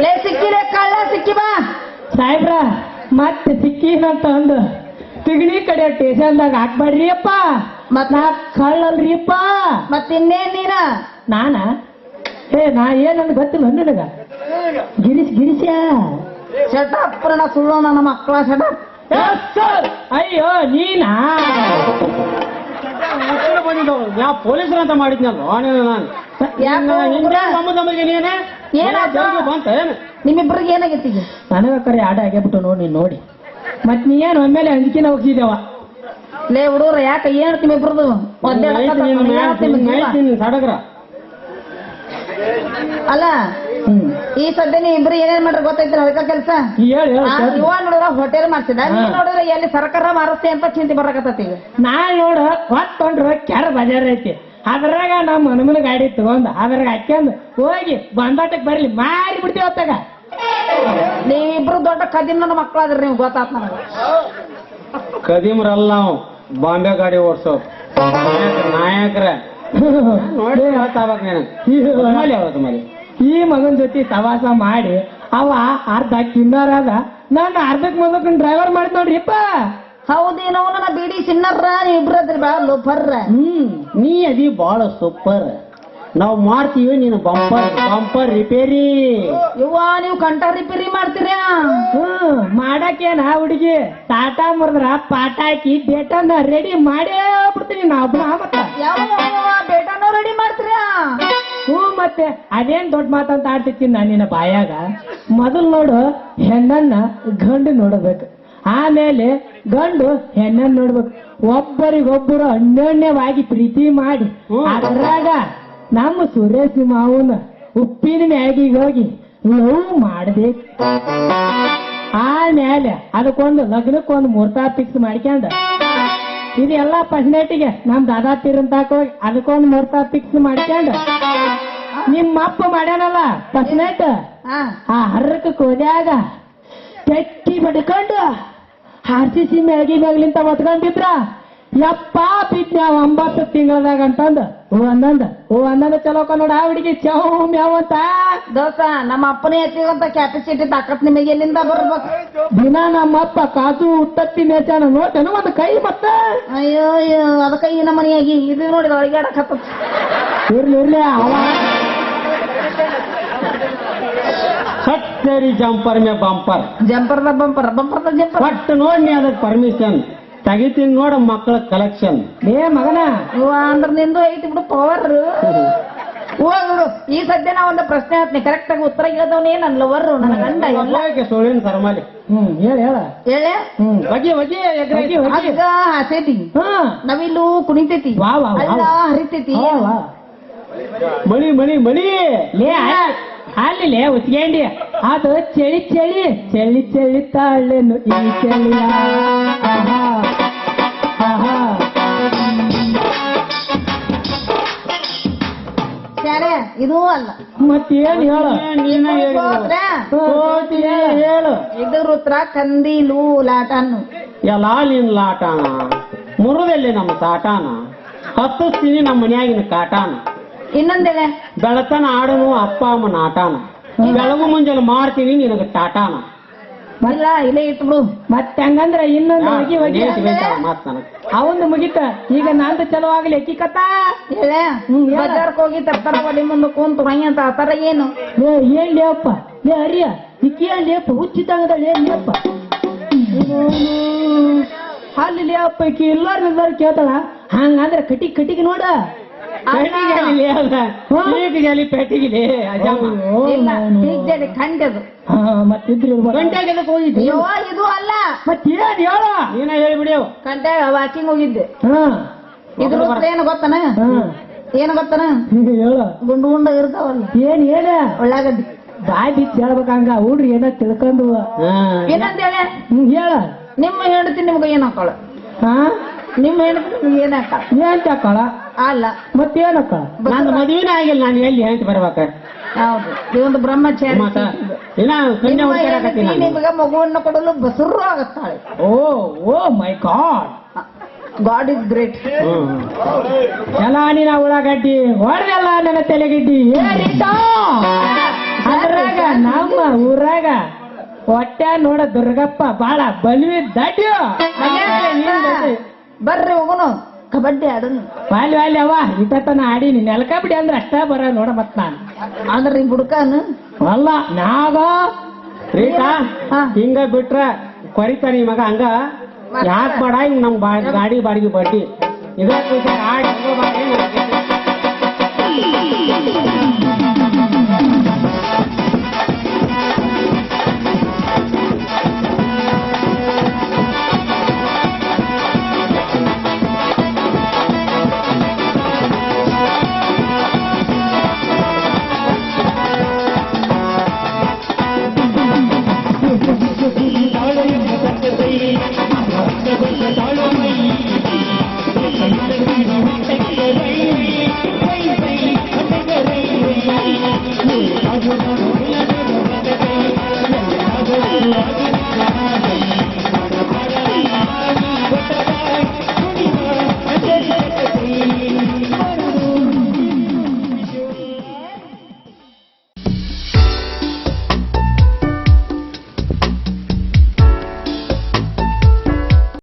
ಲೇ ಸಿಕ್ಕಿದೆ ಕಳ್ಳ, ಸಿಕ್ಕಿ ಬಾ. ಸಾಹೇಬ್ರ ಮತ್ತೆ ಸಿಕ್ಕಿನಂತ ಅಂದು ತಿಗಣಿ ಕಡೆ ಸ್ಟೇಷನ್ದಾಗ ಹಾಕ್ಬೇಡ್ರಿ ಅಪ್ಪ. ಮತ್ ನಾ ಕಳ್ಳಲ್ರಿಪ್ಪ. ಮತ್ತಿನ್ನೇನ್ ನೀನ? ನಾನ ನಾ ಏನಂದ್ ಗೊತ್ತಿಲ್ಲ ನಿನಗ? ಗಿರೀಶ ಶಟಪ್ರಣ ಸುಳ್ಳು ನನ್ನ ಮಕ್ಕಳ ಶಟಪ್. ಅಯ್ಯೋ ನೀನಾ? ನಾ ಪೊಲೀಸರು ಅಂತ ಮಾಡಿದ್ನಲ್ಲ ನಾನು. ಬಂತ ನಿಮ್ಮಿಬ್ರಿಗೆ ಏನಾಗೈತಿ? ನನಗ ಕರೆ ಆಡ ಆಗ್ಯಾಬಿಟ್ಟು ನೋಡಿ ನೀನ್ ನೋಡಿ. ಮತ್ ನೀ ಏನ್ ಒಮ್ಮೆಲೆ ಅಂಜಿಕಿನ ಹೋಗಿದ್ದೇವ? ಲೇ ಹುಡುಗ್ರ ಯಾಕೆ ಏನ್ ನಿಮ್ಮಿಬ್ರದು ಸಡಗ್ರ ಅಲ್ಲ ಈ ಸದ್ಯ ನೀ ಇಬ್ರು ಏನೇನ್ ಮಾಡ್ರಿ ಗೊತ್ತೈತಿ ಅದಕ್ಕ ಕೆಲ್ಸ ಹೇಳಿ ಇವ ನೋಡಿದ್ರ ಹೋಟೆಲ್ ಮಾಡ್ಸಿದ ನೀ ನೋಡಿದ್ರ ಎಲ್ಲಿ ಸರ್ಕಾರ ಮಾರಸ್ತಿ ಅಂತ ಚಿಂತೆ ಬರಕತ್ತೈತಿ ಈಗ ನಾ ನೋಡ ಹೊತ್ತೊಂಡ್ರು ಕೆರ ಬಜಾರ್ ಐತಿ ಅದ್ರಾಗ ನಮ್ಮ ಹನುಮನ ಗಾಡಿ ತಗೊಂಡ್ ಅದ್ರಾಗ ಹಾಕ್ಯಂದ್ ಹೋಗಿ ಬಂದಾಟಕ್ ಬರ್ಲಿ ಮಾರಿ ಬಿಡ್ತೀವಿ ಹೊತ್ತಾಗ ನೀವಿಬ್ರು ದೊಡ್ಡ ಕದಿಮ್ ನನ್ನ ಮಕ್ಕಳಾದ್ರಿ ನೀವು ಗೊತ್ತಾತ್ ನನಗ ಕದೀಮ್ರಲ್ಲ ನಾವು ಬಾಂಬೆ ಗಾಡಿ ಓಡ್ಸೋ ನಾಯಕರ ನೋಡಿ ಹೇಳ್ತಾವಾಗ ನೀನು ಈ ಮಗನ್ ಜೊತೆ ಸವಾಸ ಮಾಡಿ ಅವ ಅರ್ಧ ಕಿನ್ನರದ ನಾನು ಅರ್ಧಕ್ ಮಗನ್ ಡ್ರೈವರ್ ಮಾಡಿ ನೋಡ್ರಿಪ್ಪ ಹೌದೇನೋ ನನ್ನ ಬಿಡಿ ಸಿನ್ನರ್ರ ನೀವ್ ಇಬ್ರು ಅದ್ರಿ ಬಾಳ ಲೋಫರ್ರ ನೀ ಅದಿ ಬಾಳ ಸೂಪರ್ ನಾವು ಮಾಡ್ತೀವಿ ನೀನು ಬಂಪರ್ ರಿಪೇರಿ ಇವ್ವ ನೀವು ಕಂಠ ರಿಪೇರಿ ಮಾಡ್ತೀರಾ ಮಾಡಕ್ಕೇನ ಹುಡುಗಿ ಟಾಟಾ ಮುರಿದ್ರ ಪಾಟ ಹಾಕಿ ಡೇಟನ್ನ ರೆಡಿ ಮಾಡೇ ಬಿಡ್ತೀನಿ ನಾವು ಮತ್ತ ಯಾವ ಬೇಟಾನೋ ರೆಡಿ ಮಾಡ್ತೀರಾ ಮತ್ತೆ ಅದೇನ್ ದೊಡ್ಡ ಮಾತಂತ ಆಡ್ತಿರ್ತೀನಿ ನಾನು ನಿನ್ನ ಬಾಯಾಗ ಮೊದಲು ನೋಡು ಹೆಣ್ಣನ್ನ ಗಂಡು ನೋಡಬೇಕು ಆಮೇಲೆ ಗಂಡು ಹೆಣ್ಣನ್ನ ನೋಡ್ಬೇಕು ಒಬ್ಬರಿಗೊಬ್ಬರು ಅನ್ಯೋನ್ಯವಾಗಿ ಪ್ರೀತಿ ಮಾಡಿ ಅದ್ರಾಗ ನಮ್ಮ ಸುರೇಶ್ ಮಾವನ ಉಪ್ಪಿನ ಮ್ಯಾಗಿಗೆ ಹೋಗಿ ಲವ್ ಮಾಡ್ಬೇಕು ಆಮೇಲೆ ಅದಕ್ಕೊಂದು ಲಗ್ನಕ್ಕೊಂದು ಮುಹೂರ್ತ ಫಿಕ್ಸ್ ಮಾಡ್ಕೊಂಡ ಇದೆಲ್ಲ ಪರ್ಸನೇಟಿಗೆ ನಮ್ ದಾದಾ ತೀರಂತಾಕ ಹೋಗಿ ಅದಕ್ಕೊಂದು ಮುಹೂರ್ತ ಫಿಕ್ಸ್ ಮಾಡ್ಕೊಂಡ ನಿಮ್ಮ ಅಪ್ಪ ಮಾಡ್ಯಾನಲ್ಲ ಪರ್ಸನೇಟ್ ಆ ಹರ್ರಕ್ಕೆ ಕೋದ್ಯಾಗ ತೆಕ್ಕಿ ಬಡ್ಕೊಂಡು RCC ಮ್ಯಾಗಿ ಮ್ಯಾಗ್ಲಿಂತ ಒತ್ಕೊಂಡಿದ್ರ ಯಪ್ಪ ಬಿದ್ದ 9 ತಿಂಗಳದಾಗ ಅಂತಂದ ಒಂದೊಂದು ಚಲೋಕ ನೋಡ ಆ ಹುಡುಗಿ ಚೌ ಮ್ಯಾವ್ ಅಂತ ದೋಸ್ತ ನಮ್ಮ ಅಪ್ಪನೇ ಹೆಚ್ಚಿಗಂತ ಕ್ಯಾಪಾಸಿಟಿ ತಾಕತ್ ನಿಮಗೆ ಎಲ್ಲಿಂದ ಬರ್ಬೇಕು ದಿನ ನಮ್ಮಪ್ಪ ಕಾಸು ಉತ್ತತ್ತಿ ಮೇಚಾನ ನೋಡ್ತೇನೆ ಒಂದು ಕೈ ಮತ್ತೆ ಅಯ್ಯೋ ಅಯ್ಯೋ ಅದಕ್ಕ ಈ ನಮ್ಮ ಮನೆಯಾಗಿ ಇದು ನೋಡಿದ ಒಳಗಾಡಕತ್ತ ಇರ್ಲಿ ಅವ ಸರಿ ಜಂಪರ್ ಮೇ ಬಂಪರ್ ಜಂಪರ್ದ ಬಂಪರ್ದ ಜಂಪರ್ ಒಟ್ಟು ನೋಡಿ ಅದಕ್ಕೆ ಪರ್ಮಿಷನ್ ತೆಗಿತೀನಿ ನೋಡ ಮಕ್ಕಳ ಕಲೆಕ್ಷನ್ ಏ ಮಗನ ಇವ ಅಂದ್ರ ನಿಂದು ಐತಿ ಬಿಡು ಪವರ್ ಹೋಗ್ಬಿಡು ಈ ಸದ್ಯ ನಾ ಒಂದು ಪ್ರಶ್ನೆ ಹೇಳ್ತೀನಿ ಕರೆಕ್ಟ್ ಆಗಿ ಉತ್ತರ ಹೇಳ್ದವನೇ ನನ್ನ ಲವರ್ ನನ್ನ ಗಂಡ ಎಲ್ಲ ಸೋಳಿನ ಸರ್ಮಾಲಿ ಹೇಳ ಹೇಳೆ ಬಗೆ ಹಗ್ಗ ಹಸೈತಿ ನವಿಲು ಕುಣಿತೈತಿ ವಾ, ವಾ, ವಾ. ಹಳ್ಳ ಹರಿತೈತಿ ಮಣಿ ಮಣಿ ಮಣಿ ಲೇ ಅಲ್ಲಿ ಉಚ್ಕಂಡಿ ಅದು ಚಳಿ ಚಳಿ ಚಳಿ ಚಳಿ ತಾಳೇನು ಈ ಚಳಿಯ ಆಹಾ, ಆಹಾ. ಯಾರೇ ಇದೂ ಅಲ್ಲ ಮತ್ತೇನ್ ಹೇಳು ಹೇಳು ಇದ್ರ ಉತ್ತರ ಕಂದೀಲು ಲಾಟನ್ನು ಎಲ್ಲ ನಿನ್ ಲಾಟಾನ ಮುರುದಲ್ಲಿ ನಮ್ಮ ತಾಟಾನ ಹತ್ತಿಸ್ತೀನಿ ನಮ್ಮ ಮನ್ಯಾಗಿನ ಕಾಟಾನ ಇನ್ನೊಂದೇಳೆ ಬೆಳತನ ಆಡನು ಅಪ್ಪ ಅಮ್ಮನ ಆಟಾನ ಬೆಳಗು ಮುಂಜಾನೆ ಮಾಡ್ತೀನಿ ನಿನಗೆ ಟಾಟಾನ ಇಲ್ಲ ಇಲ್ಲೇ ಇಟ್ಬಿಡು ಮತ್ತೆ ಹಂಗಂದ್ರ ಇನ್ನೊಂದು ಹೋಗಿ ಹೋಗಿ ಮಾತ್ ನನಗೆ ಅವಂದು ಮುಗಿತ ಈಗ ನಂದು ಚಲೋ ಆಗ್ಲಿ ಅಕ್ಕಿ ಕಥಾ ಹೇಳೆ ಬಜಾರ್ಕ್ ಹೋಗಿ ತರ್ತಾರ ಒಲಿ ಮುಂದೆ ಕುಂತು ಹಂಗೆ ಅಂತ ಆತರ ಏನು ಏನ್ ಅಪ್ಪ ಲೇ ಹರಿಯ ಇಕ್ಕಿ ಅಪ್ಪ ಹುಚ್ಚಿದ್ದಂಗದಳ ಏನ್ಲಿಯಪ್ಪ ಅಲ್ಲಿ ಅಪ್ಪ ಇಕ್ಕಿ ಎಲ್ಲಾರು ಕೇಳ್ತಾಳ ಹಂಗಂದ್ರ ಕಟಿಗೆ ನೋಡ ಪೆಟ್ಟಿಗೆ ಇಲ್ಲ ಖಂಡದು ಮತ್ತಿದ್ರು ಅಯ್ಯೋ ಇದು ಅಲ್ಲ ಮತ್ತೇನ್ ಹೇಳ ನೀನ ಹೇಳಿಬಿಡಿಯವು ಕಂಟೆ ವಾಕಿಂಗ್ ಹೋಗಿದ್ದೆ ಇದ್ರ ಉತ್ತರ ಏನು ಗೊತ್ತನ ಏನು ಗೊತ್ತನ ಹೇಳ ಗುಂಡು ಗುಂಡ ಇರ್ತಾವಲ್ಲ ಏನ್ ಹೇಳ ಉಳ್ಳಾಗಡ್ಡಿ ಬಾಯ್ ಬಿಚ್ಚ ಹೇಳ್ಬೇಕಂಗ ಹುಡ್ರಿ ಏನ ತಿಳ್ಕೊಂಡು ಏನಂತ ಹೇಳ ಹೇಳ ನಿಮ್ಮ ಹೆಂಡತಿ ನಿಮ್ಗೆ ಏನ್ ಹಾಕೋಳ ನಿಮ್ಮ ಹೆಂಡತಿ ನಿಮ್ಗೆ ಏನ್ ಹಾಕ ಏನ್ ಹಾಕಳ ಅಲ್ಲ ಮತ್ತೇನ್ ಹಾಕಳ ನಂದು ಮದುವೆನೇ ಆಗಿಲ್ಲ ನಾನು ಎಲ್ಲಿ ಹೇಳ್ತಿ ಬರ್ಬೇಕ ಹೌದು ಇವೊಂದು ಬ್ರಹ್ಮಚಾರಿ ನಿಮಗೆ ಮಗುವನ್ನು ಕೊಡಲು ಬಸರು ಆಗತ್ತಾಳೆ ಓ ಮೈ ಗಾಡ್ ಗಾಡ್ ಇಸ್ ಗ್ರೇಟ್ ಎಲ್ಲ ನೀನ ಉಳ್ಳಾಗಡ್ಡಿ ಹೊಡೆದಲ್ಲ ನನ್ನ ತಲೆಗಿಡ್ಡಿ ಅದ್ರಾಗ ನಮ್ಮ ಊರಾಗ ಹೊಟ್ಟೆ ನೋಡ ದುರ್ಗಪ್ಪ ಬಾಳ ಬಲ್ವಿ ದಡ್ಡಿ ಬರ್ರಿ ಹೋಗುನು ಕಬಡ್ಡಿ ಆಡೋನು ಬಾಲ್ಯ ಅವ ಇಟ್ಟತನ ಆಡೀನಿ ನೆಲ ಕಬಡ್ಡಿ ಅಂದ್ರೆ ಅಷ್ಟ ಬರ ನೋಡ ಮತ್ ನಾನು ಅಂದ್ರೆ ನಿಮ್ ಬುಡ್ಕಾನು ಅಲ್ಲ ನಾಗ ರೀಟಾ ಹಿಂಗ ಬಿಟ್ರ ಕೊರಿತಾನ ಈ ಮಗ ಹಂಗ ಯಾಕೆ ಬೇಡ ಹಿಂಗ್ ನಮ್ ಗಾಡಿ ಬಾಡಿಗೆ ಬಡ್ಡಿ ನೀ